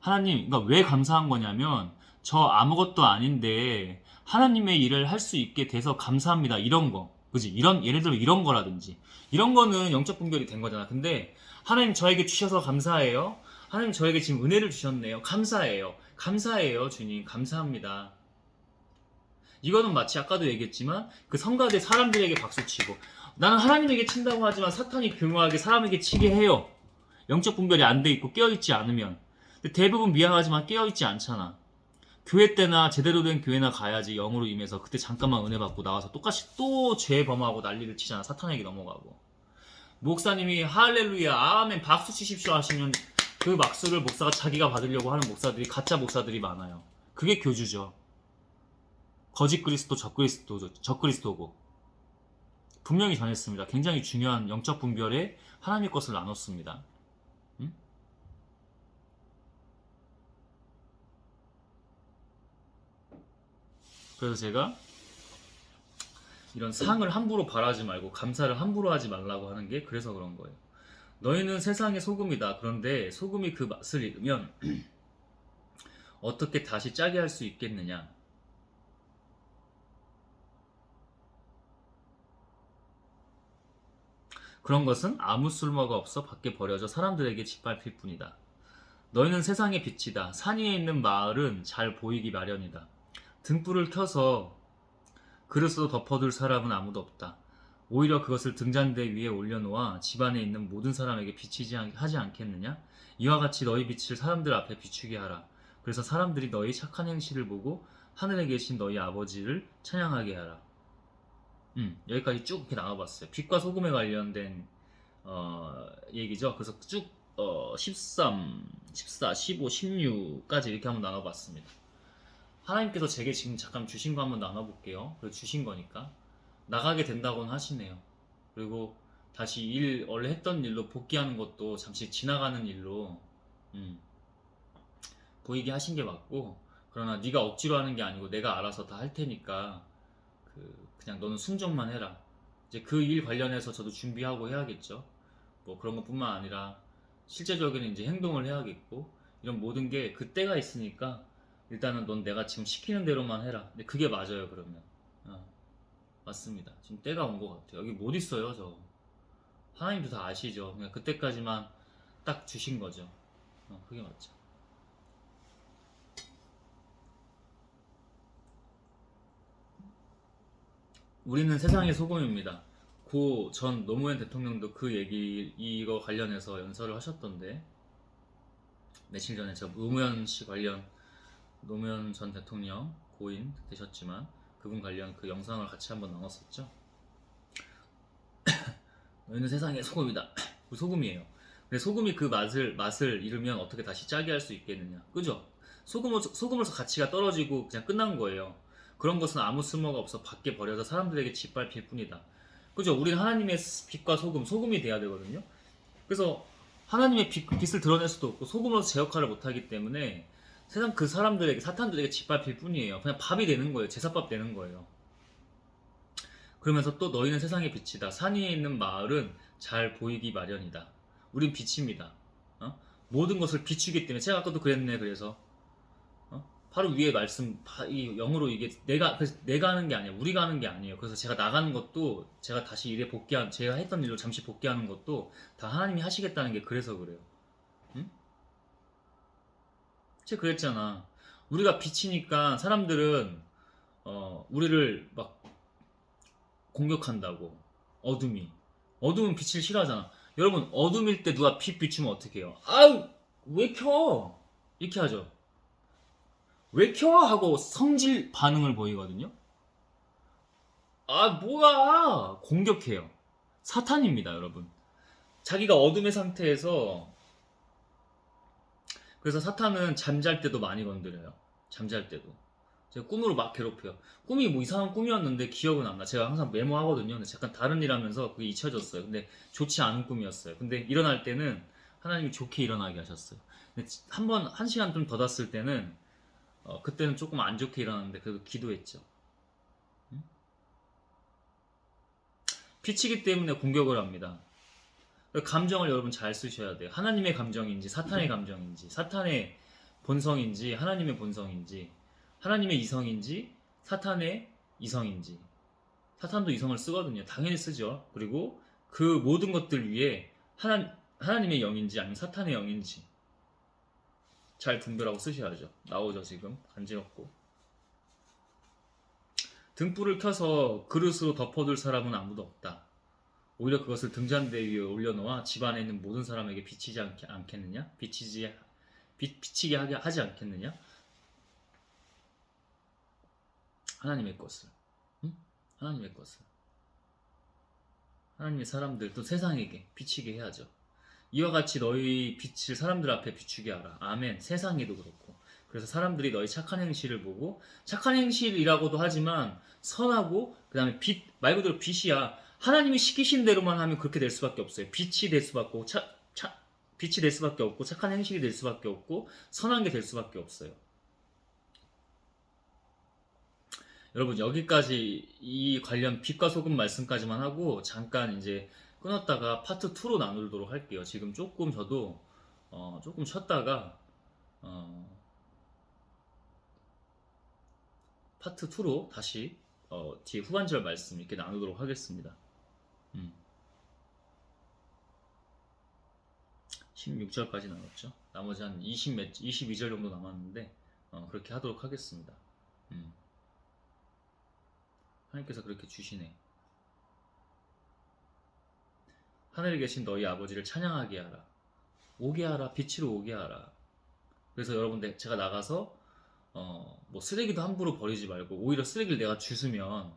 하나님, 그러니까 왜 감사한 거냐면 저 아무것도 아닌데 하나님의 일을 할 수 있게 돼서 감사합니다. 이런 거. 그지? 예를 들어 이런 거라든지. 이런 거는 영적 분별이 된 거잖아. 근데 하나님 저에게 주셔서 감사해요. 하나님 저에게 지금 은혜를 주셨네요. 감사해요. 감사해요, 주님. 감사합니다. 이거는 마치 아까도 얘기했지만 그 성가대 사람들에게 박수치고 나는 하나님에게 친다고 하지만 사탄이 교묘하게 사람에게 치게 해요. 영적 분별이 안 돼 있고 깨어있지 않으면. 근데 대부분 미안하지만 깨어있지 않잖아. 교회 때나 제대로 된 교회나 가야지 영으로 임해서 그때 잠깐만 은혜 받고 나와서 똑같이 또 죄 범하고 난리를 치잖아. 사탄에게 넘어가고. 목사님이 할렐루야 아멘 박수 치십시오 하시면 그 박수를 목사가 자기가 받으려고 하는 목사들이 가짜 목사들이 많아요. 그게 교주죠. 거짓 그리스도 적그리스도고 분명히 전했습니다. 굉장히 중요한 영적 분별에 하나님의 것을 나눴습니다. 응? 그래서 제가 이런 상을 함부로 바라지 말고 감사를 함부로 하지 말라고 하는 게 그래서 그런 거예요. 너희는 세상의 소금이다. 그런데 소금이 그 맛을 잃으면 어떻게 다시 짜게 할 수 있겠느냐? 그런 것은 아무 쓸모가 없어 밖에 버려져 사람들에게 짓밟힐 뿐이다. 너희는 세상의 빛이다. 산 위에 있는 마을은 잘 보이기 마련이다. 등불을 켜서 그릇으로 덮어둘 사람은 아무도 없다. 오히려 그것을 등잔대 위에 올려놓아 집안에 있는 모든 사람에게 비치지 하지 않겠느냐? 이와 같이 너희 빛을 사람들 앞에 비추게 하라. 그래서 사람들이 너희 착한 행실을 보고 하늘에 계신 너희 아버지를 찬양하게 하라. 여기까지 쭉 이렇게 나눠봤어요. 빛과 소금에 관련된 얘기죠. 그래서 쭉 13, 14, 15, 16까지 이렇게 한번 나눠봤습니다. 하나님께서 제게 지금 잠깐 주신 거 한번 나눠볼게요. 그리고 주신 거니까 나가게 된다고는 하시네요. 그리고 다시 원래 했던 일로 복귀하는 것도 잠시 지나가는 일로 보이게 하신 게 맞고 그러나 네가 억지로 하는 게 아니고 내가 알아서 다 할 테니까 그냥 너는 순종만 해라. 이제 그 일 관련해서 저도 준비하고 해야겠죠. 뭐 그런 것뿐만 아니라 실제적인 이제 행동을 해야겠고 이런 모든 게 그때가 있으니까 일단은 넌 내가 지금 시키는 대로만 해라. 근데 그게 맞아요. 그러면 맞습니다. 지금 때가 온 것 같아요. 여기 못 있어요 저. 하나님도 다 아시죠. 그냥 그때까지만 딱 주신 거죠. 그게 맞죠. 우리는 세상의 소금입니다. 고 전 노무현 대통령도 그 얘기 이거 관련해서 연설을 하셨던데 며칠 전에 저 노무현 씨 관련 노무현 전 대통령 고인 되셨지만 그분 관련 그 영상을 같이 한번 나눴었죠. 너희는 세상의 소금이다. 소금이에요. 근데 소금이 그 맛을 잃으면 어떻게 다시 짜게 할 수 있겠느냐, 그죠? 소금으로서 가치가 떨어지고 그냥 끝난 거예요. 그런 것은 아무 쓸모가 없어 밖에 버려서 사람들에게 짓밟힐 뿐이다. 그죠? 우리는 하나님의 빛과 소금이 돼야 되거든요. 그래서 하나님의 빛을 드러낼 수도 없고 소금으로서 제 역할을 못하기 때문에 세상 그 사람들에게 사탄들에게 짓밟힐 뿐이에요. 그냥 밥이 되는 거예요. 제사밥 되는 거예요. 그러면서 또 너희는 세상의 빛이다. 산 위에 있는 마을은 잘 보이기 마련이다. 우린 빛입니다. 모든 것을 비추기 때문에 제가 아까도 그랬네. 그래서 바로 위에 말씀 이 영으로 이게 내가 하는 게 아니에요. 우리가 하는 게 아니에요. 그래서 제가 나가는 것도 제가 다시 일에 복귀한 제가 했던 일로 잠시 복귀하는 것도 다 하나님이 하시겠다는 게 그래서 그래요. 응? 제가 그랬잖아. 우리가 빛이니까 사람들은 우리를 막 공격한다고. 어둠이. 어둠은 빛을 싫어하잖아. 여러분, 어둠일 때 누가 빛 비추면 어떻게 해요? 아우, 왜 켜? 이렇게 하죠. 왜 켜? 하고 성질 반응을 보이거든요. 아, 뭐야? 공격해요. 사탄입니다, 여러분. 자기가 어둠의 상태에서, 그래서 사탄은 잠잘 때도 많이 건드려요. 잠잘 때도. 제가 꿈으로 막 괴롭혀요. 꿈이 뭐 이상한 꿈이었는데 기억은 안 나. 제가 항상 메모하거든요. 근데 잠깐 다른 일 하면서 그게 잊혀졌어요. 근데 좋지 않은 꿈이었어요. 근데 일어날 때는 하나님이 좋게 일어나게 하셨어요. 근데 한 시간 좀 더 잤을 때는, 그때는 조금 안 좋게 일어났는데 그래도 기도했죠. 응? 빛이기 때문에 공격을 합니다. 감정을 여러분 잘 쓰셔야 돼요. 하나님의 감정인지 사탄의 감정인지 사탄의 본성인지 하나님의 본성인지 하나님의 이성인지 사탄의 이성인지. 사탄도 이성을 쓰거든요. 당연히 쓰죠. 그리고 그 모든 것들 위에 하나님의 영인지 아니면 사탄의 영인지 잘 분별하고 쓰셔야죠. 나오죠 지금 간지럽고. 등불을 켜서 그릇으로 덮어둘 사람은 아무도 없다. 오히려 그것을 등잔대 위에 올려놓아 집안에 있는 모든 사람에게 않겠느냐? 비치게 하지 않겠느냐? 하나님의 것을. 응? 하나님의 것을. 하나님의 사람들 또 세상에게 비치게 해야죠. 이와 같이 너희 빛을 사람들 앞에 비추게 하라. 아멘. 세상에도 그렇고. 그래서 사람들이 너희 착한 행실을 보고 착한 행실이라고도 하지만 선하고 그 다음에 말 그대로 빛이야. 하나님이 시키신 대로만 하면 그렇게 될 수밖에 없어요. 빛이 될 수밖에 없고 빛이 될 수밖에 없고 착한 행실이 될 수밖에 없고 선한 게 될 수밖에 없어요. 여러분 여기까지 이 관련 빛과 소금 말씀까지만 하고 잠깐 이제 끊었다가 파트 2로 나누도록 할게요. 지금 조금 저도 조금 쉬었다가 어, 파트 2로 다시 뒤에 후반절 말씀 이렇게 나누도록 하겠습니다. 16절까지 나눴죠. 나머지 한 22절 정도 남았는데 그렇게 하도록 하겠습니다. 하나님께서 그렇게 주시네. 하늘에 계신 너희 아버지를 찬양하게 하라. 오게 하라. 빛으로 오게 하라. 그래서 여러분들 제가 나가서 뭐 쓰레기도 함부로 버리지 말고 오히려 쓰레기를 내가 주스면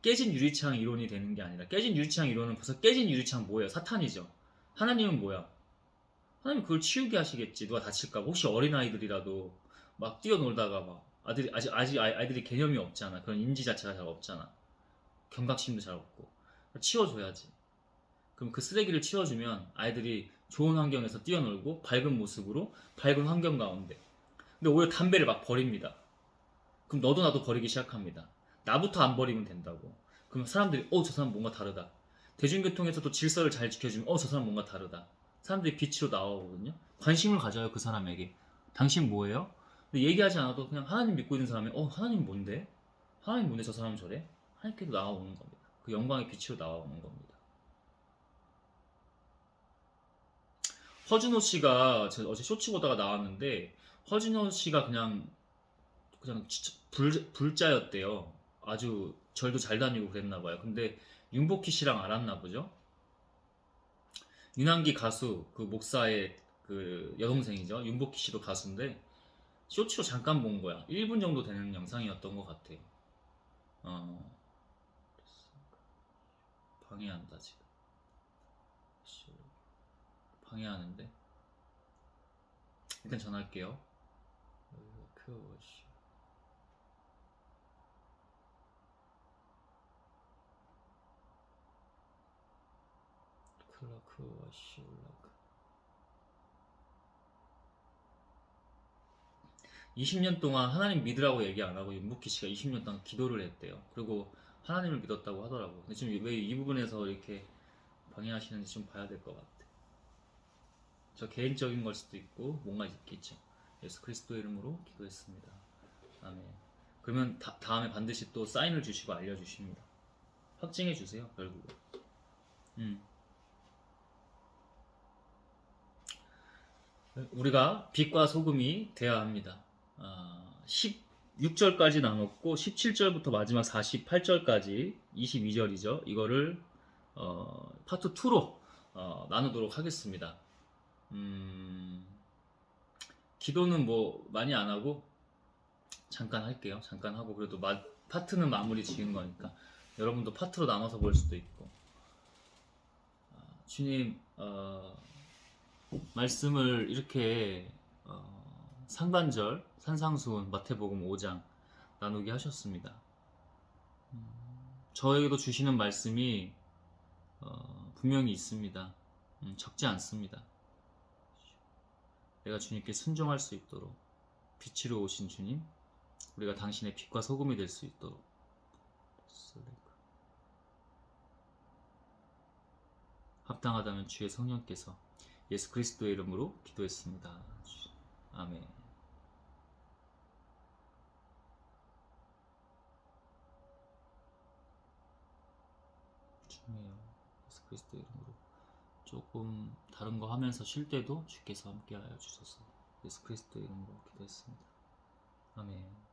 깨진 유리창 이론이 되는 게 아니라 깨진 유리창 이론은 벌써 깨진 유리창 뭐예요? 사탄이죠. 하나님은 뭐야? 하나님 그걸 치우게 하시겠지. 누가 다칠까 봐. 혹시 어린아이들이라도 막 뛰어놀다가 막 아이들이 개념이 없잖아. 그런 인지 자체가 잘 없잖아. 경각심도 잘 없고. 치워줘야지. 그럼 그 쓰레기를 치워주면 아이들이 좋은 환경에서 뛰어놀고 밝은 모습으로 밝은 환경 가운데. 근데 오히려 담배를 막 버립니다. 그럼 너도 나도 버리기 시작합니다. 나부터 안 버리면 된다고. 그럼 사람들이 저 사람 뭔가 다르다. 대중교통에서도 질서를 잘 지켜주면 저 사람 뭔가 다르다. 사람들이 빛으로 나오거든요. 관심을 가져요 그 사람에게. 당신 뭐예요? 근데 얘기하지 않아도 그냥 하나님 믿고 있는 사람이 하나님 뭔데? 하나님 뭔데 저 사람 저래? 하나님께도 나와오는 겁니다. 그 영광의 빛으로 나와오는 겁니다. 허준호 씨가 제가 어제 쇼츠 보다가 나왔는데 허준호 씨가 그냥 진짜 불자였대요. 아주 절도 잘 다니고 그랬나 봐요. 근데 윤복희 씨랑 알았나 보죠. 윤한기 가수 그 목사의 그 여동생이죠. 윤복희 씨도 가수인데 쇼츠로 잠깐 본 거야. 1분 정도 되는 영상이었던 것 같아요. 어, 방해한다 지금. 방해하는데 일단 전화할게요. 클라크 와시 올라가. 20년 동안 하나님 믿으라고 얘기 안 하고 윤복희 씨가 20년 동안 기도를 했대요. 그리고 하나님을 믿었다고 하더라고. 근데 지금 왜 이 부분에서 이렇게 방해하시는지 좀 봐야 될 것 같아. 저 개인적인 걸 수도 있고 뭔가 있겠죠. 예수 그리스도 이름으로 기도했습니다. 아멘. 그러면 다음에 반드시 또 사인을 주시고 알려주십니다. 확증해 주세요. 결국은. 우리가 빛과 소금이 되어야 합니다. 16절까지 나눴고 17절부터 마지막 48절까지 22절이죠. 이거를 파트 2로 나누도록 하겠습니다. 기도는 뭐 많이 안 하고 잠깐 할게요. 잠깐 하고 그래도 파트는 마무리 지은 거니까 여러분도 파트로 나눠서 볼 수도 있고. 주님 말씀을 이렇게 상반절 산상수훈 마태복음 5장 나누게 하셨습니다. 저에게도 주시는 말씀이 분명히 있습니다. 적지 않습니다. 내가 주님께 순종할 수 있도록 빛으로 오신 주님, 우리가 당신의 빛과 소금이 될 수 있도록 합당하다면 주의 성령께서 예수 그리스도의 이름으로 기도했습니다. 아멘. 중요해요. 예수 그리스도의 이름으로 조금 다른 거 하면서 쉴 때도 주께서 함께하여 주소서. 예수 그리스도의 이름으로 기도했습니다. 아멘.